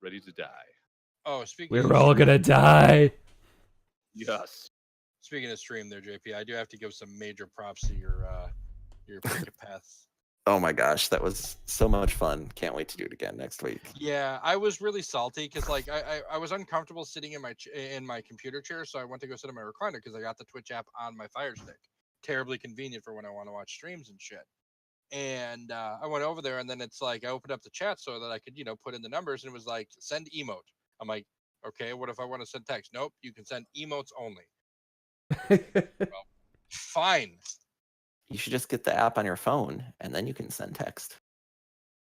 ready to die. Oh, speaking We're of all stream, gonna die. Yes. speaking of stream there, JP, I do have to give some major props to your pick a path. Oh my gosh, that was so much fun. Can't wait to do it again next week. Yeah, I was really salty because like I was uncomfortable sitting in my computer chair, so I went to go sit in my recliner because I got the Twitch app on my Fire Stick. Terribly convenient for when I want to watch streams and shit. And I went over there, and then it's like I opened up the chat so that I could put in the numbers, and it was like send emote. I'm like, okay, what if I want to send text? Nope, you can send emotes only. Well, fine. You should just get the app on your phone, and then you can send text.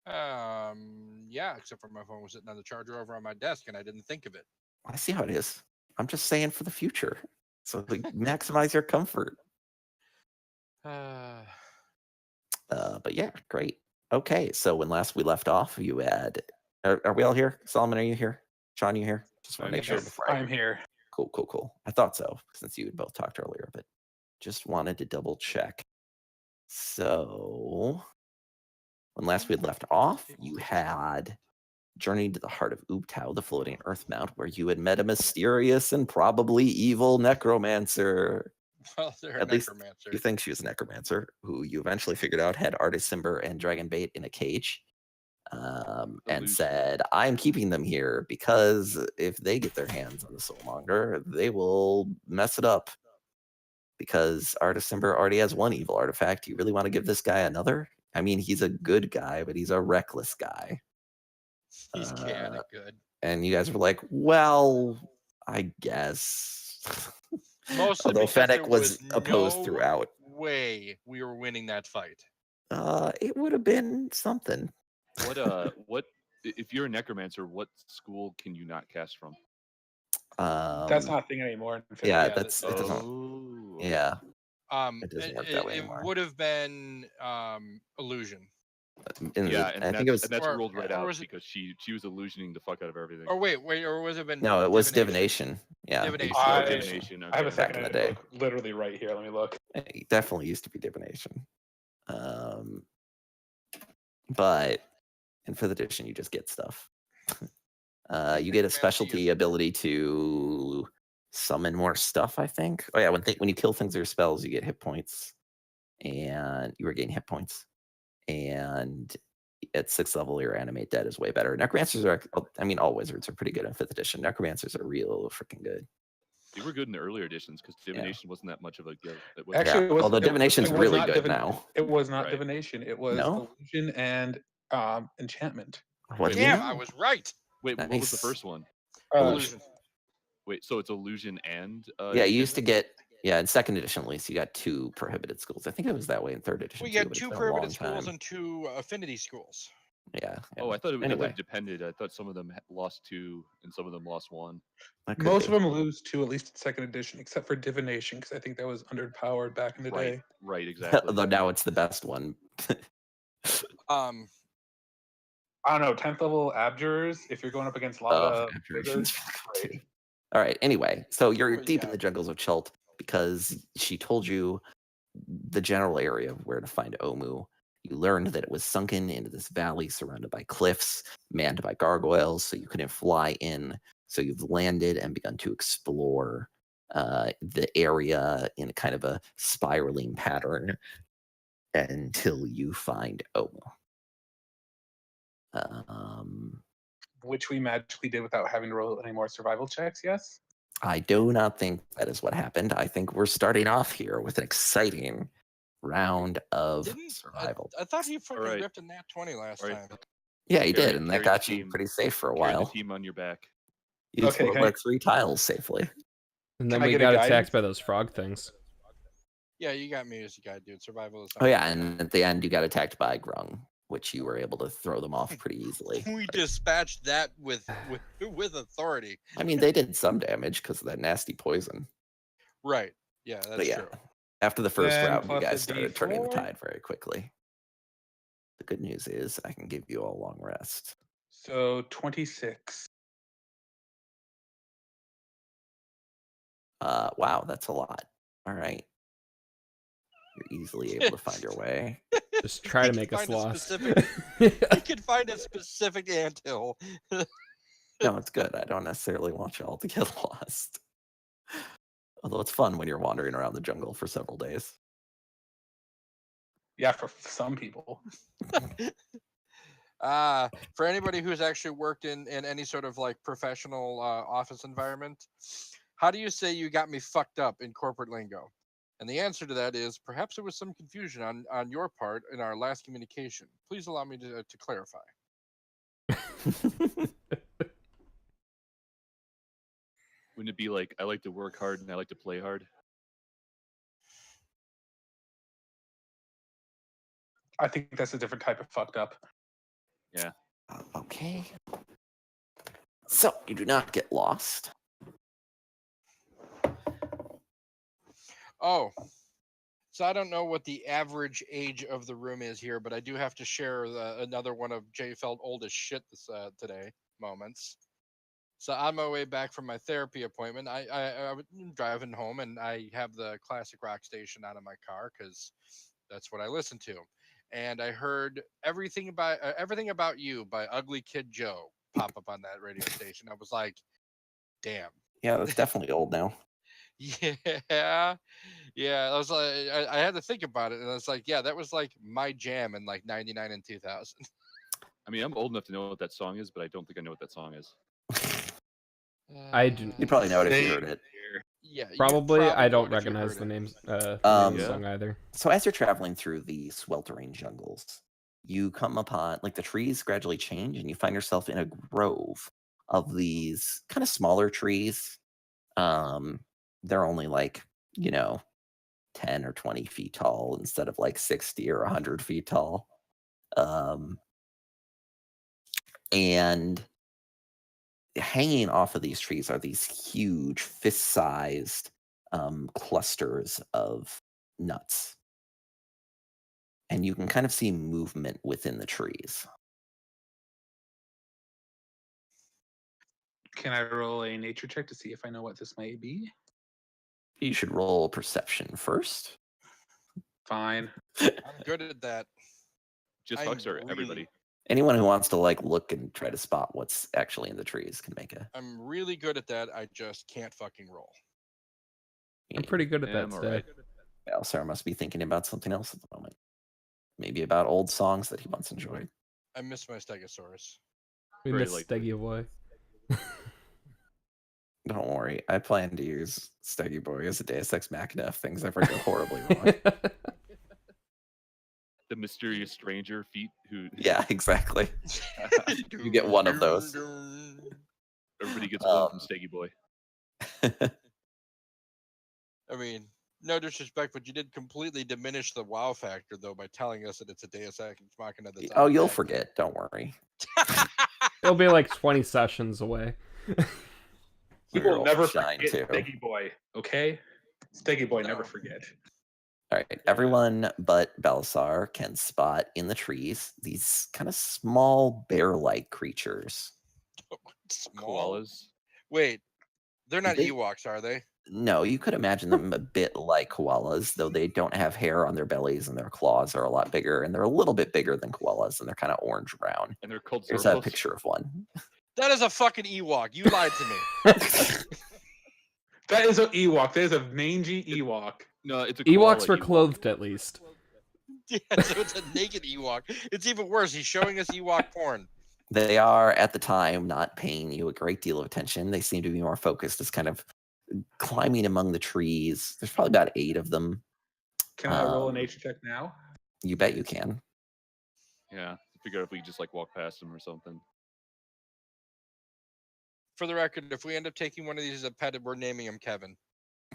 Yeah, except for my phone was sitting on the charger over on my desk, and I didn't think of it. I see how it is. I'm just saying for the future, so like, maximize your comfort. But yeah, great. Okay, so when last we left off, you had. Are we all here? Solomon, are you here? Sean, you here? Just want to make sure before I'm here. Cool. I thought so, since you had both talked earlier, but just wanted to double check. So, when last we had left off, you had journeyed to the Heart of Ubtau, the floating Earth Mount, where you had met a mysterious and probably evil necromancer. Well, they're At least necromancer. you think she was a necromancer, who you eventually figured out had Artisimber and Dragonbait in a cage. And said, I'm keeping them here because if they get their hands on the Soulmonger, they will mess it up. Because Artisimber already has one evil artifact. You really want to give this guy another? I mean, he's a good guy, but he's a reckless guy. He's kind of good. And you guys were like, well, I guess. Mostly Although because Fennec there was opposed no throughout. way we were winning that fight. It would have been something. What if you're a necromancer? What school can you not cast from? That's not a thing anymore. Yeah, Yeah, that's it doesn't. Oh, Yeah, It doesn't work that way it anymore. would have been illusion. Yeah, and I think it was. that's or- ruled right or out was it- because she was illusioning the fuck out of everything. Or wait, or was it been? No, it was divination. Yeah, Divination. Divination. I have a okay. Back second in the day. book literally right here. Let me look. It definitely used to be divination. But in 5th edition, you just get stuff. You get a specialty ability to summon more stuff, I think. Oh yeah, when you kill things or spells, you get hit points, and you regain hit points. And at 6th level, your animate dead is way better. Necromancers are, I mean, all wizards are pretty good in 5th edition. Necromancers are real freaking good. They were good in the earlier editions because divination wasn't that much of a give. Actually, Yeah, although divination's really good now. It was not Right. divination. It was No? illusion and enchantment. What do you Damn, know? I was right. Wait, what was the Nice. first one? Illusion. Wait, so it's illusion and Yeah, you used to get, in 2nd edition at least, you got 2 prohibited schools. I think it was that way in 3rd edition. We too, got but it's 2 been a prohibited long schools time. and 2 affinity schools. Yeah. Oh, I thought it Anyway. depended. I thought some of them lost 2 and some of them lost 1. Most of them lose 2, at least in 2nd edition, except for divination, because I think that was underpowered back in the day. Right, exactly. Although now it's the best one. I don't know, 10th level abjurers, if you're going up against a lot of Abjuration's wizards, really good great. too. All right. Anyway, so you're Well, deep yeah. in the jungles of Chult because she told you the general area of where to find Omu. You learned that it was sunken into this valley surrounded by cliffs, manned by gargoyles, so you couldn't fly in. So you've landed and begun to explore the area in a kind of a spiraling pattern until you find Omu. Which we magically did without having to roll any more survival checks, yes? I do not think that is what happened. I think we're starting off here with an exciting round of survival. I thought he fucking Alright. ripped a nat 20 last Alright. time. Yeah, he Carry- did, and that carry the got you team. pretty safe for a Carry the while. team on your back. You Okay, explored can I- like 3 tiles safely. And then Can I we get a got guidance? attacked by those frog things. Yeah, you got me as a guy, dude. Survival is. Oh yeah, and at the end you got attacked by Grung, which you were able to throw them off pretty easily. We dispatched that with authority. I mean, they did some damage because of that nasty poison. Right. Yeah, that's But yeah, true. after the first Then round, you plus guys a started turning the D4. tide very quickly. The good news is I can give you a long rest. So 26. Wow, that's a lot. All right. You're easily able to find your way. Just try to can make us find a lost. specific- You can find a specific anthill. No, it's good. I don't necessarily want you all to get lost. Although it's fun when you're wandering around the jungle for several days. Yeah, for some people. For anybody who's actually worked in any sort of like professional office environment, how do you say you got me fucked up in corporate lingo? And the answer to that is perhaps there was some confusion on your part in our last communication. Please allow me to clarify. Wouldn't it be like I like to work hard and I like to play hard? I think that's a different type of fucked up. Yeah. Okay. So you do not get lost. Oh, so I don't know what the average age of the room is here, but I do have to share another one of Jay felt old as shit this today moments. So on my way back from my therapy appointment, I was driving home and I have the classic rock station out of my car because that's what I listen to. And I heard everything about you by Ugly Kid Joe pop up on that radio station. I was like, damn. Yeah, that's definitely old now. Yeah. Yeah. I was like, I had to think about it. And I was like, yeah, that was like my jam in like 99 and 2000. I mean, I'm old enough to know what that song is, but I don't think I know what that song is. I do- You probably know it if you They- heard it. Yeah. you Probably. I don't would if you recognize heard the it. names. The Um, name of the Yeah. song either. So as you're traveling through the sweltering jungles, you come upon like the trees gradually change, and you find yourself in a grove of these kind of smaller trees. They're only like 10 or 20 feet tall instead of like 60 or 100 feet tall. And hanging off of these trees are these huge fist-sized clusters of nuts. And you can kind of see movement within the trees. Can I roll a nature check to see if I know what this may be? You should roll perception first. Fine. I'm good at that. Just I'm Hux or really- everybody? Anyone who wants to like look and try to spot what's actually in the trees can make a. I'm really good at that. I just can't fucking roll. I'm pretty good at Yeah, that I'm stuff. alright. Balsar must be thinking about something else at the moment. Maybe about old songs that he once enjoyed. I miss my Stegosaurus. We Very miss likely. Steggy Boy. Don't worry, I plan to use Steggy Boy as a Deus Ex Machina if things ever go horribly wrong. The mysterious stranger feet who Yeah, exactly. You get one of those. everybody gets one from Steggy Boy. I mean, no disrespect, but you did completely diminish the wow factor though by telling us that it's a Deus Ex Machina. That's Oh, on you'll deck. forget. Don't worry. It'll be like 20 sessions away. You Your will roll never for shine, forget too. Steggy Boy, okay? Steggy Boy, never No. forget. All right, everyone but Belisar can spot in the trees these kind of small bear-like creatures. Small. Koalas. Wait, they're not They- Ewoks, are they? No, you could imagine them a bit like koalas, though they don't have hair on their bellies and their claws are a lot bigger, and they're a little bit bigger than koalas, and they're kind of orange-brown. And they're called Here's a Zorbos. picture of one. That is a fucking Ewok. You lied to me. That is an Ewok. That is a mangy Ewok. No, it's a Ewoks koala were Ewok. clothed at least. Yeah, so it's a naked Ewok. It's even worse. He's showing us Ewok porn. They are, at the time, not paying you a great deal of attention. They seem to be more focused as kind of climbing among the trees. There's probably about 8 of them. Can I roll a Um, nature check now? You bet you can. Yeah, figure out if we could just like walk past them or something. For the record, if we end up taking one of these as a pet, we're naming him Kevin.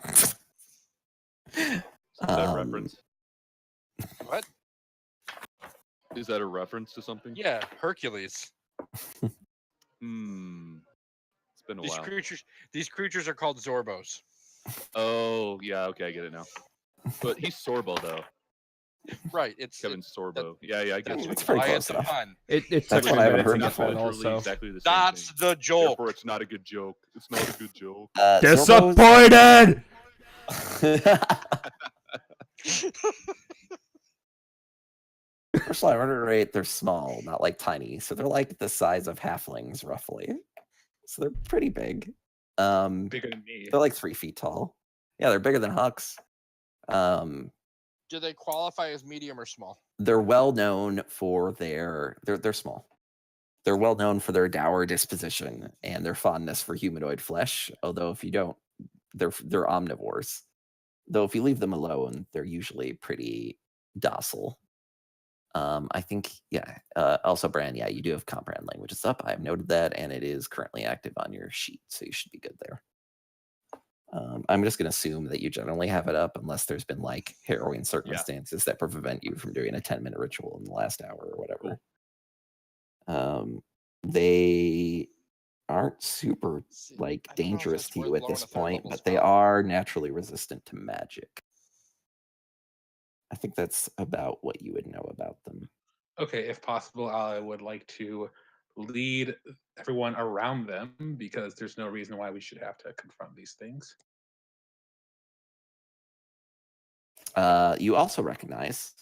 Is that a Um, reference? What? Is that a reference to something? Yeah, Hercules. Hmm. It's been a These while. creatures are called Zorbos. Oh, yeah, okay, I get it now. But he's Sorbo though. Right. It's Kevin Sorbo. Yeah, I get you. That's pretty why close it's a enough. pun. It That's took one me I a haven't minute heard to get before. that Not literally also. exactly the same That's thing. the joke. Therefore, it's not a good joke. It's not a good joke. Zorbos- Disappointed! First of all, I want to rate they're small, not like tiny. So they're like the size of halflings, roughly. so they're pretty big. Bigger than me. They're like 3 feet tall. Yeah, they're bigger than Hucks. Do they qualify as medium or small? They're well known for they're small. They're well known for their dour disposition and their fondness for humanoid flesh. Although if you don't, they're omnivores. Though if you leave them alone, they're usually pretty docile. I think, yeah. Also, Bran, yeah, you do have comprehend languages up. I've noted that, and it is currently active on your sheet, so you should be good there. I'm just going to assume that you generally have it up unless there's been like harrowing circumstances that prevent you from doing a 10-minute ritual in the last hour or whatever. They aren't super like I don't know if dangerous it's to worth you at blowing this a third point, level but they spell. are naturally resistant to magic. I think that's about what you would know about them. Okay, if possible, I would like to lead everyone around them because there's no reason why we should have to confront these things. You also recognize,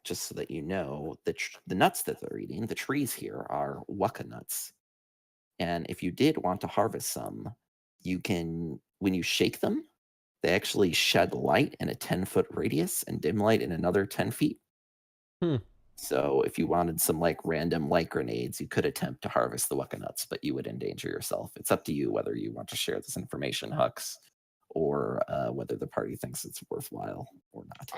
just so that you know, that the nuts that they're eating, the trees here, are waka nuts. And if you did want to harvest some, you can, when you shake them, they actually shed light in a 10-foot radius and dim light in another 10 feet. So if you wanted some like random light grenades, you could attempt to harvest the waka nuts, but you would endanger yourself. It's up to you whether you want to share this information, Hux, or whether the party thinks it's worthwhile or not.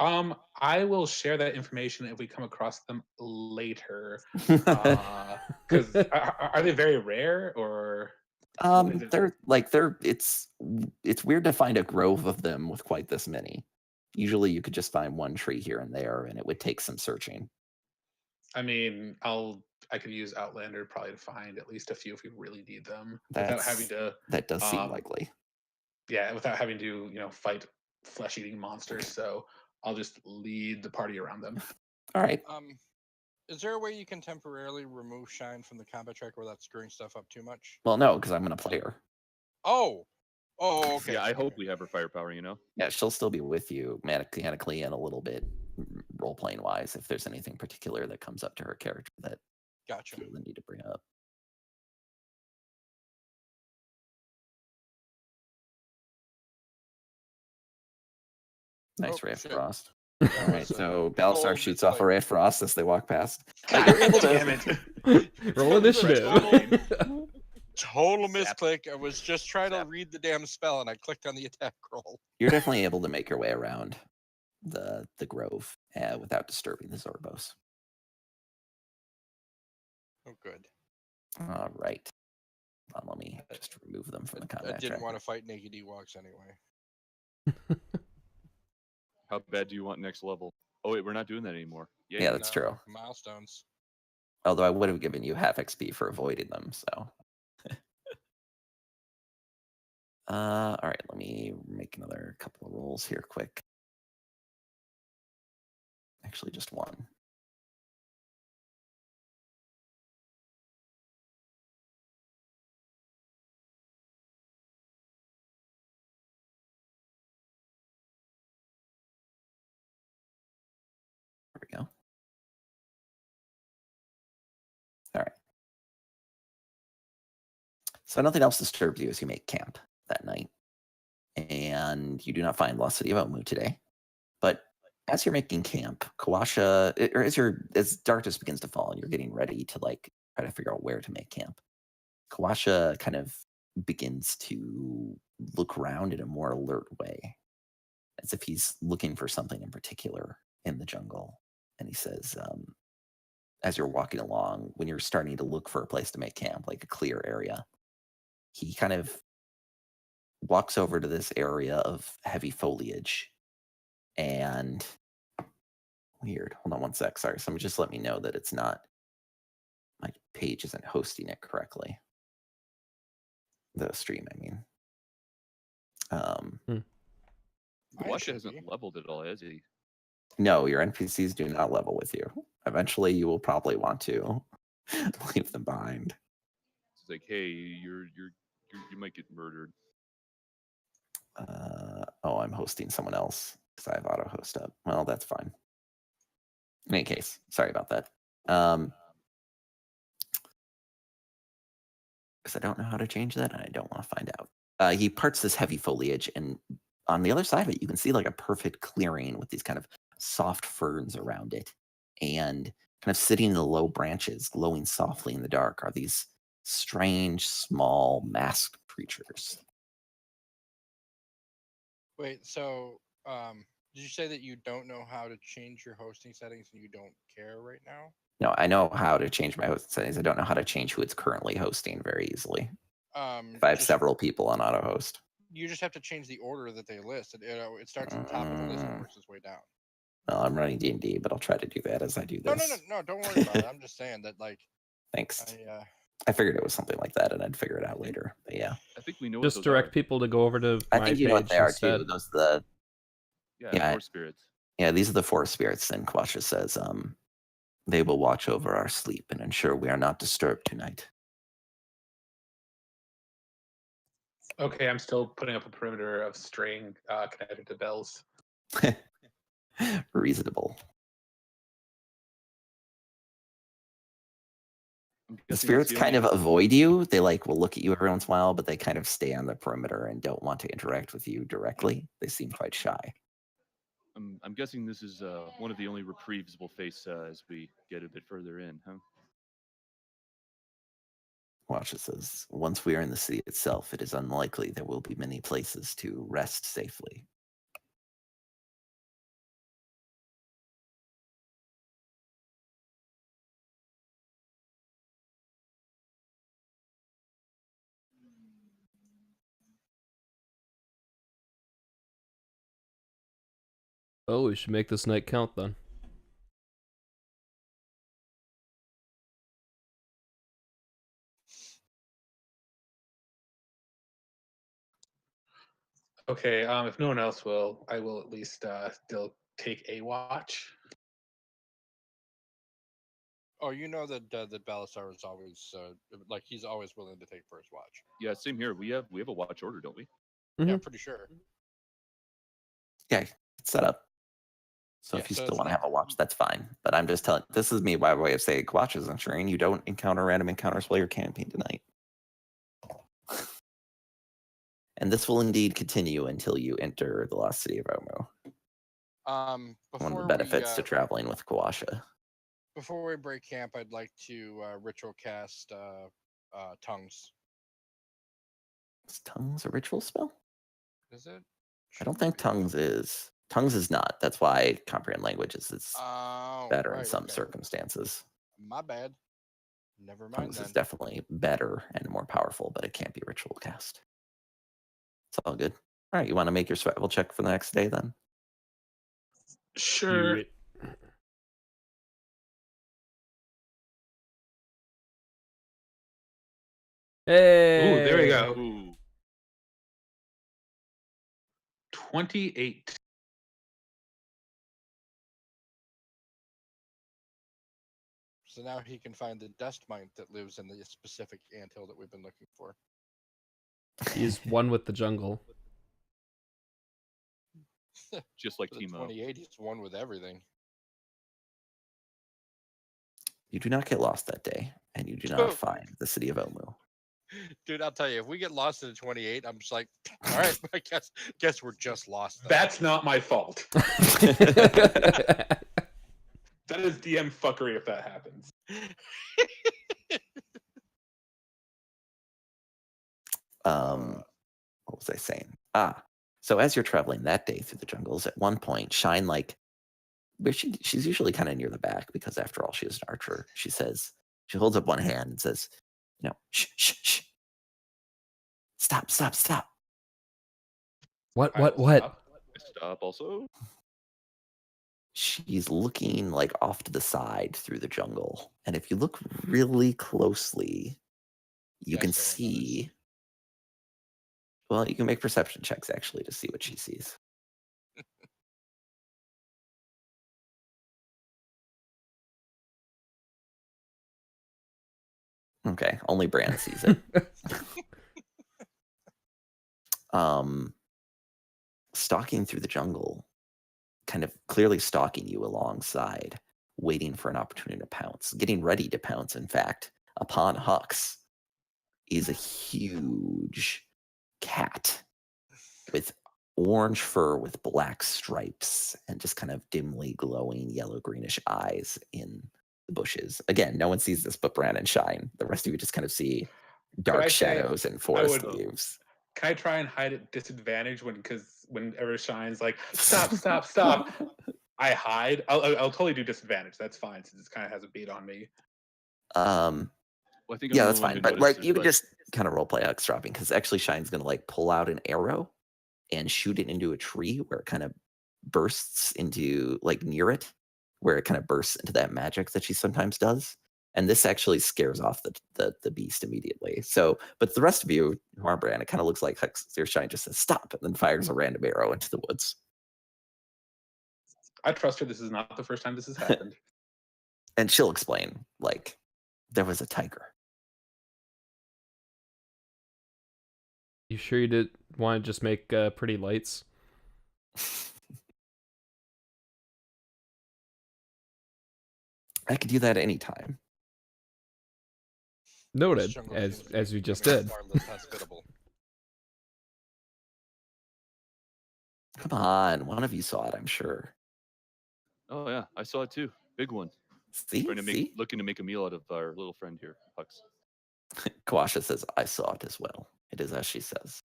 I will share that information if we come across them later. Because are they very rare or? It's weird to find a grove of them with quite this many. Usually you could just find one tree here and there, and it would take some searching. I mean, I could use Outlander probably to find at least a few if we really need them without having to. That does seem likely. Yeah, without having to, fight flesh-eating monsters. So I'll just lead the party around them. All right. Is there a way you can temporarily remove Shine from the combat track without screwing stuff up too much? Well, no, because I'm going to play her. Oh, okay. Yeah, I hope we have her firepower, Yeah, she'll still be with you mechanically and a little bit role-playing wise if there's anything particular that comes up to her character that Gotcha. you feel the need to bring up. Nice ray of frost. All right, so Balasar shoots off a ray of frost as they walk past. You're able to roll initiative. Total misclick. I was just trying to read the damn spell and I clicked on the attack roll. You're definitely able to make your way around the grove without disturbing the Zorbos. Oh, good. All right. Let me just remove them from the combat. I didn't want to fight naked Ewoks anyway. How bad do you want next level? Oh wait, we're not doing that anymore. Yeah, that's true. Milestones. Although I would have given you half XP for avoiding them, so. All right, let me make another couple of rolls here quick. Actually, just one. There we go. All right. So nothing else disturbs you as you make camp that night. And you do not find Lost City of Omu today. But as you're making camp, Kawasha, or as darkness begins to fall and you're getting ready to like try to figure out where to make camp, Kawasha kind of begins to look around in a more alert way, as if he's looking for something in particular in the jungle. And he says, as you're walking along, when you're starting to look for a place to make camp, like a clear area, he kind of walks over to this area of heavy foliage. And weird. Hold on one sec. Sorry. Someone just let me know that it's not, my page isn't hosting it correctly. The stream, I mean. Kawasha hasn't leveled at all, has he? No, your NPCs do not level with you. Eventually, you will probably want to leave them behind. It's like, hey, you might get murdered. Oh, I'm hosting someone else because I have auto host up. Well, that's fine. In any case, sorry about that. because I don't know how to change that, and I don't want to find out. He parts this heavy foliage, and on the other side of it, you can see like a perfect clearing with these kind of soft ferns around it, and kind of sitting in the low branches, glowing softly in the dark, are these strange, small, masked creatures. Wait, so did you say that you don't know how to change your hosting settings and you don't care right now? No, I know how to change my host settings. I don't know how to change who it's currently hosting very easily. If I have several people on auto host. You just have to change the order that they list. It starts at the top of the list and works its way down. Well, I'm running D&D, but I'll try to do that as I do this. No, don't worry about it. I'm just saying that, like. Thanks. I figured it was something like that, and I'd figure it out later. But yeah. I think we know. Just direct people to go over to I my think you know what page they are instead. too. Those are the forest spirits. Yeah, these are the forest spirits. And Quasha says, they will watch over our sleep and ensure we are not disturbed tonight. Okay, I'm still putting up a perimeter of string connected to bells. Reasonable. The guessing spirits that's the kind only- of avoid you. They will look at you every once in a while, but they kind of stay on the perimeter and don't want to interact with you directly. They seem quite shy. I'm guessing this is one of the only reprieves we'll face as we get a bit further in, huh? Watch, it says, once we are in the city itself, it is unlikely there will be many places to rest safely. Oh, we should make this night count then. Okay, if no one else will, I will at least still take a watch. Oh, you know that Balasar is always like he's always willing to take first watch. Yeah, same here. We have a watch order, don't we? Yeah, I'm pretty sure. Yeah, it's set up. So Yeah, if you so still it's want to not- have a watch, that's fine. But I'm just telling, this is me by way of saying watch is ensuring you don't encounter random encounters while you're camping tonight. And this will indeed continue until you enter the Lost City of Omu. One of the benefits to traveling with Kawasha. Before we break camp, I'd like to ritual cast tongues. Is tongues a ritual spell? Is it? I don't think tongues is. Tongues is not. That's why comprehend languages is better in some circumstances. My bad. Never mind. Tongues then. is definitely better and more powerful, but it can't be ritual cast. It's all good. All right, you want to make your survival check for the next day then? Sure. Hey! Ooh, there we go. Ooh. 28. So now he can find the dust mite that lives in the specific anthill that we've been looking for. He's one with the jungle. Just like For the Timo. 28, he's one with everything. You do not get lost that day, and you do not find the city of Omu. Dude, I'll tell you, if we get lost in the 28, I'm just like, all right, I guess we're just lost. Then. That's not my fault. That is DM fuckery if that happens. What was I saying? So as you're traveling that day through the jungles, at one point, Shine, where she's usually kind of near the back because after all, she is an archer. She holds up one hand and says, shh, shh, shh. Stop. What? Stop also. She's looking off to the side through the jungle. And if you look really closely, you can see. Well, you can make perception checks actually to see what she sees. Okay, only Bran sees it. Stalking through the jungle, kind of clearly stalking you alongside, waiting for an opportunity to pounce, getting ready to pounce, in fact, upon Hux, is a huge cat with orange fur with black stripes and just kind of dimly glowing yellow greenish eyes in the bushes. Again, no one sees this but Bran and Shine. The rest of you just kind of see dark I say shadows and forest would- leaves. Can I try and hide at disadvantage because whenever Shine's like, stop, stop, stop, I hide. I'll totally do disadvantage. That's fine since it kind of has a beat on me. Um, Well, I think I'm yeah, the that's only one fine. who But noticed like there's you can less- just kind of roleplay X dropping because actually Shine's gonna like pull out an arrow and shoot it into a tree where it kind of bursts into like near it, where it kind of bursts into that magic that she sometimes does. And this actually scares off the beast immediately. So, but the rest of you who aren't Bran, it kind of looks like your Shine just says stop and then fires a random arrow into the woods. I trust her. This is not the first time this has happened. And she'll explain, like, there was a tiger. You sure you did want to just make pretty lights? I could do that anytime. This Noted, jungle as seems to be you just becoming did. far less hospitable. Come on, one of you saw it, I'm sure. Oh yeah, I saw it too. Big one. See? Trying to See? looking to make a meal out of our little friend here, Hux. Kawasha says, I saw it as well. It is as she says.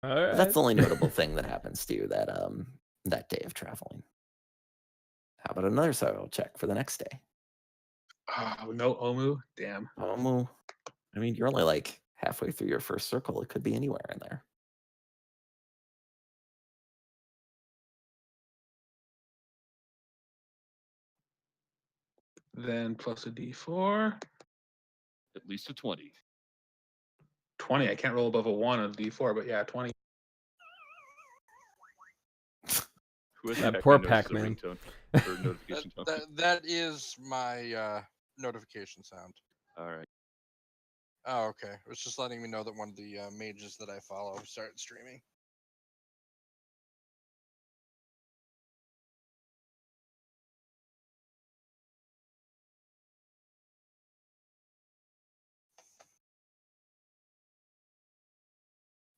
All But right. that's the only notable thing that happens to you that day of traveling. How about another survival check for the next day? Oh, no Omu? Damn. Omu. I mean, you're only like halfway through your first circle. It could be anywhere in there. Then plus a d4. At least a 20. 20. I can't roll above a 1 on d4, but yeah, 20. Who has That a poor Pac-Man notice Pac-Man. a ringtone or notification tone? That is my notification sound. All right. Oh, okay. It was just letting me know that one of the mages that I follow started streaming.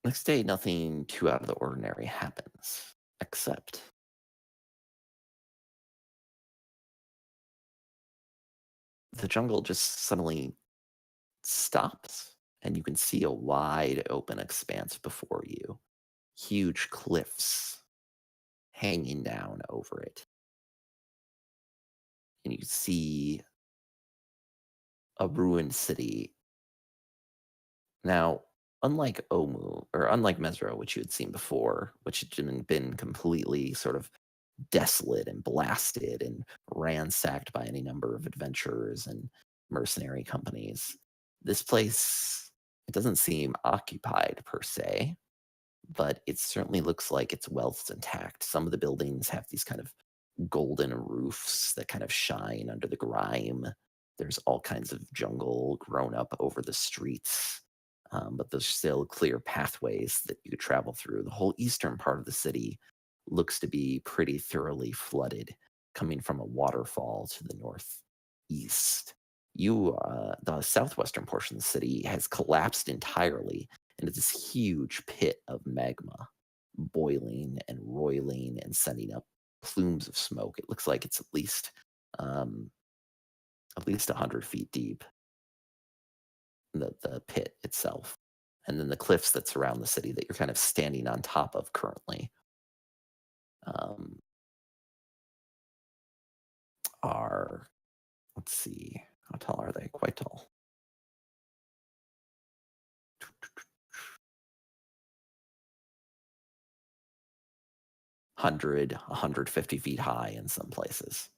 Next day, nothing too out of the ordinary happens, except the jungle just suddenly stops, and you can see a wide open expanse before you. Huge cliffs hanging down over it. And you see a ruined city. Now, unlike Omu, or unlike Mesro, which you had seen before, which had been completely sort of desolate and blasted and ransacked by any number of adventurers and mercenary companies, this place, it doesn't seem occupied per se, but it certainly looks like its wealth's intact. Some of the buildings have these kind of golden roofs that kind of shine under the grime. There's all kinds of jungle grown up over the streets, but there's still clear pathways that you could travel through. The whole eastern part of the city looks to be pretty thoroughly flooded, coming from a waterfall to the northeast. The southwestern portion of the city has collapsed entirely into this huge pit of magma, boiling and roiling and sending up plumes of smoke. It looks like it's at least 100 feet deep. The pit itself, and then the cliffs that surround the city that you're kind of standing on top of currently are, let's see, how tall are they? Quite tall. Hundred, 150 feet high in some places.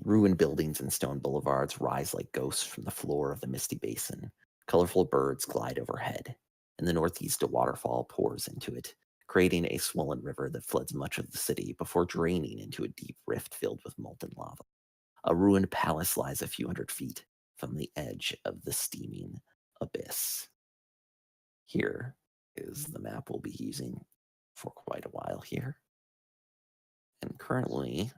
Ruined buildings and stone boulevards rise like ghosts from the floor of the misty basin. Colorful birds glide overhead. In the northeast, a waterfall pours into it, creating a swollen river that floods much of the city before draining into a deep rift filled with molten lava. A ruined palace lies a few hundred feet from the edge of the steaming abyss. Here is the map we'll be using for quite a while here. And currently,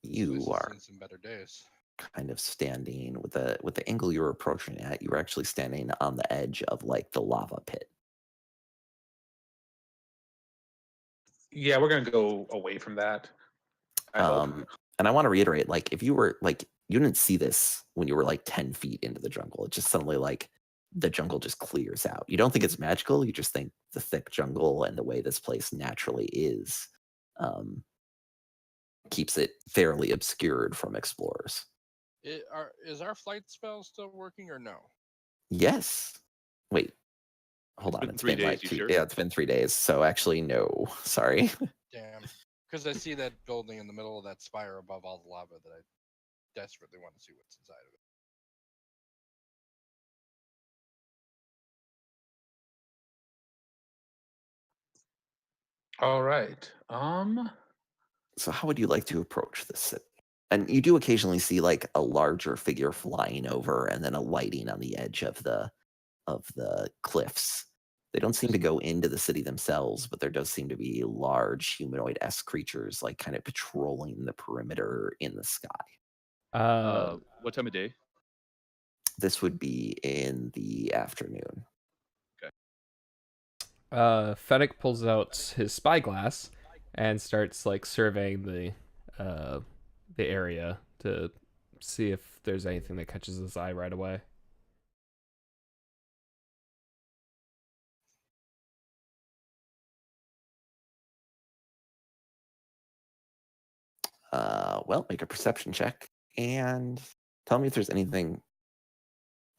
This you place has are seen some better days. kind of standing with the angle you were approaching at. You were actually standing on the edge of like the lava pit. Yeah, we're gonna go away from that. I hope. And I want to reiterate, like, if you were like, you didn't see this when you were like 10 feet into the jungle. It just suddenly like the jungle just clears out. You don't think it's magical. You just think the thick jungle and the way this place naturally is keeps it fairly obscured from explorers. Is our flight spell still working or no? Yes. Wait. Hold It's on. been It's 3 been like days, you 2. sure? Yeah, it's been 3 days. So actually, no. Sorry. Damn. Because I see that building in the middle of that spire above all the lava that I desperately want to see what's inside of it. All right. So how would you like to approach this city? And you do occasionally see like a larger figure flying over and then a lighting on the edge of the cliffs. They don't seem to go into the city themselves, but there does seem to be large humanoid-esque creatures like kind of patrolling the perimeter in the sky. What time of day? This would be in the afternoon. Fennec pulls out his spyglass and starts like surveying the area to see if there's anything that catches his eye right away. Well, make a perception check and tell me if there's anything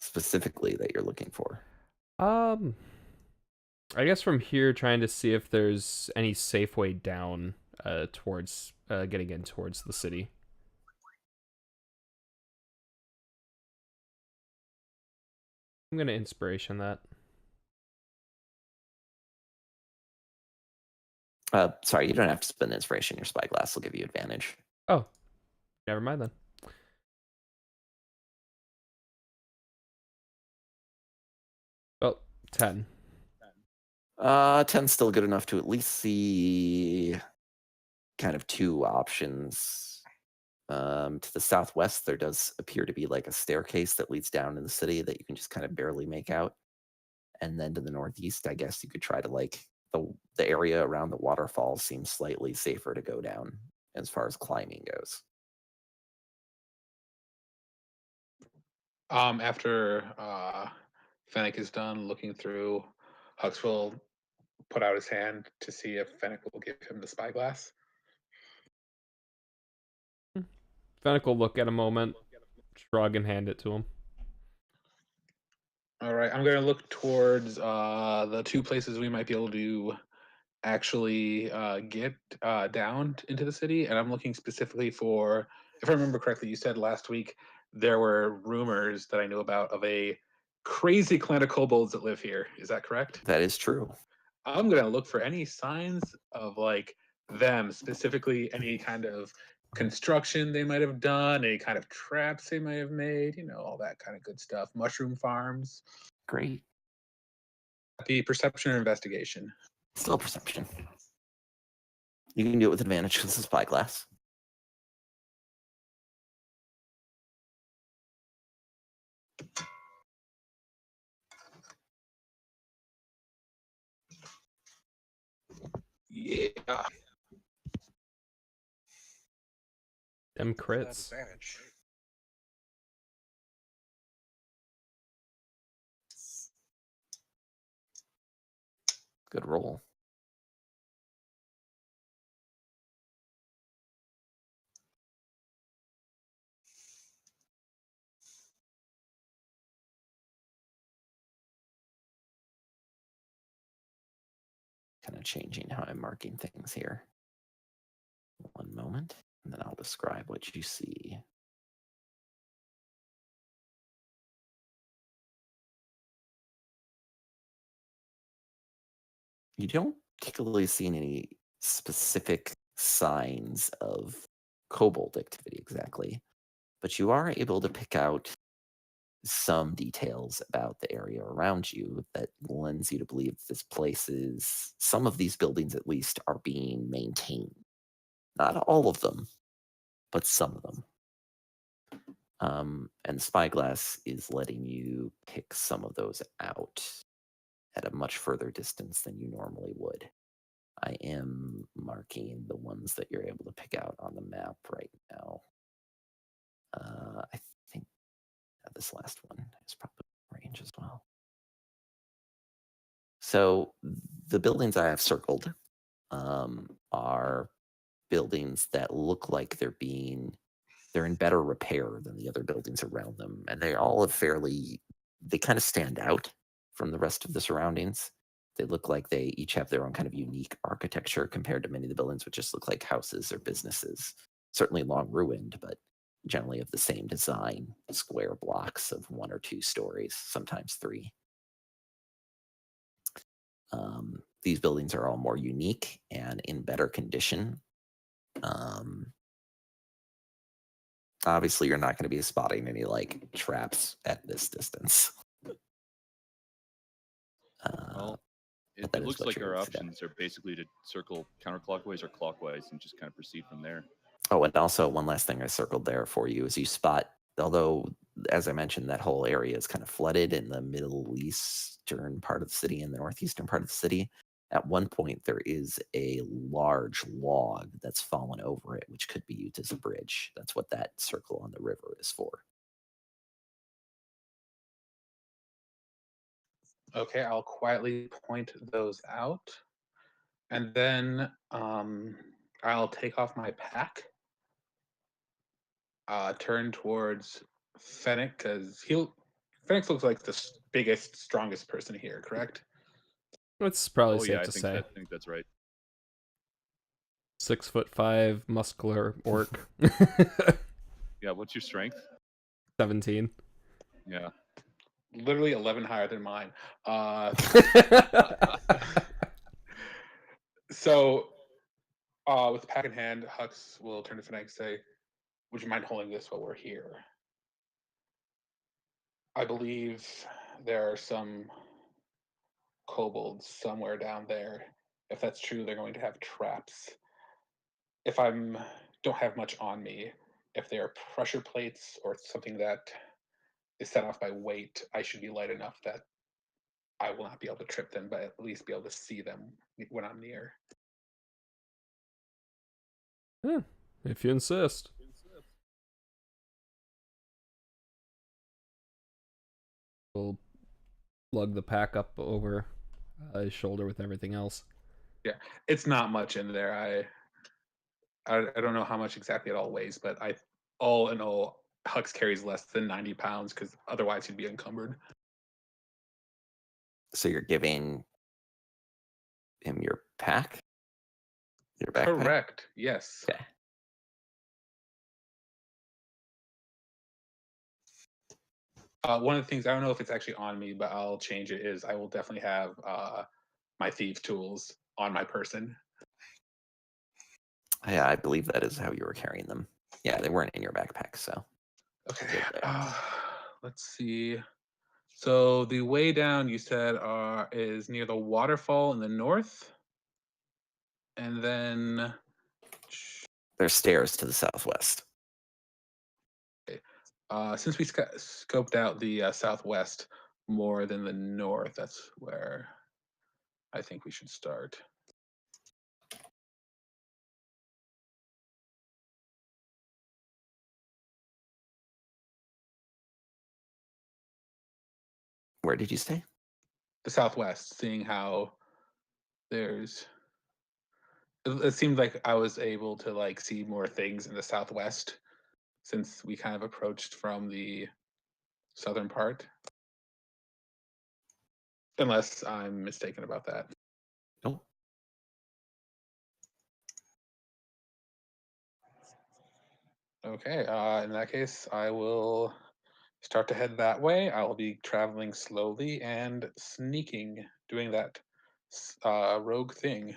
specifically that you're looking for. I guess from here, trying to see if there's any safe way down towards getting in towards the city. I'm gonna inspiration that. Sorry, you don't have to spend inspiration. Your spyglass will give you advantage. Oh, never mind then. Oh, 10. 10's still good enough to at least see kind of two options. To the southwest, there does appear to be like a staircase that leads down in the city that you can just kind of barely make out. And then to the northeast, I guess you could try to like the area around the waterfall seems slightly safer to go down as far as climbing goes. After Fennec is done looking through, Hux will put out his hand to see if Fennec will give him the spyglass. Fennec will look at a moment, shrug, and hand it to him. All right, I'm going to look towards the two places we might be able to actually get down into the city, and I'm looking specifically for, if I remember correctly, you said last week there were rumors that I knew about of a crazy clan of kobolds that live here. Is that correct? That is true. I'm going to look for any signs of like them, specifically any kind of construction they might have done, any kind of traps they might have made, all that kind of good stuff. Mushroom farms. Great. The perception or investigation. Still perception. You can do it with advantage because it's spyglass. Yeah. Them crits. Advantage. Good roll. Kind of changing how I'm marking things here. One moment, and then I'll describe what you see. You don't particularly see any specific signs of kobold activity exactly, but you are able to pick out some details about the area around you that lends you to believe this place is, some of these buildings at least, are being maintained. Not all of them, but some of them. And Spyglass is letting you pick some of those out at a much further distance than you normally would. I am marking the ones that you're able to pick out on the map right now. I think this last one is probably range as well. So the buildings I have circled are buildings that look like they're in better repair than the other buildings around them, and they all have they kind of stand out from the rest of the surroundings. They look like they each have their own kind of unique architecture compared to many of the buildings, which just look like houses or businesses. Certainly long ruined, but generally of the same design, square blocks of 1 or 2 stories, sometimes 3. These buildings are all more unique and in better condition. Obviously, you're not going to be spotting any like traps at this distance. Well, but that it is looks what like you're our interested in. options are basically to circle counterclockwise or clockwise and just kind of proceed from there. Oh, and also one last thing I circled there for you is you spot, although as I mentioned, that whole area is kind of flooded in the middle eastern part of the city and the northeastern part of the city. At one point, there is a large log that's fallen over it, which could be used as a bridge. That's what that circle on the river is for. Okay, I'll quietly point those out. And then I'll take off my pack, turn towards Fennec, because Fennec looks like the biggest, strongest person here, correct? It's probably Oh safe yeah, I to say. think that's right. 6'5", muscular orc. Yeah, what's your strength? 17. Yeah. Literally 11 higher than mine. So, with the pack in hand, Hux will turn to Fennec and say, "Would you mind holding this while we're here? I believe there are some kobolds somewhere down there. If that's true, they're going to have traps. If don't have much on me, if they are pressure plates or something that is set off by weight, I should be light enough that I will not be able to trip them, but at least be able to see them when I'm near." Yeah, if you insist. We'll lug the pack up over his shoulder with everything else. Yeah, it's not much in there. I don't know how much exactly it all weighs, but all in all, Hux carries less than 90 pounds because otherwise he'd be encumbered. So you're giving him your pack? Your backpack? Correct. Yes. Okay. One of the things, I don't know if it's actually on me, but I'll change it, is I will definitely have my thieves' tools on my person. Yeah, I believe that is how you were carrying them. Yeah, they weren't in your backpack, so. Okay. Let's see. So the way down you said is near the waterfall in the north, and then There's stairs to the southwest. since we scoped out the southwest more than the north, that's where I think we should start. Where did you stay? The southwest, seeing how there's it seemed like I was able to like see more things in the southwest since we kind of approached from the southern part. Unless I'm mistaken about that. Nope. Okay, in that case, I will start to head that way. I will be traveling slowly and sneaking, doing that rogue thing.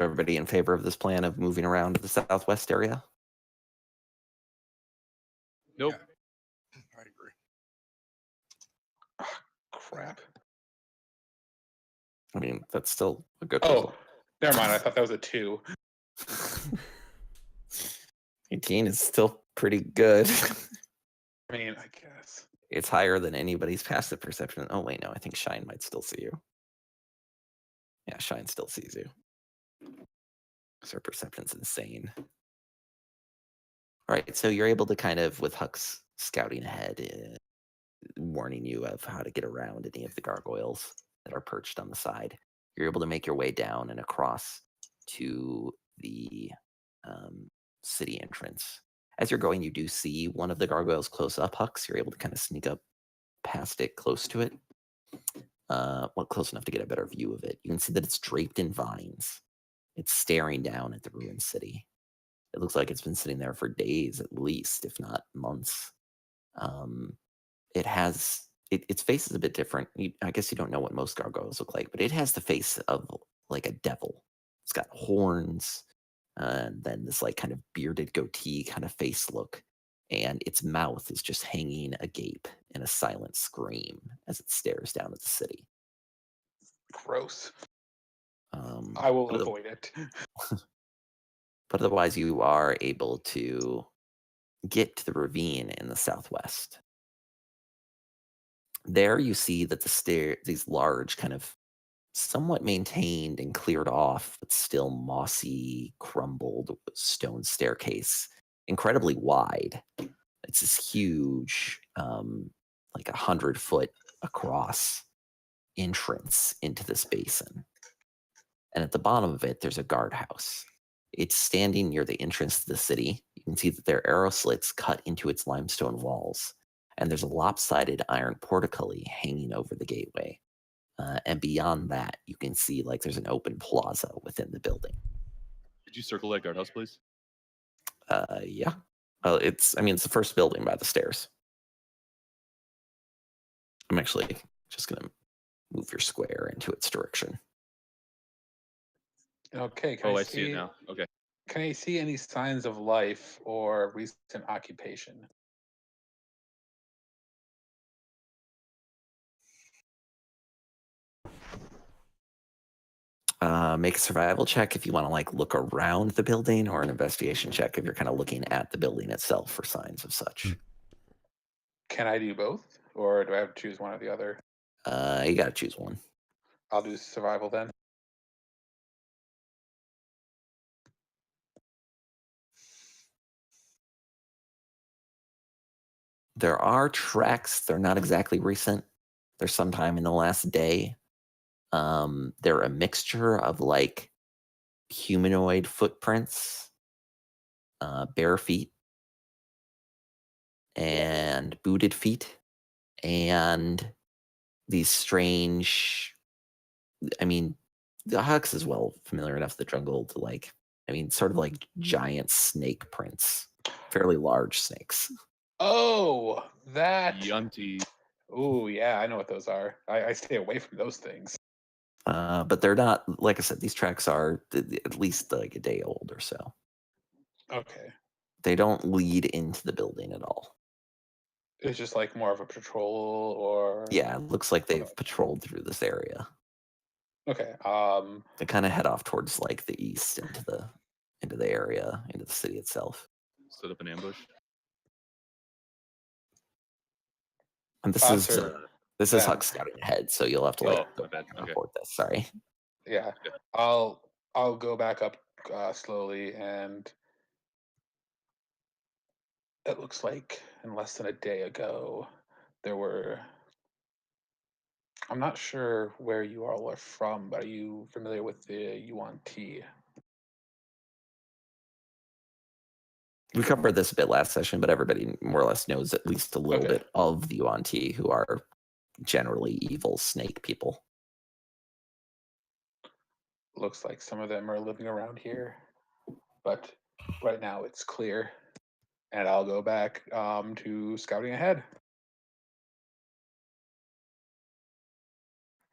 Everybody in favor of this plan of moving around to the southwest area? Nope. Yeah, I agree. Crap. I mean, that's still a good Oh, result. never mind. I thought that was a 2. 18 is still pretty good. I mean, I guess. It's higher than anybody's passive perception. Oh, wait, no. I think Shine might still see you. Yeah, Shine still sees you. So her perception's insane. All right, so you're able to kind of, with Huck's scouting ahead, warning you of how to get around any of the gargoyles that are perched on the side, you're able to make your way down and across to the city entrance. As you're going, you do see one of the gargoyles close up, Hux. You're able to kind of sneak up past it, close to it. Well, close enough to get a better view of it. You can see that it's draped in vines. It's staring down at the ruined city. It looks like it's been sitting there for days at least, if not months. It has its face is a bit different. I guess you don't know what most gargoyles look like, but it has the face of like a devil. It's got horns, and then this like kind of bearded goatee kind of face look, and its mouth is just hanging agape in a silent scream as it stares down at the city. Gross. Um, I will but avoid it. but otherwise, you are able to get to the ravine in the southwest. There you see that these large kind of somewhat maintained and cleared off, but still mossy, crumbled stone staircase, incredibly wide. It's this huge, like 100-foot across entrance into this basin. And at the bottom of it, there's a guardhouse. It's standing near the entrance to the city. You can see that there are arrow slits cut into its limestone walls, and there's a lopsided iron portcullis hanging over the gateway. And beyond that, you can see like there's an open plaza within the building. Did you circle that guardhouse, please? Yeah. Well, it's the first building by the stairs. I'm actually just going to move your square into its direction. Okay. Oh, I see it now. Okay. Can I see any signs of life or recent occupation? Make a survival check if you want to like look around the building, or an investigation check if you're kind of looking at the building itself for signs of such. Can I do both, or do I have to choose one or the other? You got to choose one. I'll do survival then. There are tracks. They're not exactly recent. They're sometime in the last day. They're a mixture of like humanoid footprints, bare feet, and booted feet, and these strange. I mean, the Hux is well familiar enough to the jungle to like. Sort of like giant snake prints, fairly large snakes. Oh, that. Yunty. Oh, yeah, I know what those are. I stay away from those things. But they're not, like I said, these tracks are at least like a day old or so. Okay. They don't lead into the building at all. It's just like more of a patrol, or Yeah, it looks like they've patrolled through this area. okay. They kind of head off towards like the east into the area, into the city itself. Set up an ambush. And this is Then. Huck scouting ahead, so you'll have to like my bad. Okay. report this. Sorry. Yeah, Okay. I'll go back up slowly, and it looks like in less than a day ago there were. I'm not sure where you all are from, but are you familiar with the UNT? We covered this a bit last session, but everybody more or less knows at least a little Okay. bit of the UNT, who are generally evil snake people. Looks like some of them are living around here, but right now it's clear, and I'll go back to scouting ahead.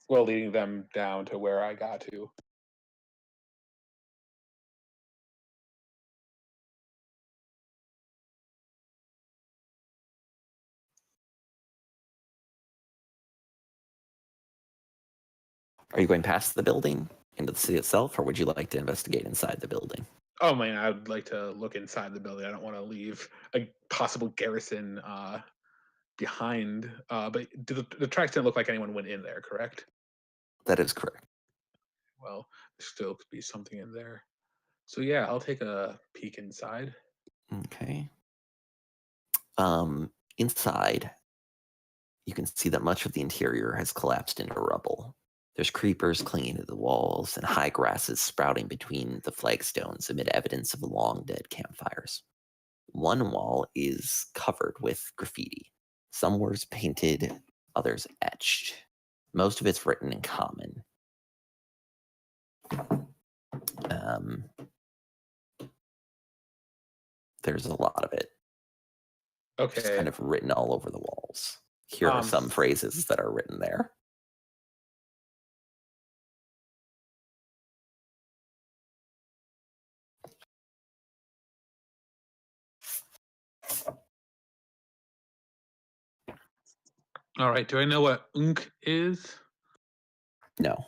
Well, leading them down to where I got to. Are you going past the building into the city itself, or would you like to investigate inside the building? Oh man, I'd like to look inside the building. I don't want to leave a possible garrison behind. But the tracks didn't look like anyone went in there, correct? That is correct. Well, there still could be something in there. So yeah, I'll take a peek inside. Okay. Inside, you can see that much of the interior has collapsed into rubble. There's creepers clinging to the walls and high grasses sprouting between the flagstones amid evidence of long dead campfires. One wall is covered with graffiti. Some words painted, others etched. Most of it's written in common. There's a lot of it. Just Okay. kind of written all over the walls. Here are some phrases that are written there. All right. Do I know what unk is? No.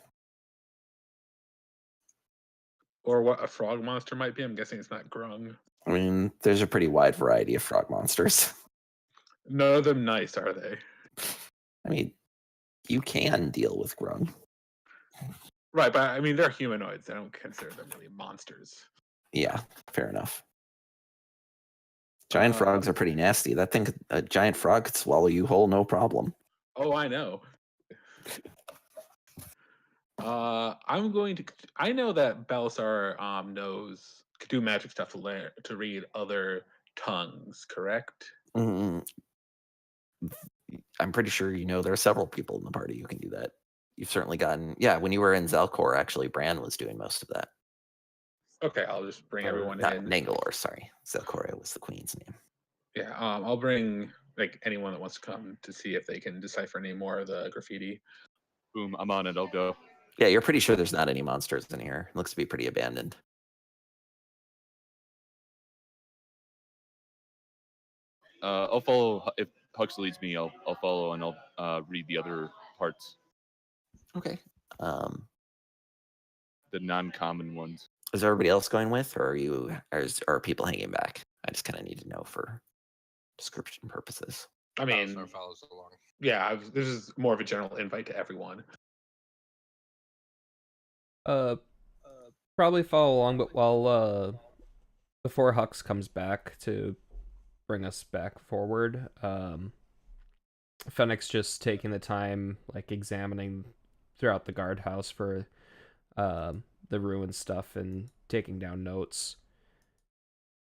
Or what a frog monster might be? I'm guessing it's not grung. I mean, there's a pretty wide variety of frog monsters. None of them nice, are they? I mean, you can deal with grung. Right, but I mean, they're humanoids. I don't consider them really monsters. Yeah, fair enough. Giant frogs are pretty nasty. That thing, a giant frog could swallow you whole, no problem. Oh, I know. I'm going to. I know that Belisar could do magic stuff to read other tongues. Correct? I'm pretty sure you know there are several people in the party who can do that. You've certainly gotten. Yeah, when you were in Zelkor, actually, Bran was doing most of that. Okay, I'll just bring everyone Not in. Nangalore, sorry. Zelkor was the queen's name. Yeah, I'll bring like anyone that wants to come to see if they can decipher any more of the graffiti. Boom, I'm on it. I'll go. Yeah, you're pretty sure there's not any monsters in here. It looks to be pretty abandoned. I'll follow if Hux leads me. I'll follow and I'll read the other parts, Okay. the non-common ones. Is everybody else going with, or are people hanging back? I just kind of need to know for description purposes. I mean, Belisar follows along. yeah, this is more of a general invite to everyone. Probably follow along, but while before Hux comes back to bring us back forward, Fennec's just taking the time, like examining throughout the guardhouse for the ruined stuff and taking down notes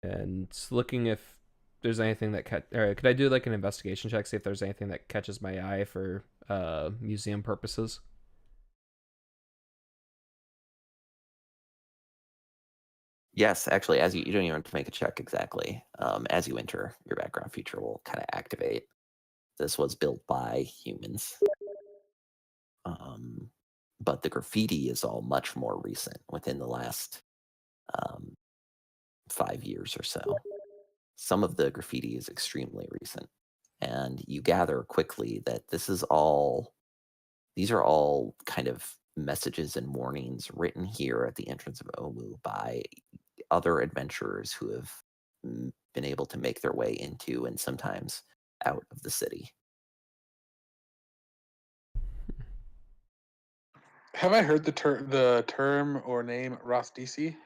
and looking if there's anything that could I do like an investigation check, see if there's anything that catches my eye for museum purposes? Yes, actually, as you don't even have to make a check exactly. As you enter, your background feature will kind of activate. This was built by humans. But the graffiti is all much more recent, within the last 5 years or so. Some of the graffiti is extremely recent. And you gather quickly that these are all kind of messages and warnings written here at the entrance of Omu by other adventurers who have been able to make their way into and sometimes out of the city. Have I heard the term or name Rostisi?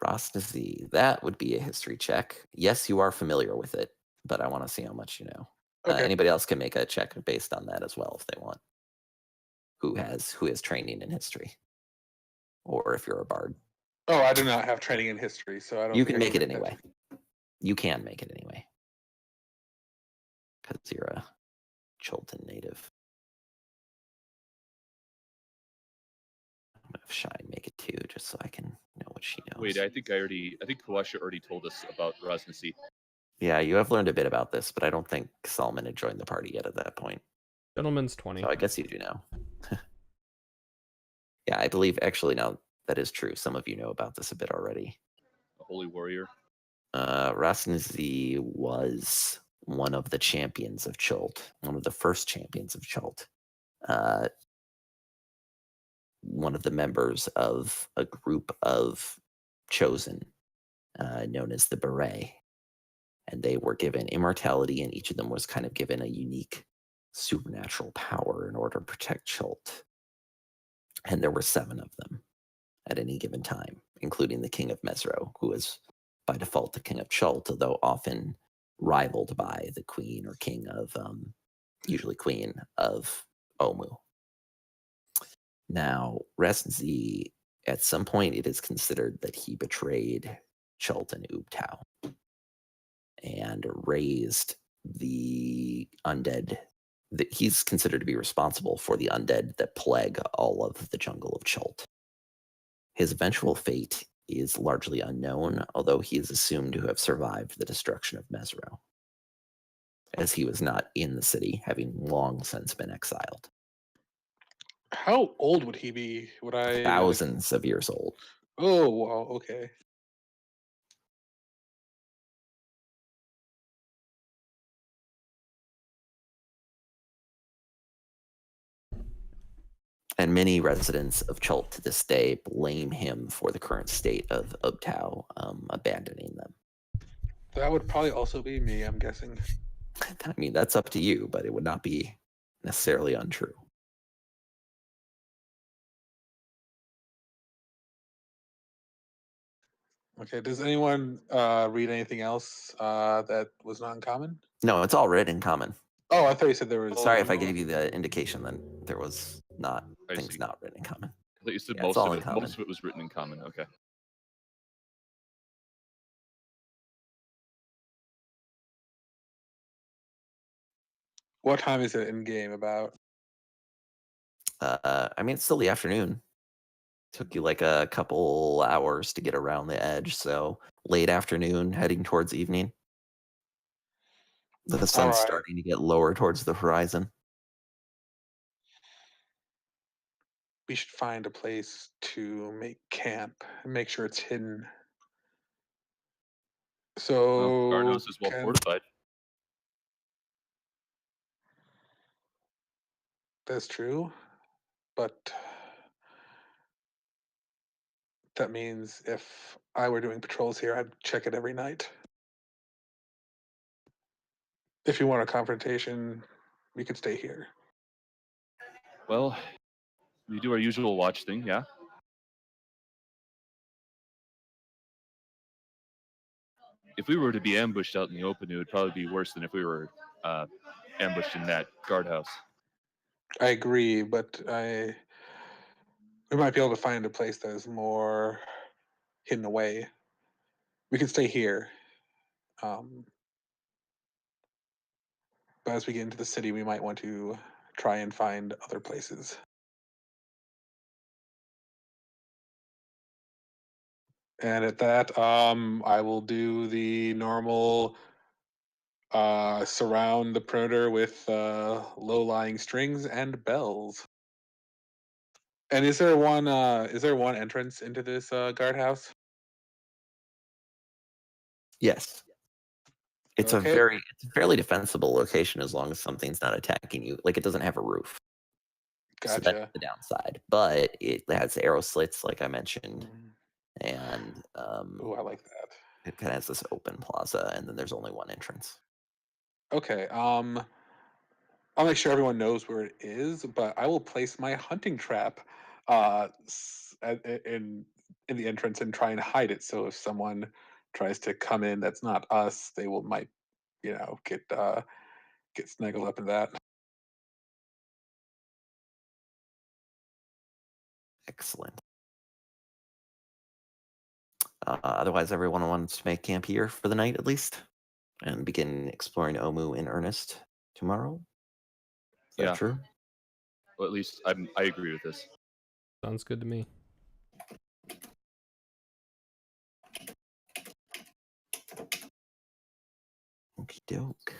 Rostasi, that would be a history check. Yes, you are familiar with it, but I want to see how much you know. Okay. Anybody else can make a check based on that as well if they want. Who has training in history, or if you're a bard. Oh, I do not have training in history, so I don't. You think can I make it that. anyway. You can make it anyway, because you're a Cholton native. I'm gonna have Shine make it too, just so I can know what she knows. Wait, I think Kawasha already told us about Rosnasi. Yeah, you have learned a bit about this, but I don't think Solomon had joined the party yet at that point. Gentleman's 20. So I guess you do know. Yeah, I believe actually now that is true. Some of you know about this a bit already. A holy warrior. Rasnazi was one of the champions of Chult, one of the first champions of Chult. one of the members of a group of chosen known as the Beret. And they were given immortality, and each of them was kind of given a unique supernatural power in order to protect Chult. And there were 7 of them at any given time, including the King of Mesro, who is by default the King of Chult, although often rivaled by the Queen or King of, usually Queen of Omu. Now, Resnzi, at some point, it is considered that he betrayed Chult and Ubtau and raised the undead. He's considered to be responsible for the undead that plague all of the jungle of Chult. His eventual fate is largely unknown, although he is assumed to have survived the destruction of Mesro, as he was not in the city, having long since been exiled. How old would he be? Would I like? Thousands of years old. Oh, wow. Okay. And many residents of Chult to this day blame him for the current state of Ubtau, abandoning them. That would probably also be me, I'm guessing. I mean, that's up to you, but it would not be necessarily untrue. Okay. Does anyone read anything else that was not in common? No, it's all written in common. Oh, I thought you said there was. Sorry if I gave you the indication that there was not I things see. not written in common. I thought you said Yeah, it's all in common. most of it was written in common. Okay. What time is it in game about? I mean, it's still the afternoon. Took you like a couple hours to get around the edge, so late afternoon, heading towards evening. The sun's Alright. starting to get lower towards the horizon. We should find a place to make camp and make sure it's hidden. So Well, Garnos is well fortified. That's true, but that means if I were doing patrols here, I'd check it every night. If you want a confrontation, we could stay here. Well, we do our usual watch thing, yeah. If we were to be ambushed out in the open, it would probably be worse than if we were ambushed in that guardhouse. I agree, but we might be able to find a place that is more hidden away. We could stay here. But as we get into the city, we might want to try and find other places. And at that, I will do the normal surround the perimeter with low-lying strings and bells. And is there one entrance into this guardhouse? Yes. It's Okay. it's a fairly defensible location as long as something's not attacking you. Like, it doesn't have a roof. So that's Gotcha. the downside. But it has arrow slits, like I mentioned, Mm. and Oh, I like that. it kind of has this open plaza, and then there's only one entrance. Okay. I'll make sure everyone knows where it is, but I will place my hunting trap in the entrance and try and hide it. So if someone tries to come in that's not us, they might get snuggled up in that. Excellent. Otherwise, everyone wants to make camp here for the night at least, and begin exploring Omu in earnest tomorrow. Is that Yeah. true? Well, at least I agree with this. Sounds good to me. Okie doke.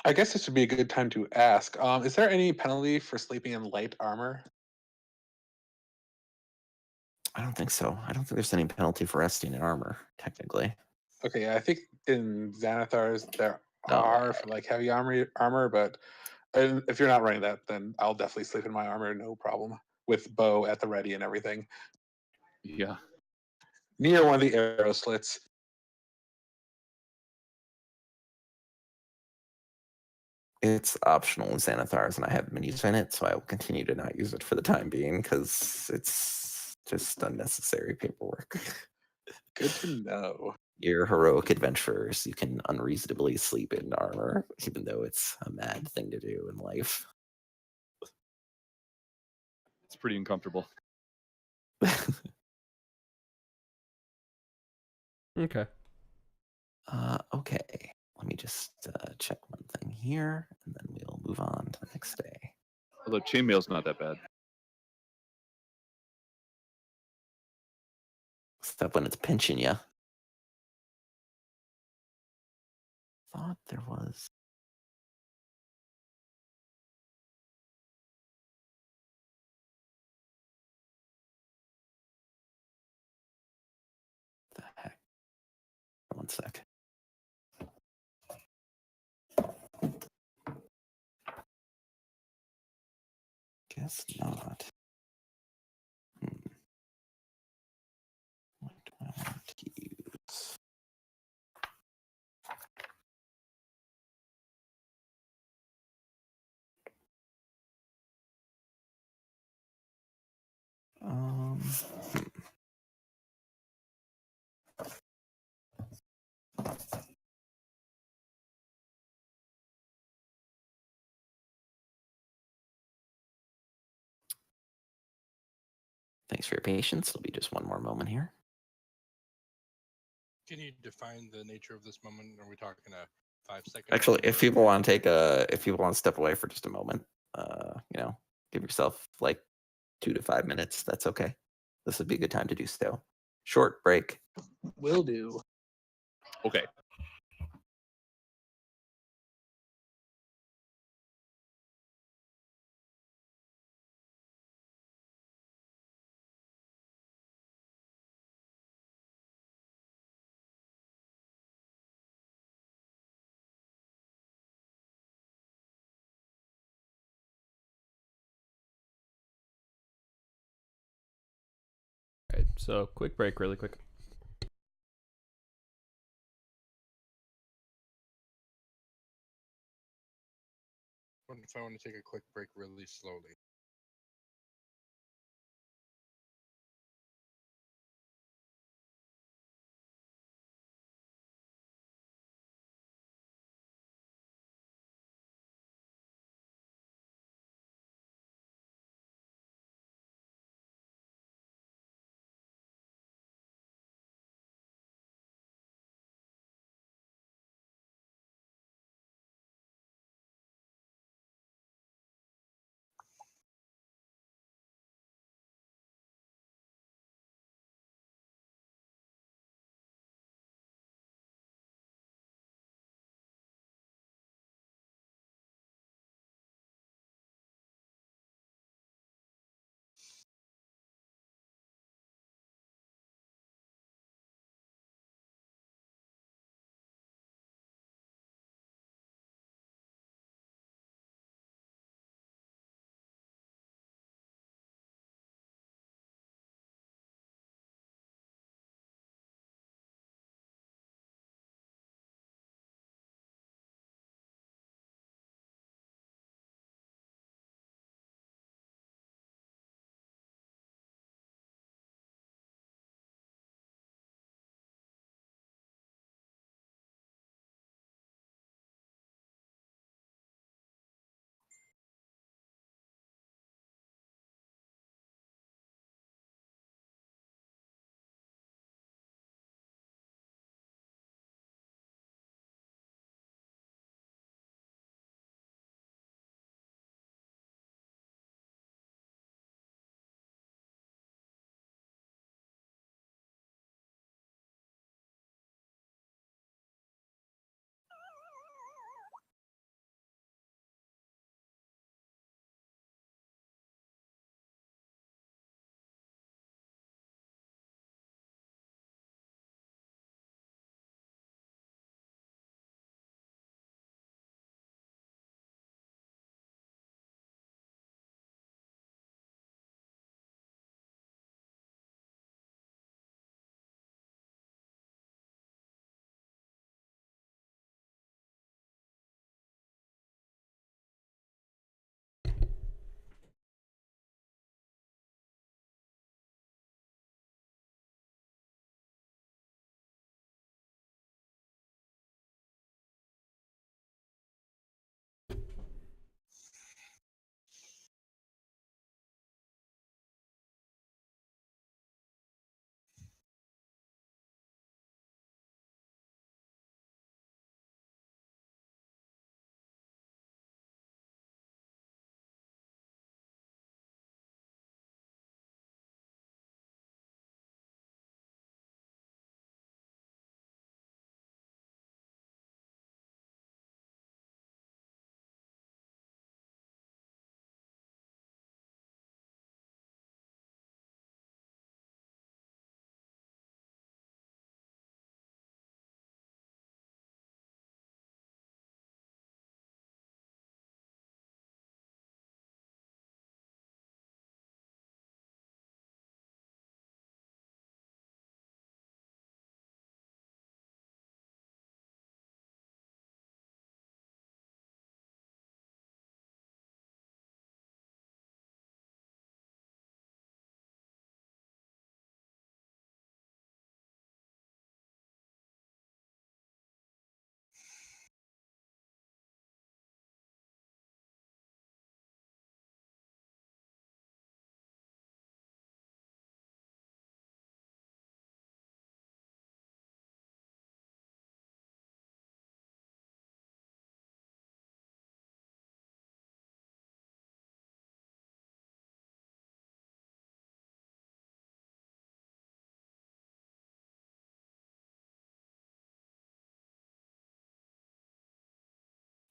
I guess this would be a good time to ask. Is there any penalty for sleeping in light armor? I don't think so. I don't think there's any penalty for resting in armor, technically. Okay, yeah, I think in Xanathar's there No, are for like heavy armor, but if you're not running that, then I'll definitely sleep in my armor, no problem, with bow at the ready and everything. Yeah. Near one of the arrow slits. it's optional in Xanathar's, and I haven't been using it, so I will continue to not use it for the time being because it's just unnecessary paperwork. Good to know. You're heroic adventurers. You can unreasonably sleep in armor, even though it's a mad thing to do in life. It's pretty uncomfortable. Okay. Okay. Let me just check one thing here, and then we'll move on to the next day. Although chainmail's not that bad. Except when it's pinching you. Thought there was. The heck? One sec. Guess not. What do I want to use? Um, Thanks for your patience. It'll be just one more moment here. Can you define the nature of this moment? Are we talking a 5-second? Actually, moment if or- people want to if people want to step away for just a moment, give yourself like 2 to 5 minutes. That's okay. This would be a good time to do so. Short break. Will do. Okay. All right. So quick break, really quick. What if I want to take a quick break really slowly?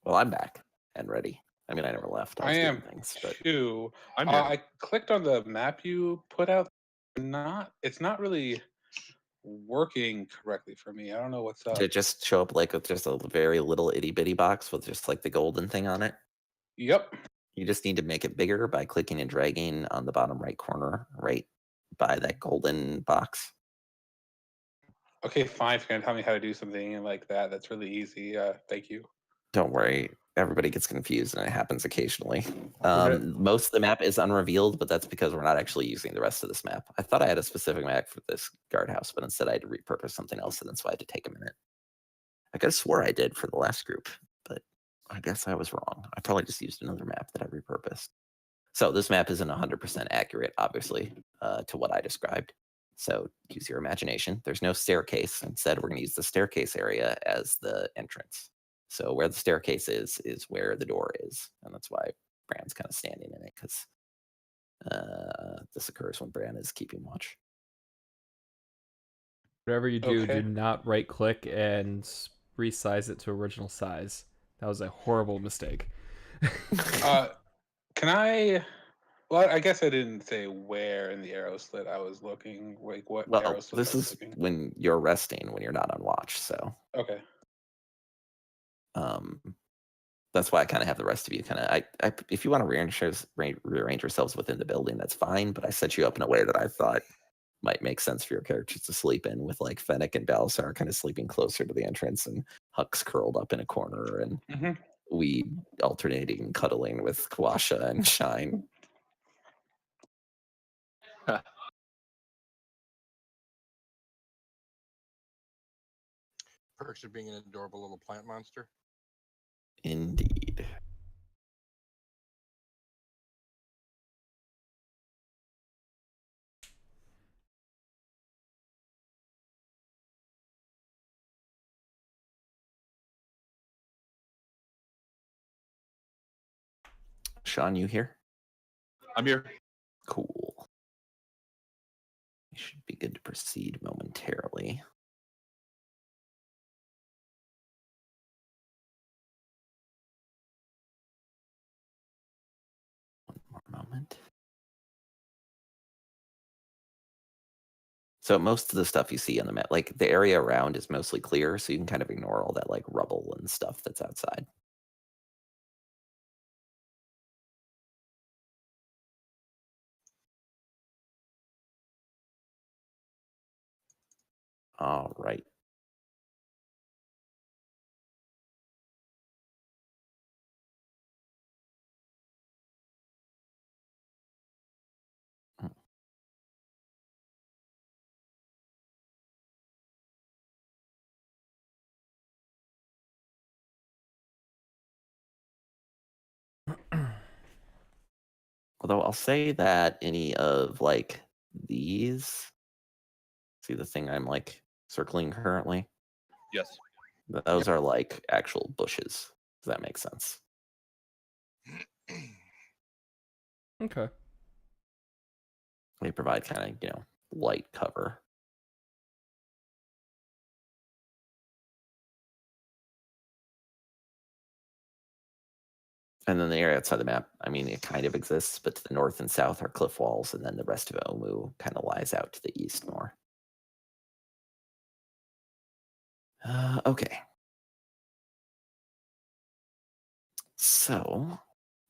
Well, I'm back and ready. I mean, I never left. I I was doing am things, but too. I'm here. I clicked on the map you put out. It's not really working correctly for me. I don't know what's up. did it just show up like with just a very little itty bitty box with just like the golden thing on it? Yep. You just need to make it bigger by clicking and dragging on the bottom right corner, right by that golden box. Okay, fine. If you're gonna tell me how to do something like that, that's really easy. Thank you. Don't worry, everybody gets confused and it happens occasionally. Okay. Most of the map is unrevealed, but that's because we're not actually using the rest of this map. I thought I had a specific map for this guardhouse, but instead I had to repurpose something else, and that's why I had to take a minute. I could have swore I did for the last group, but I guess I was wrong. I probably just used another map that I repurposed. So this map isn't 100% accurate, obviously, to what I described. So use your imagination. There's no staircase. Instead, we're going to use the staircase area as the entrance. So where the staircase is where the door is. And that's why Bran's kind of standing in it, because this occurs when Bran is keeping watch. Whatever you do, Okay. do not right click and resize it to original size. That was a horrible mistake. Can I? Well, I guess I didn't say where in the arrow slit I was looking. Like what arrow Well, slit I this was is looking. when you're resting, when you're not on watch. So Okay. that's why I kind of have the rest of you kind of. I if you want to rearrange yourselves within the building, that's fine. But I set you up in a way that I thought might make sense for your characters to sleep in, with like Fennec and Balasar kind of sleeping closer to the entrance, and Hux curled up in a corner, and we alternating cuddling with Kawasha and Shine. Perks of being an adorable little plant monster. Indeed. Sean, you here? I'm here. Cool. You should be good to proceed momentarily. One more moment. So most of the stuff you see on the map, like the area around, is mostly clear, so you can kind of ignore all that like rubble and stuff that's outside. All right. Although I'll say that any of like these, see the thing I'm like circling currently? Yes. Those are like actual bushes. Does that make sense? Okay. They provide kind of, light cover. And then the area outside the map, I mean, it kind of exists, but to the north and south are cliff walls, and then the rest of Omu kind of lies out to the east more. Okay. So,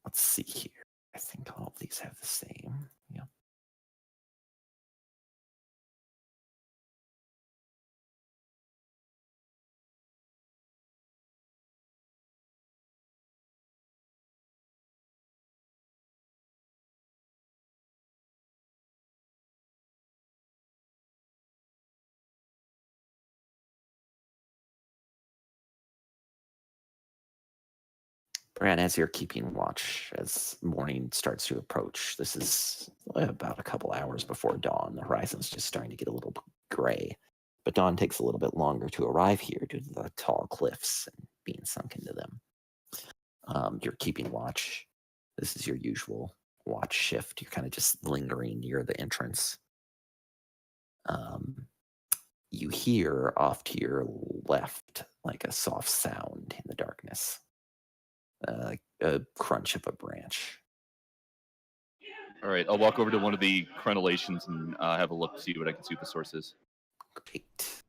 let's see here. I think all of these have the same. Yeah. Bran, as you're keeping watch, as morning starts to approach, this is about a couple hours before dawn. The horizon's just starting to get a little gray, but dawn takes a little bit longer to arrive here due to the tall cliffs and being sunk into them. You're keeping watch. This is your usual watch shift. You're kind of just lingering near the entrance. You hear off to your left like a soft sound in the darkness. a crunch of a branch. All right, I'll walk over to one of the crenellations and have a look to see what I can see what the source is. Great.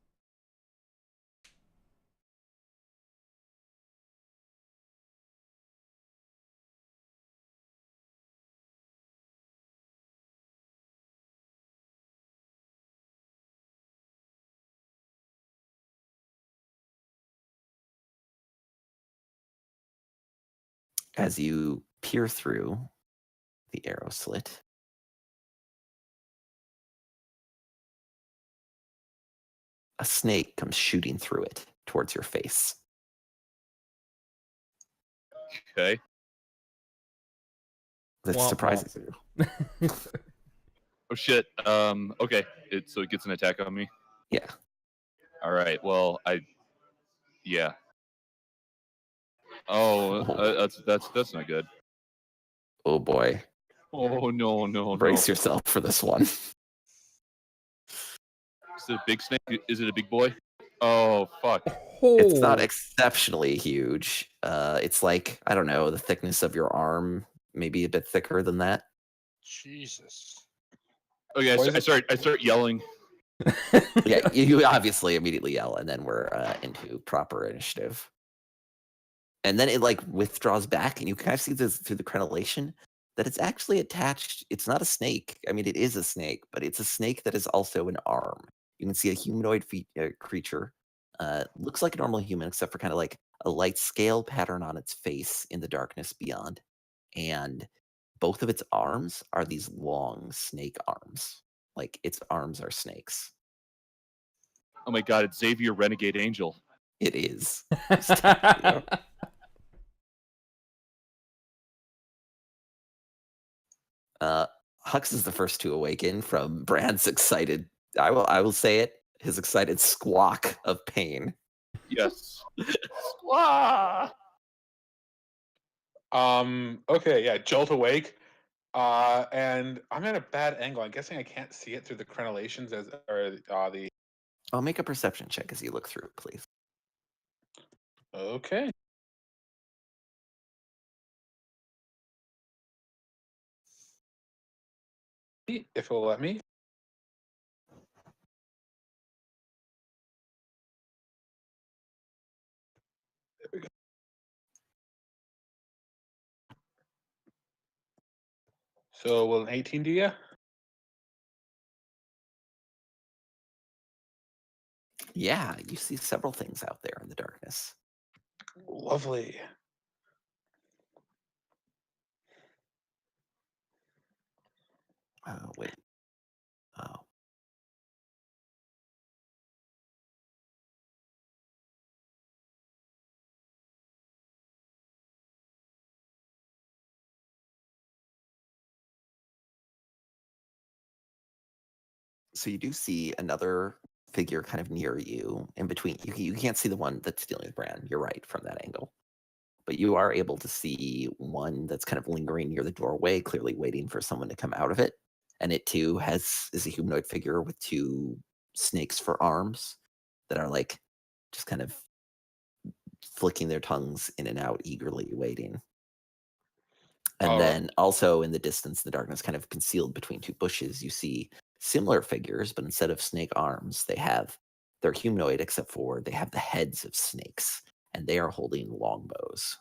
As you peer through the arrow slit, a snake comes shooting through it towards your face. Okay. That Womp surprises you. Oh shit. Okay. So it gets an attack on me. Yeah. All right. Well, yeah. Oh, that's not good. Oh boy. Oh no. Brace yourself for this one. Is it a big snake? Is it a big boy? Oh fuck. It's not Oh, exceptionally huge. It's like, I don't know, the thickness of your arm, maybe a bit thicker than that. Jesus. Okay, I start yelling. Yeah, you obviously immediately yell, and then we're into proper initiative. And then it like withdraws back, and you kind of see this through the crenellation that it's actually attached. It's not a snake. I mean, it is a snake, but it's a snake that is also an arm. You can see a humanoid creature. Looks like a normal human, except for kind of like a light scale pattern on its face in the darkness beyond. And both of its arms are these long snake arms. Like its arms are snakes. Oh my god, it's Xavier Renegade Angel. It is. It's totally- Hux is the first to awaken from Brand's excited. I will say it. His excited squawk of pain. Yes. Squaw! Okay, yeah, jolt awake. And I'm at a bad angle. I'm guessing I can't see it through the crenellations the I'll make a perception check as you look through, please. okay. If it'll let me. There we go. So will an 18 do ya? Yeah, you see several things out there in the darkness. Lovely. Oh, wait. Oh. So you do see another figure kind of near you in between. You can't see the one that's dealing with Bran. You're right from that angle. But you are able to see one that's kind of lingering near the doorway, clearly waiting for someone to come out of it. And it too is a humanoid figure with two snakes for arms that are like just kind of flicking their tongues in and out, eagerly waiting. And then also in the distance, the darkness kind of concealed between two bushes, you see similar figures, but instead of snake arms, they're humanoid, except for they have the heads of snakes, and they are holding longbows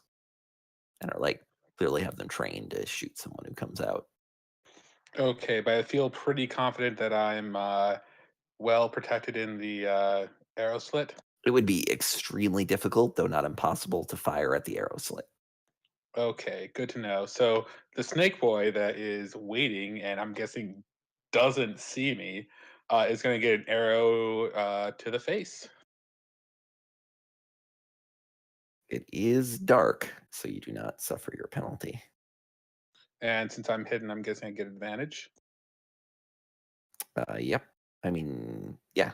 and are like clearly have them trained to shoot someone who comes out. Okay, but I feel pretty confident that I'm well protected in the arrow slit. It would be extremely difficult, though not impossible, to fire at the arrow slit. Okay, good to know. So the snake boy that is waiting, and I'm guessing doesn't see me, is going to get an arrow to the face. It is dark, so you do not suffer your penalty. And since I'm hidden, I'm guessing I get advantage. Yep. I mean, yeah.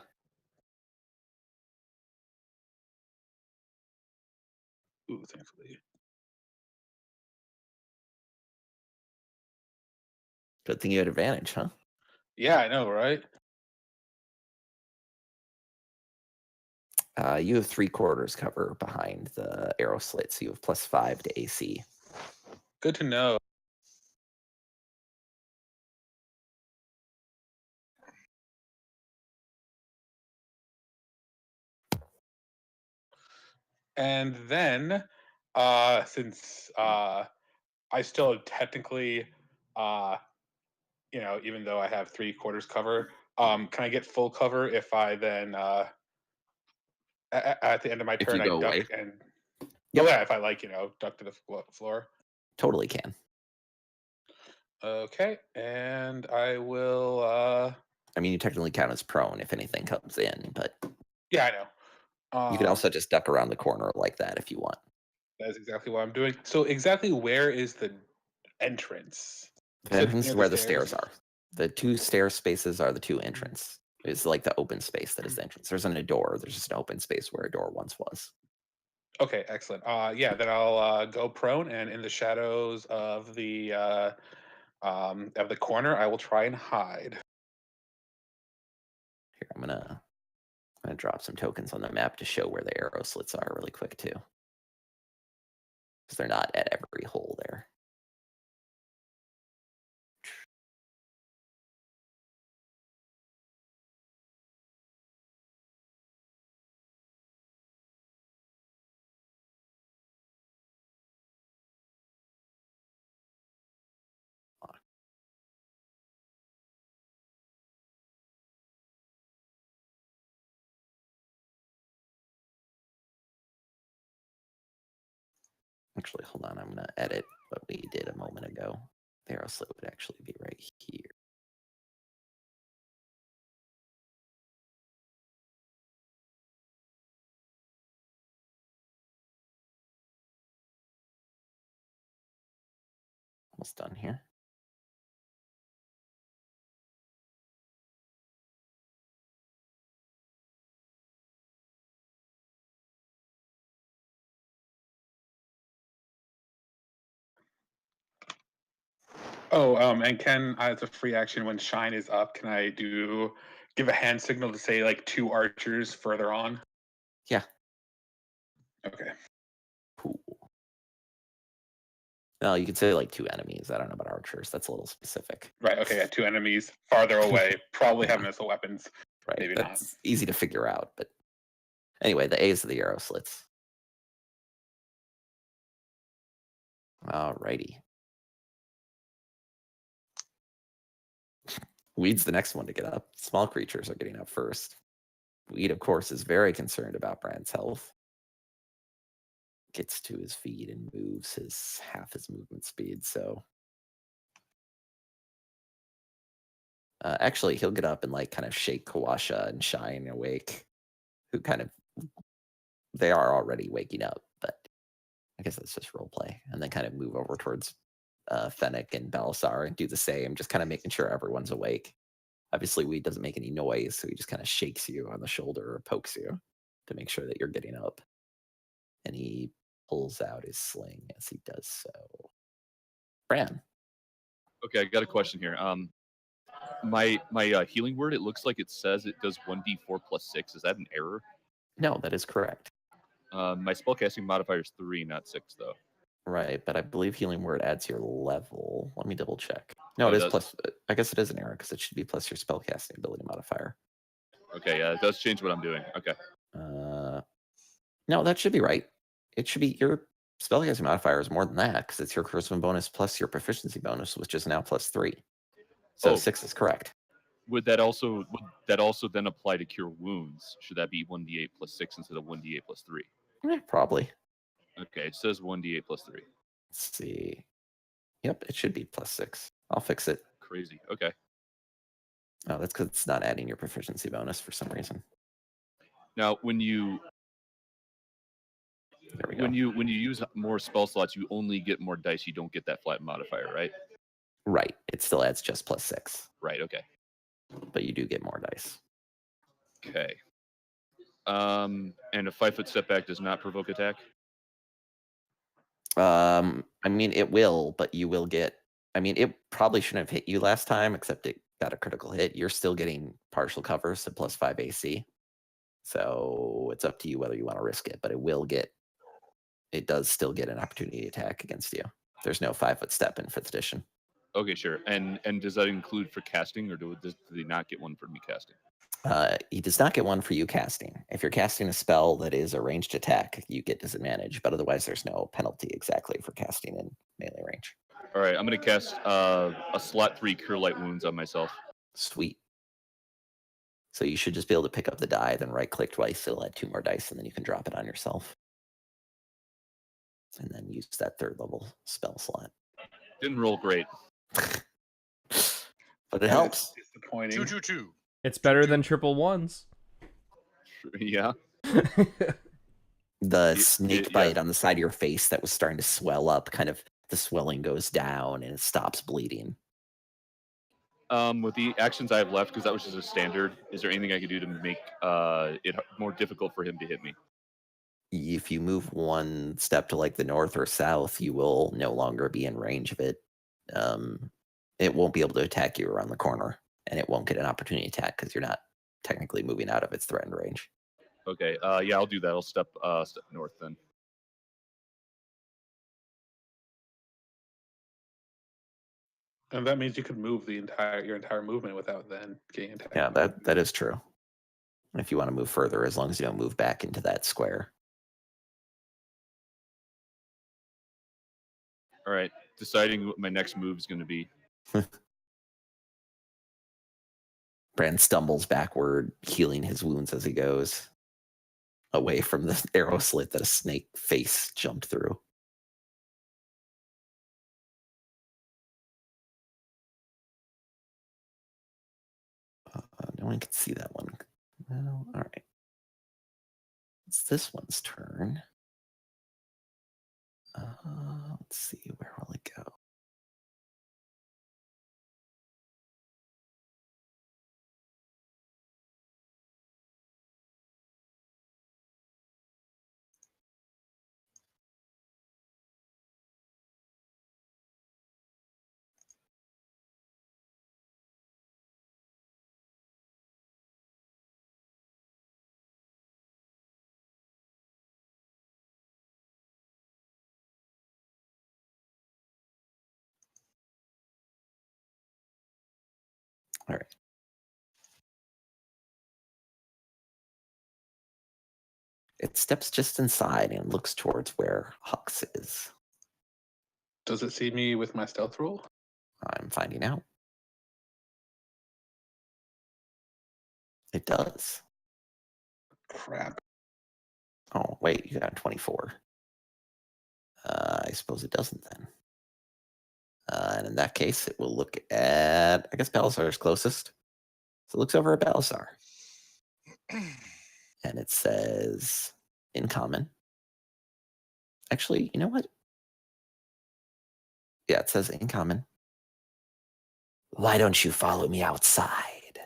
Ooh, thankfully. Good thing you had advantage, huh? Yeah, I know, right? You have 3/4 cover behind the arrow slit, so you have +5 to AC. Good to know. And then, since I still technically, even though I have 3/4 cover, can I get full cover if I then at the end of my If turn you I go duck away? and Yep. yeah, if I duck to the floor. Totally can. Okay, and I will. I mean, you technically count as prone if anything comes in, but Yeah, I know. you can also just duck around the corner like that if you want. That's exactly what I'm doing. So exactly where is the entrance? The entrance is where the stairs are. The 2 stair spaces are the 2 entrance. It's like the open space that is the entrance. There isn't a door. There's just an open space where a door once was. Okay, excellent. Yeah, then I'll go prone, and in the shadows of the corner, I will try and hide. Here, I'm gonna drop some tokens on the map to show where the arrow slits are really quick too, because they're not at every hole there. Actually, hold on. I'm gonna edit what we did a moment ago. The arrow slit would actually be right here. Almost done here. Oh, and can as a free action when shine is up, can I give a hand signal to say like 2 archers further on? Yeah. Okay. Cool. No, you could say like 2 enemies. I don't know about archers. That's a little specific. Right. Okay. Yeah, 2 enemies farther away, probably have missile weapons. Right. Maybe That's easy to figure out. But anyway, the A's of the arrow slits. Alrighty. Weed's the next one to get up. Small creatures are getting up first. Weed, of course, is very concerned about Brand's health. Gets to his feet and moves his half his movement speed, so actually he'll get up and like kind of shake Kawasha and Shine awake, who kind of they are already waking up, but I guess that's just role play, and then kind of move over towards Fennec and Balasar and do the same, just kind of making sure everyone's awake. Obviously, Weed doesn't make any noise, so he just kind of shakes you on the shoulder or pokes you to make sure that you're getting up. And he pulls out his sling as he does so. Bran. Okay, I got a question here. My healing word, it looks like it says it does 1d4 plus 6. Is that an error? No, that is correct. My spellcasting modifier is 3, not 6, though. Right, but I believe healing word adds your level. Let me double check. No, it is plus. I guess it is an error because it should be plus your spellcasting ability modifier. Okay, yeah, it does change what I'm doing. Okay. No, that should be right. It should be your spellcasting modifier is more than that because it's your charisma bonus plus your proficiency bonus, which is now +3. So 6 is correct. Would that also then apply to cure wounds? Should that be 1d8 plus 6 instead of 1d8 plus 3? Probably. Okay, it says 1d8 plus 3. Let's see. Yep, it should be +6. I'll fix it. Crazy. Okay. Oh, that's because it's not adding your proficiency bonus for some reason. Now, when you There we go. when you use more spell slots, you only get more dice. You don't get that flat modifier, right? Right. It still adds just +6. Right. Okay. But you do get more dice. Okay. And a 5-foot setback does not provoke attack. I mean, it will, but you will get. I mean, it probably shouldn't have hit you last time, except it got a critical hit. You're still getting partial cover, so +5 AC. So it's up to you whether you want to risk it, but it does still get an opportunity attack against you. There's no 5-foot step in 5th edition. Okay, sure. And does that include for casting, or do they not get one for me casting? He does not get one for you casting. If you're casting a spell that is a ranged attack, you get disadvantage, but otherwise there's no penalty exactly for casting in melee range. All right, I'm going to cast a slot 3 Cure Light Wounds on myself. Sweet. So you should just be able to pick up the die, then right-click twice, it'll add 2 more dice, and then you can drop it on yourself. And then use that 3rd level spell slot. Didn't roll great. But it helps. Disappointing. 222. It's better than triple ones. Yeah. The snake bite yeah. on the side of your face that was starting to swell up, kind of the swelling goes down and it stops bleeding. With the actions I have left, because that was just a standard, is there anything I could do to make it more difficult for him to hit me? If you move 1 step to like the north or south, you will no longer be in range of it. It won't be able to attack you around the corner, and it won't get an opportunity attack because you're not technically moving out of its threatened range. Okay, yeah, I'll do that. I'll step north then. And that means you could move your entire movement without then getting attacked. Yeah, that is true. If you want to move further, as long as you don't move back into that square. All right, deciding what my next move is going to be. Bran stumbles backward, healing his wounds as he goes away from the arrow slit that a snake face jumped through. No one can see that one. Well, all right. It's this one's turn. Let's see, where will it go? All right. It steps just inside and looks towards where Hux is. Does it see me with my stealth roll? I'm finding out. It does. Crap. Oh, wait, you got 24. I suppose it doesn't then. And in that case, it will look at, I guess Balasar is closest. So it looks over at Balasar. And it says, in common. Actually, you know what? Yeah, it says in common. Why don't you follow me outside?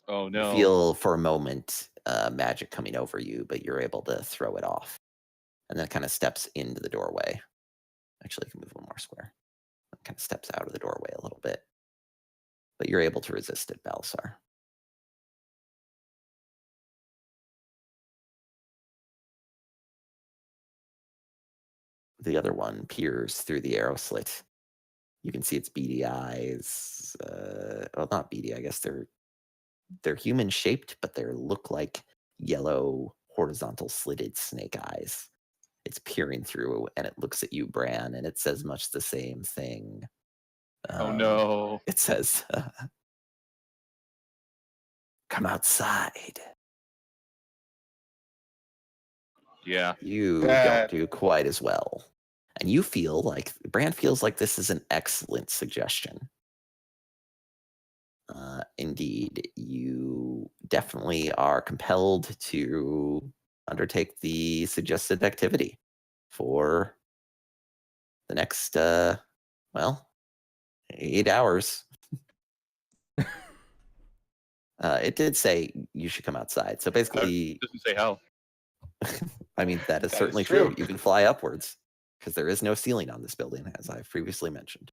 Oh, no. You feel for a moment magic coming over you, but you're able to throw it off. And then it kind of steps into the doorway. Actually, I can move 1 more square. It kind of steps out of the doorway a little bit. But you're able to resist it, Balasar. The other one peers through the arrow slit. You can see its beady eyes. Well, not beady, I guess they're human shaped, but they look like yellow horizontal slitted snake eyes. It's peering through and it looks at you, Bran, and it says much the same thing. Oh, no. It says, come outside. Yeah. You don't do quite as well. And you feel like, Bran feels like this is an excellent suggestion. Indeed, you definitely are compelled to undertake the suggested activity for the next, 8 hours. It did say you should come outside. So basically, It doesn't say how. I mean, that is That is certainly true. true. You can fly upwards because there is no ceiling on this building, as I've previously mentioned.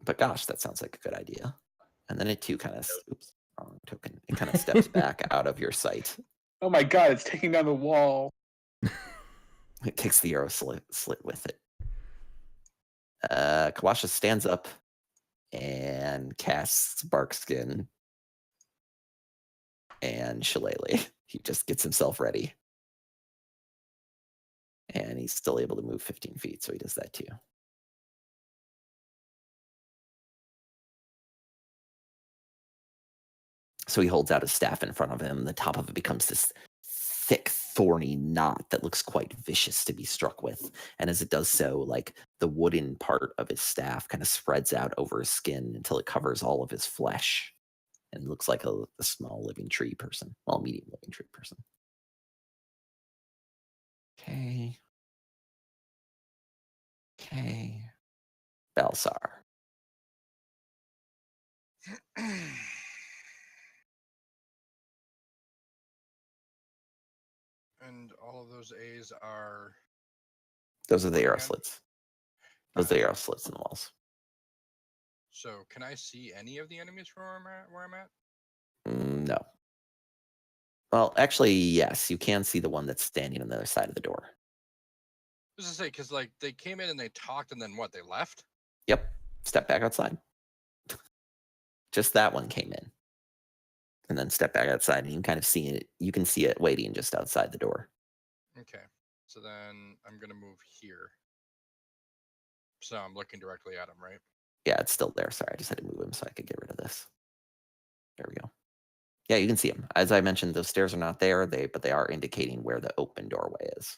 But gosh, that sounds like a good idea. And then it too kind of, oops, wrong token. It kind of steps back out of your sight. Oh my god, it's taking down the wall. It takes the arrow slit with it. Kawasha stands up and casts Barkskin and Shillelagh. He just gets himself ready. And he's still able to move 15 feet, so he does that too. So he holds out his staff in front of him. The top of it becomes this thick, thorny knot that looks quite vicious to be struck with. And as it does so, like the wooden part of his staff kind of spreads out over his skin until it covers all of his flesh. And looks like a small living tree person. Well, medium living tree person. Okay. Okay. Balsar. And all of those A's are. Those are the What arrow again? slits. Those are the arrow slits in the walls. So can I see any of the enemies from where I'm at? No. Well, actually, yes. You can see the one that's standing on the other side of the door. I was gonna say, because like they came in and they talked, and then what? They left. Yep. Step back outside. Just that one came in. And then step back outside, and you can kind of see it. You can see it waiting just outside the door. Okay. So then I'm gonna move here. So I'm looking directly at him, right? Yeah, it's still there. Sorry, I just had to move him so I could get rid of this. There we go. Yeah, you can see him. As I mentioned, those stairs are not there, but they are indicating where the open doorway is.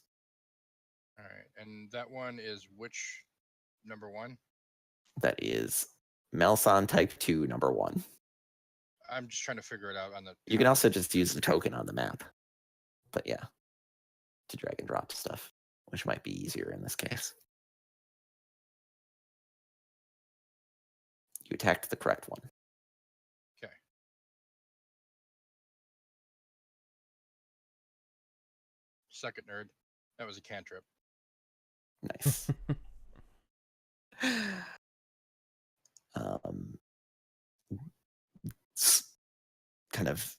All right. And that one is which number one? That is Melson Type 2, number 1. I'm just trying to figure it out on the. You can also just use the token on the map. But yeah, to drag and drop stuff, which might be easier in this case. You attacked the correct one. Okay. Second nerd. That was a cantrip. Nice. um, kind of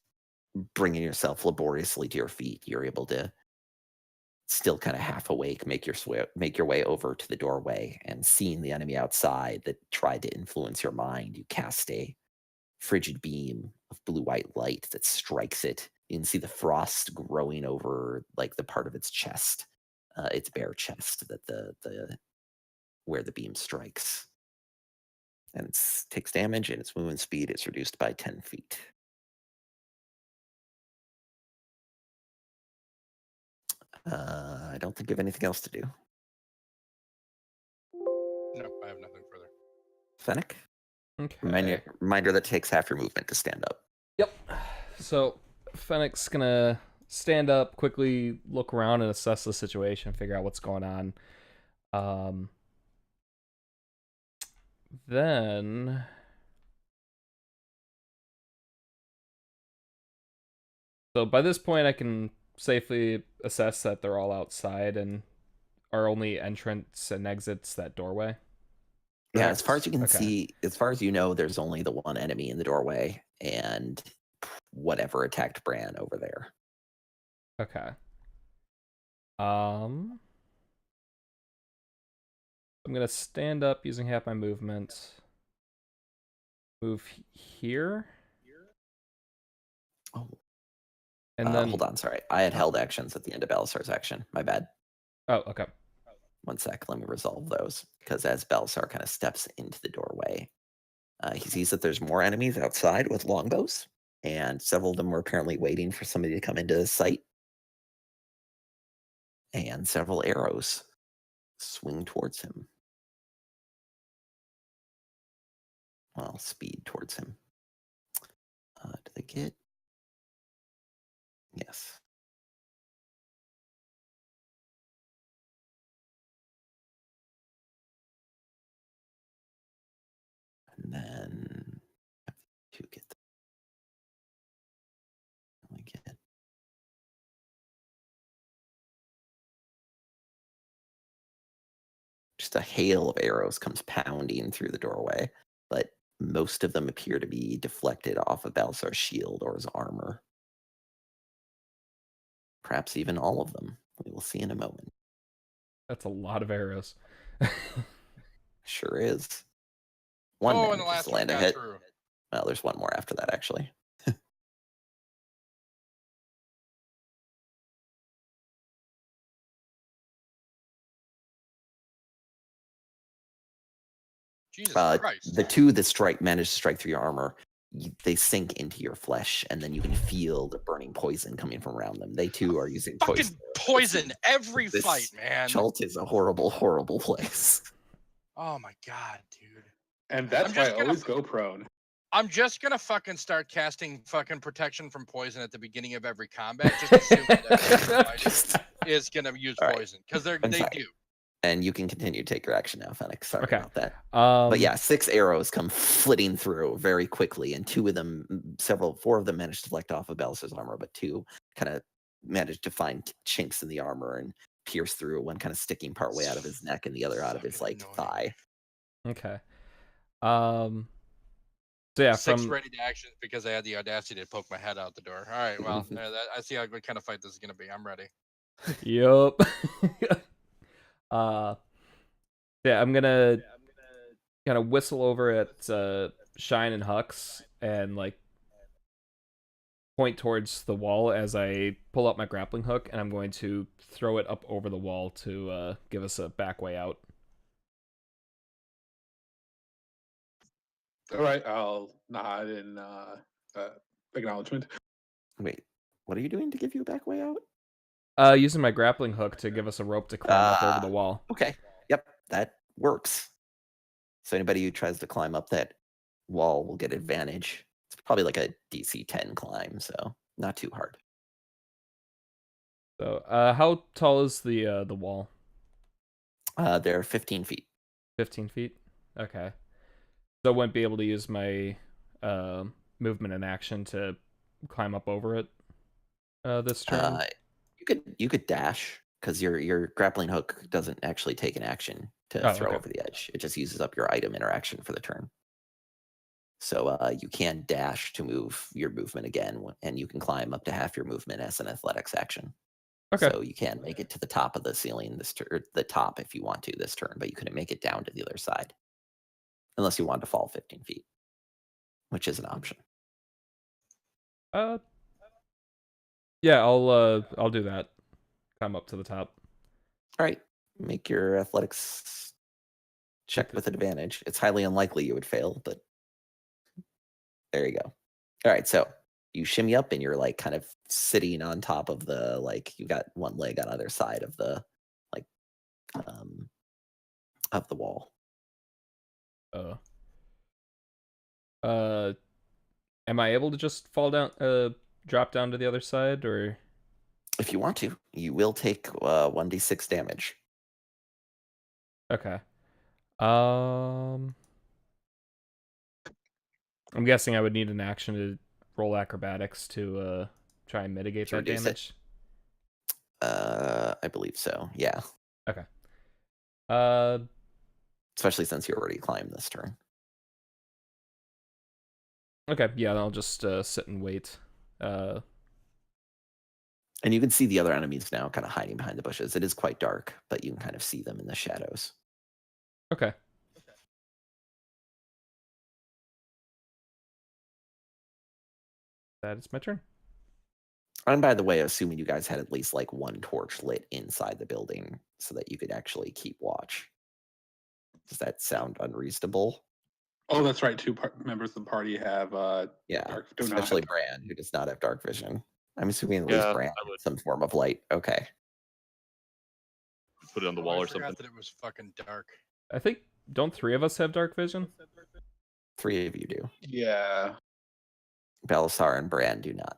bringing yourself laboriously to your feet, you're able to, still kind of half awake, make your way over to the doorway, and seeing the enemy outside that tried to influence your mind, you cast a frigid beam of blue-white light that strikes it. You can see the frost growing over like the part of its chest, its bare chest, that the where the beam strikes. And it takes damage, and its movement speed is reduced by 10 feet. I don't think you have anything else to do. No, I have nothing further. Fennec? Okay. Reminder that takes half your movement to stand up. Yep. So Fennec's gonna stand up, quickly look around and assess the situation, figure out what's going on. Then so by this point I can safely assess that they're all outside and are only entrance and exits that doorway. Yeah, as far as you can Okay. see, as far as you know, there's only the one enemy in the doorway and whatever attacked Bran over there. Okay. I'm gonna stand up using half my movement. Move here. Oh. And then Hold on, sorry. I had held actions at the end of Belisar's action. My bad. Oh, okay. 1 sec, let me resolve those. Because as Belisar kind of steps into the doorway, he sees that there's more enemies outside with longbows, and several of them were apparently waiting for somebody to come into the sight. And several arrows swing towards him. Well, speed towards him. Do they get? Yes. And then to get the only get just a hail of arrows comes pounding through the doorway. but most of them appear to be deflected off of Balsar's shield or his armor. Perhaps even all of them. We will see in a moment. That's a lot of arrows. Sure is. One and the manages last to one land a got hit. through. Well, there's one more after that, actually. Jesus Christ. The two that manage to strike through your armor, they sink into your flesh, and then you can feel the burning poison coming from around them. They too are using Fucking poison every This fight, man. Chult is a horrible, horrible place. Oh my god, dude. And that's why I gonna always go prone. I'm just gonna fucking start casting fucking protection from poison at the beginning of every combat. Just assume that every is gonna use poison because they do. And you can continue to take your action now, Fennec. Sorry about that. But yeah, 6 arrows come flitting through very quickly, and 4 of them managed to deflect off of Balsar's armor, but 2 kind of managed to find chinks in the armor and pierce through, one kind of sticking part way out of his neck and the other out of his thigh. Okay. So yeah, 6 ready to action because I had the audacity to poke my head out the door. All right, well, I see what kind of fight this is gonna be. I'm ready. Yup. Yeah, I'm gonna kind of whistle over at Shine and Hux and like point towards the wall as I pull out my grappling hook, and I'm going to throw it up over the wall to give us a back way out. All right, I'll nod in acknowledgement. Wait, what are you doing to give you a back way out? Using my grappling hook to give us a rope to climb up over the wall. Okay. Yep, that works. So anybody who tries to climb up that wall will get advantage. It's probably like a DC 10 climb, so not too hard. So, how tall is the wall? They're 15 feet. 15 feet? Okay. So I wouldn't be able to use my movement and action to climb up over it this turn? You could dash, because your grappling hook doesn't actually take an action to throw over the edge. It just uses up your item interaction for the turn. So you can dash to move your movement again, and you can climb up to half your movement as an athletics action. Okay. So you can make it to the top of the ceiling this turn, the top if you want to this turn, but you couldn't make it down to the other side. Unless you want to fall 15 feet, which is an option. Yeah, I'll do that. Climb up to the top. All right, make your athletics check with advantage. It's highly unlikely you would fail, but there you go. All right, so you shimmy up and you're like kind of sitting on top of the, like, you've got one leg on either side of the of the wall. Am I able to just fall down, drop down to the other side, or? If you want to, you will take 1d6 damage. Okay. I'm guessing I would need an action to roll acrobatics to try and mitigate that damage. I believe so. Yeah. Okay. Especially since you already climbed this turn. Okay. Yeah, I'll just sit and wait. And you can see the other enemies now kind of hiding behind the bushes. It is quite dark, but you can kind of see them in the shadows. Okay. That is my turn. And by the way, assuming you guys had at least like one torch lit inside the building so that you could actually keep watch. Does that sound unreasonable? Oh, that's right. 2 members of the party have especially Bran, who does not have dark vision. I'm assuming at least Bran has some form of light. Okay. Put it on the wall or something. I forgot that it was fucking dark. I think, don't 3 of us have dark vision? 3 of you do. Yeah. Belisar and Bran do not.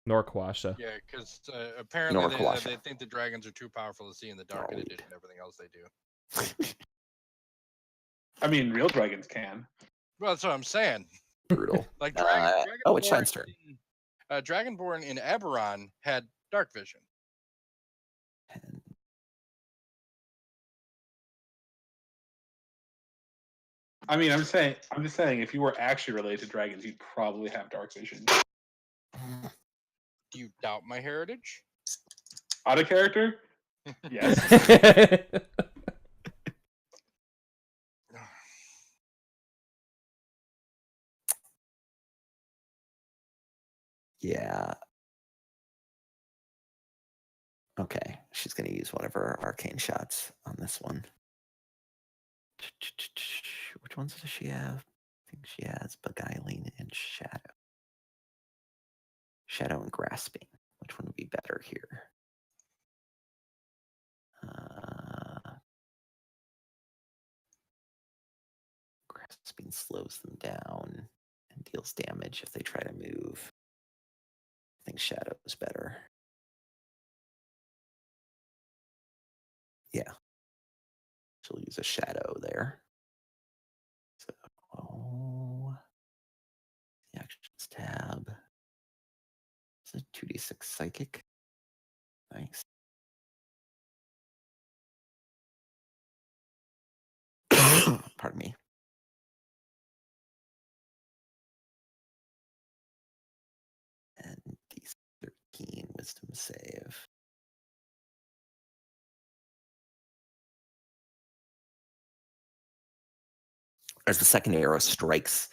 Nor Kwasha. Yeah, because apparently they think the dragons are too powerful to see in the dark, in addition to everything else they do. I mean, real dragons can. Well, that's what I'm saying. Brutal. Like it's Shine's turn. Dragonborn in Eberron had dark vision. And... I mean, I'm just saying, if you were actually related to dragons, you'd probably have dark vision. Do you doubt my heritage? Out of character? Yes. Yeah. Okay, she's going to use one of her arcane shots on this one. Which ones does she have? I think she has Beguiling and Shadow. Shadow and Grasping. Which one would be better here? Grasping slows them down and deals damage if they try to move. I think Shadow is better. Yeah. She'll use a Shadow there. So, the Actions tab. It's a 2d6 Psychic. Nice. Pardon me. And D13 Wisdom save. As the second arrow strikes,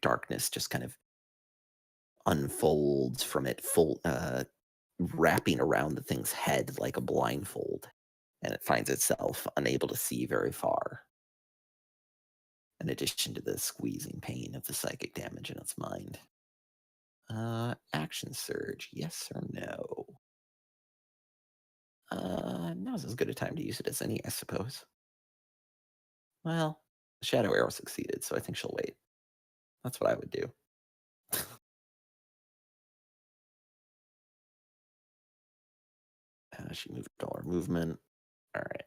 darkness just kind of unfolds from it, wrapping around the thing's head like a blindfold, and it finds itself unable to see very far. In addition to the squeezing pain of the psychic damage in its mind. Action surge, yes or no? Now's as good a time to use it as any, I suppose. Well, the shadow arrow succeeded, so I think she'll wait. That's what I would do. She moved all her movement. All right.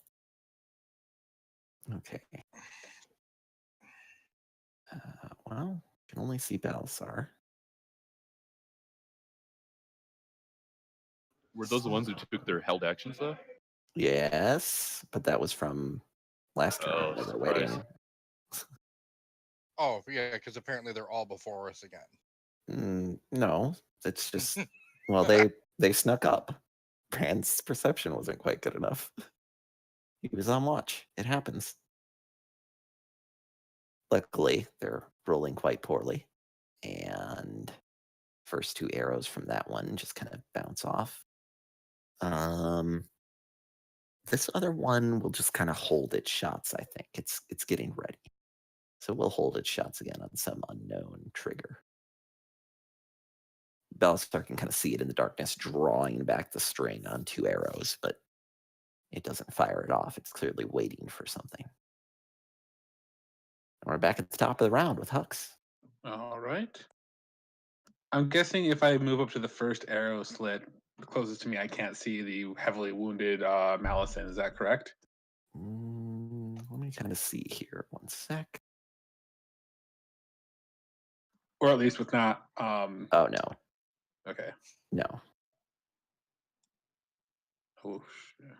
Okay. Well, you can only see Balsar. Were those the ones who took their held actions though? Yes, but that was from last turn. Oh, They were surprise. waiting. Oh, yeah, because apparently they're all before us again. No, it's just well, they snuck up. Brand's perception wasn't quite good enough. He was on watch. It happens. Luckily, they're rolling quite poorly, and first two arrows from that one just kind of bounce off. This other one will just kind of hold its shots. I think it's getting ready, so we'll hold its shots again on some unknown trigger. Belistar can kind of see it in the darkness, drawing back the string on two arrows, but it doesn't fire it off. It's clearly waiting for something. And we're back at the top of the round with Hux. All right. I'm guessing if I move up to the first arrow slit closest to me, I can't see the heavily wounded Malison. Is that correct? Let me kind of see here. One sec. Or at least with not. Oh, no. Okay. No. Oh, shit.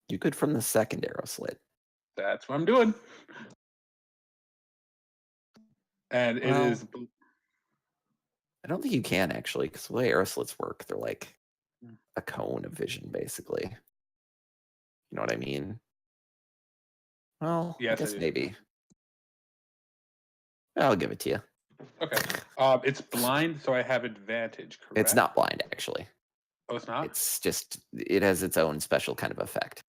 You could from the second arrow slit. That's what I'm doing. And it Well, is. I don't think you can, actually, because the way arrow slits work, they're like a cone of vision, basically. You know what I mean? Well, Yes, I guess I do. maybe. I'll give it to you. Okay. It's blind, so I have advantage, correct? It's not blind, actually. Oh, it's not? It's just, it has its own special kind of effect.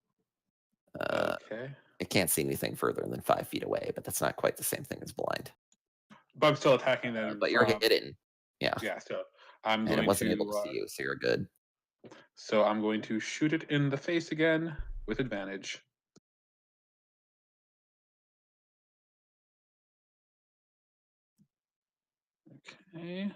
Okay. It can't see anything further than 5 feet away, but that's not quite the same thing as blind. But I'm still attacking them. But you're hidden. Yeah. Yeah, so I'm And going it wasn't to, able to see you, so you're good. So I'm going to shoot it in the face again with advantage. Okay.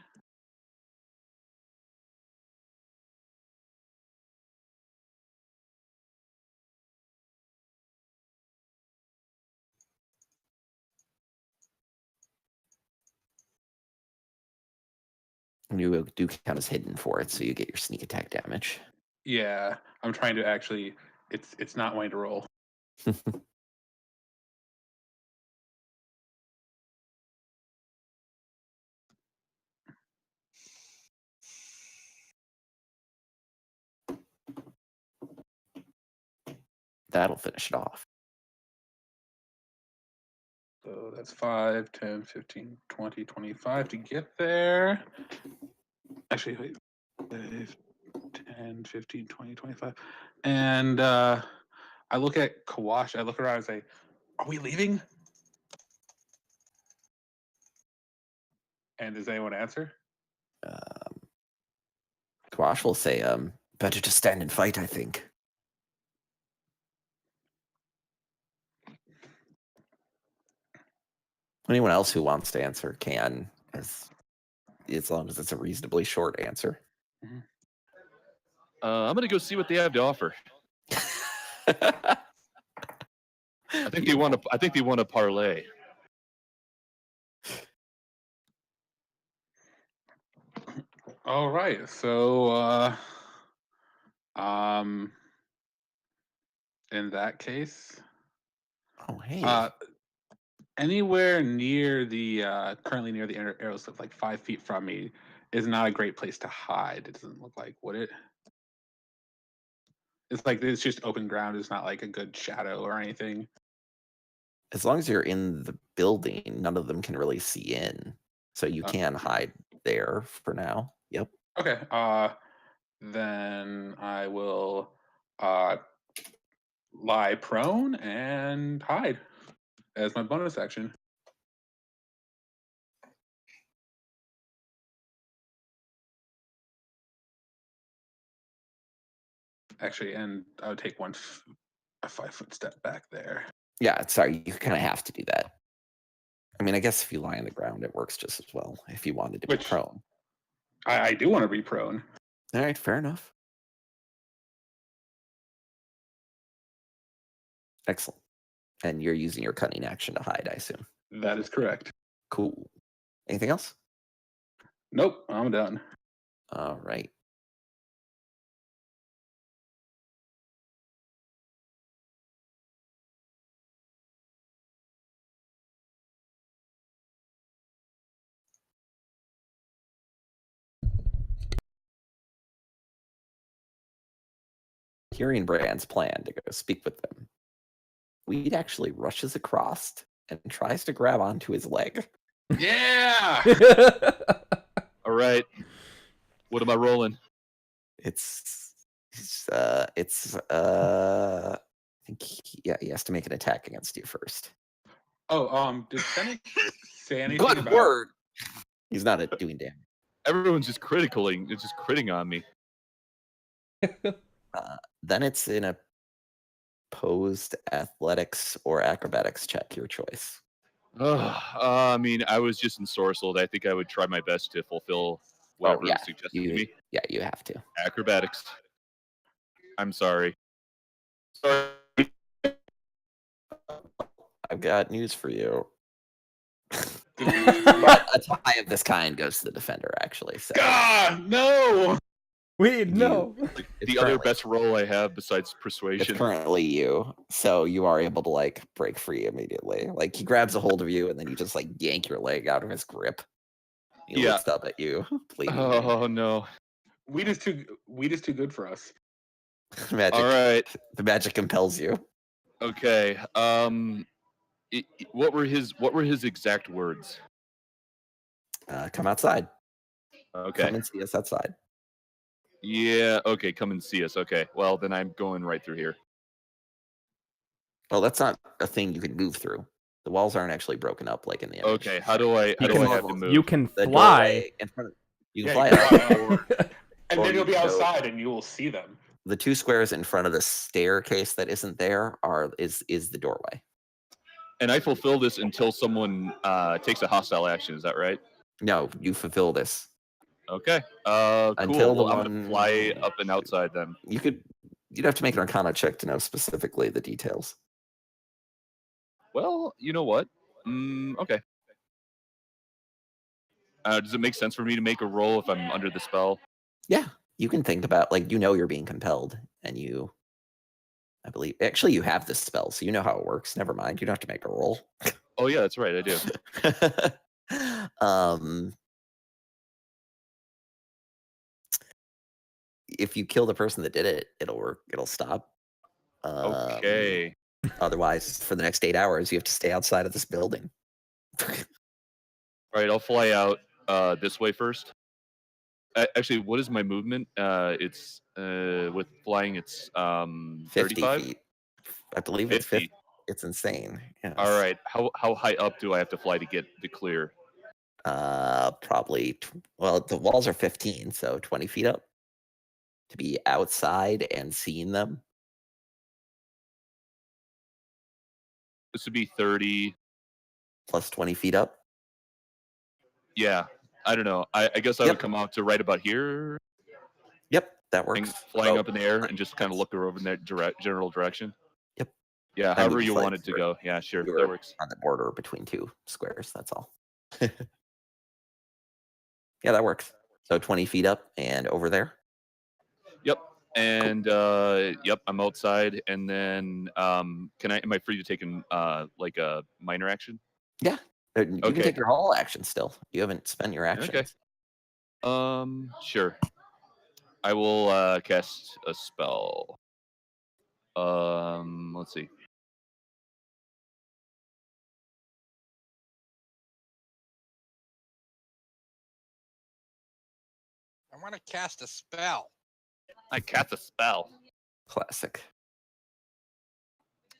You do count as hidden for it, so you get your sneak attack damage. Yeah, I'm trying to actually. It's not wanting to roll. That'll finish it off. So that's 5, 10, 15, 20, 25 to get there. Actually, wait. 5, 10, 15, 20, 25. And I look at Kawash. I look around and say, "Are we leaving?" And does anyone answer? Quash will say, better to stand and fight, I think. Anyone else who wants to answer can, as long as it's a reasonably short answer. I'm gonna go see what they have to offer. I think they want to. I think they want to parlay. All right. So, in that case, Oh, hey. anywhere near the currently near the arrows, like 5 feet from me, is not a great place to hide. It doesn't look like, would it? It's like it's just open ground. It's not like a good shadow or anything. As long as you're in the building, none of them can really see in. So you can hide there for now. Yep. Okay. Then I will lie prone and hide as my bonus action. Actually, and I would take a 5-foot step back there. Yeah, sorry, you kind of have to do that. I mean, I guess if you lie on the ground, it works just as well if you wanted to be prone. I do want to be prone. All right, fair enough. Excellent. And you're using your cunning action to hide, I assume. That is correct. Cool. Anything else? Nope, I'm done. All right. Hearing Brand's plan to go speak with them, Weed actually rushes across and tries to grab onto his leg. Yeah. All right. What am I rolling? I think he has to make an attack against you first. Oh, did Fennec say anything Good about? word. He's not doing damage. Everyone's just critically. It's just critting on me. Then it's in a opposed athletics or acrobatics check, your choice. I mean, I was just ensorcelled. I think I would try my best to fulfill whatever was suggested to me. Yeah, you have to. Acrobatics. I'm sorry. Sorry. I've got news for you. But a tie of this kind goes to the defender, actually. So. God, no! Wait, no. The other best roll I have besides persuasion. It's currently you, so you are able to like break free immediately. Like he grabs a hold of you, and then you just like yank your leg out of his grip. He looks up at you, pleading. Oh no! Weed is too good for us. Magic. All right. The magic compels you. Okay. What were his exact words? Come outside. Okay. Come and see us outside. Yeah. Okay. Come and see us. Okay. Well, then I'm going right through here. Well, that's not a thing you can move through. The walls aren't actually broken up like in the image. Okay. How do I have to move? You can The fly. in front of, you Yeah, can fly you out. can fly and Or then you'll you be can go- outside and you will see them. The 2 squares in front of the staircase that isn't there is the doorway. And I fulfill this until someone takes a hostile action. Is that right? No, you fulfill this. Okay. Until cool. the I'm gonna fly up and outside then. You'd have to make an Arcana check to know specifically the details. Well, you know what? Okay. Does it make sense for me to make a roll if I'm under the spell? Yeah, you can think about you're being compelled, and I believe actually you have this spell, so you know how it works. Never mind, you don't have to make a roll. Oh yeah, that's right, I do. If you kill the person that did it, it'll work. It'll stop. Okay. Otherwise, for the next 8 hours, you have to stay outside of this building. All right, I'll fly out this way first. Actually, what is my movement? It's with flying, it's 50 35? feet. I believe it's 50. 50. It's insane. Yes. All right. How high up do I have to fly to get to clear? Probably. Well, the walls are 15, so 20 feet up to be outside and seeing them. This would be 30. Plus 20 feet up. Yeah. I don't know. I guess I Yep. would come out to right about here, Yep, that works. flying Oh, up in the air and just kind of look over in that general direction. Yep. Yeah, I however mean, you it's like want it to go. Yeah, sure. you're That works. on the border between two squares. That's all. Yeah, that works. So 20 feet up and over there. Yep. And yep, I'm outside. And then am I free to take like a minor action? Yeah. You can Okay. take your whole action still. You haven't spent your actions. Okay. Sure. I will cast a spell. Let's see. I want to cast a spell. I cast a spell. Classic.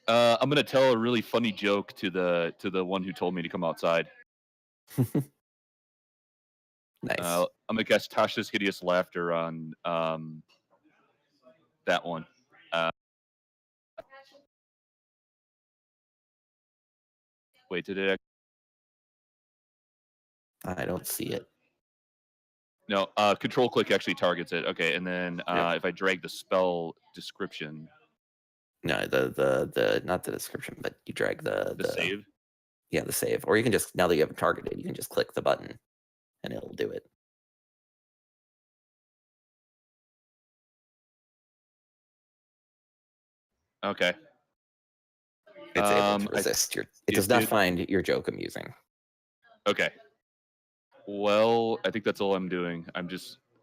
I'm gonna tell a really funny joke to the one who told me to come outside. Nice. I'm gonna cast Tasha's Hideous Laughter on that one. Wait, did it? I don't see it. No. Control click actually targets it. Okay, and then Yep. if I drag the spell description, No, the not the description, but you drag the save. Yeah, the save. Or you can just, now that you have it targeted, you can just click the button and it'll do it. Okay. It's able to resist your. It does not find your joke amusing. Okay. Well, I think that's all I'm doing. I'm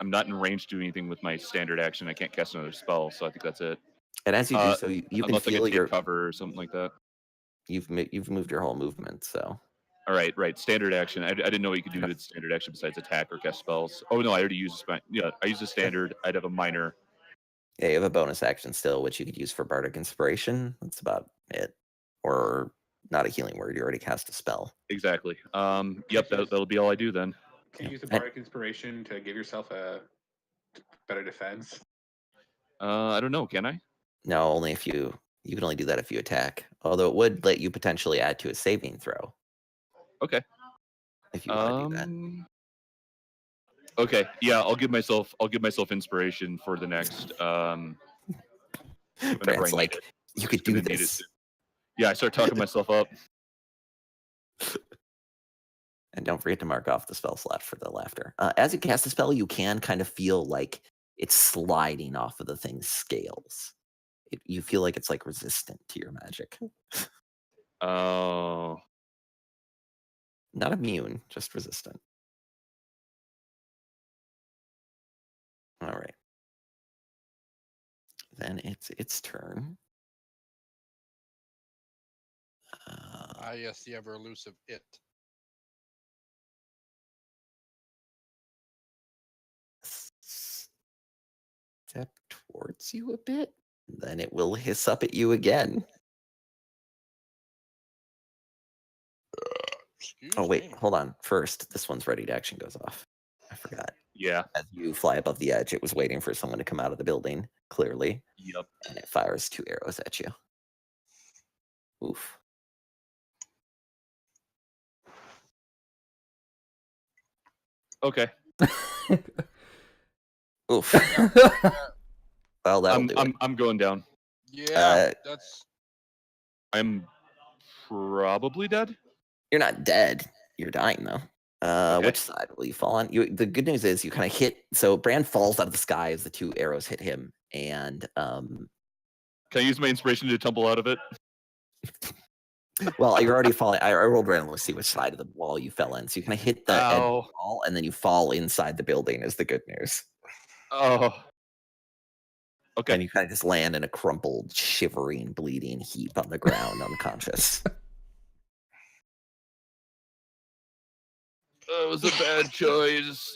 not in range to do anything with my standard action. I can't cast another spell, so I think that's it. And as you do so, you can unless I feel can your take cover or something like that. You've moved your whole movement, so. All right, right. Standard action. I didn't know what you could do with standard action besides attack or cast spells. Oh no, I already used I used a standard. I'd have a minor. Yeah, you have a bonus action still, which you could use for Bardic Inspiration. That's about it. Or not a healing word. You already cast a spell. Exactly. Yep, that'll be all I do then. Can you use the Bardic Inspiration to give yourself a better defense? I don't know. Can I? No, only if you can only do that if you attack. Although it would let you potentially add to a saving throw. Okay. If you want to do that. Okay. Yeah, I'll give myself inspiration for the next. Brand's like, you could do this. Yeah, I start talking myself up. And don't forget to mark off the spell slot for the laughter. As you cast the spell, you can kind of feel like it's sliding off of the thing's scales. You feel like it's like resistant to your magic. Oh. Not immune, just resistant. All right. Then it's its turn. Yes, the ever elusive it. Step towards you a bit. Then it will hiss up at you again. Oh, wait, hold on. First, this one's ready to action goes off. I forgot. Yeah. As you fly above the edge, it was waiting for someone to come out of the building, clearly. Yep. And it fires 2 arrows at you. Oof. Okay. Oof. Well, that'll do it. I'm going down. Yeah, I'm probably dead. You're not dead. You're dying though. Okay. Which side will you fall on? The good news is you kind of hit. So Brand falls out of the sky as the 2 arrows hit him, and Can I use my inspiration to tumble out of it? well, you're already falling. I rolled randomly to see which side of the wall you fell in. So you kind of hit the edge of the wall, and then you fall inside the building. Is the good news. Oh. Okay. And you kind of just land in a crumpled, shivering, bleeding heap on the ground, unconscious. That was a bad choice.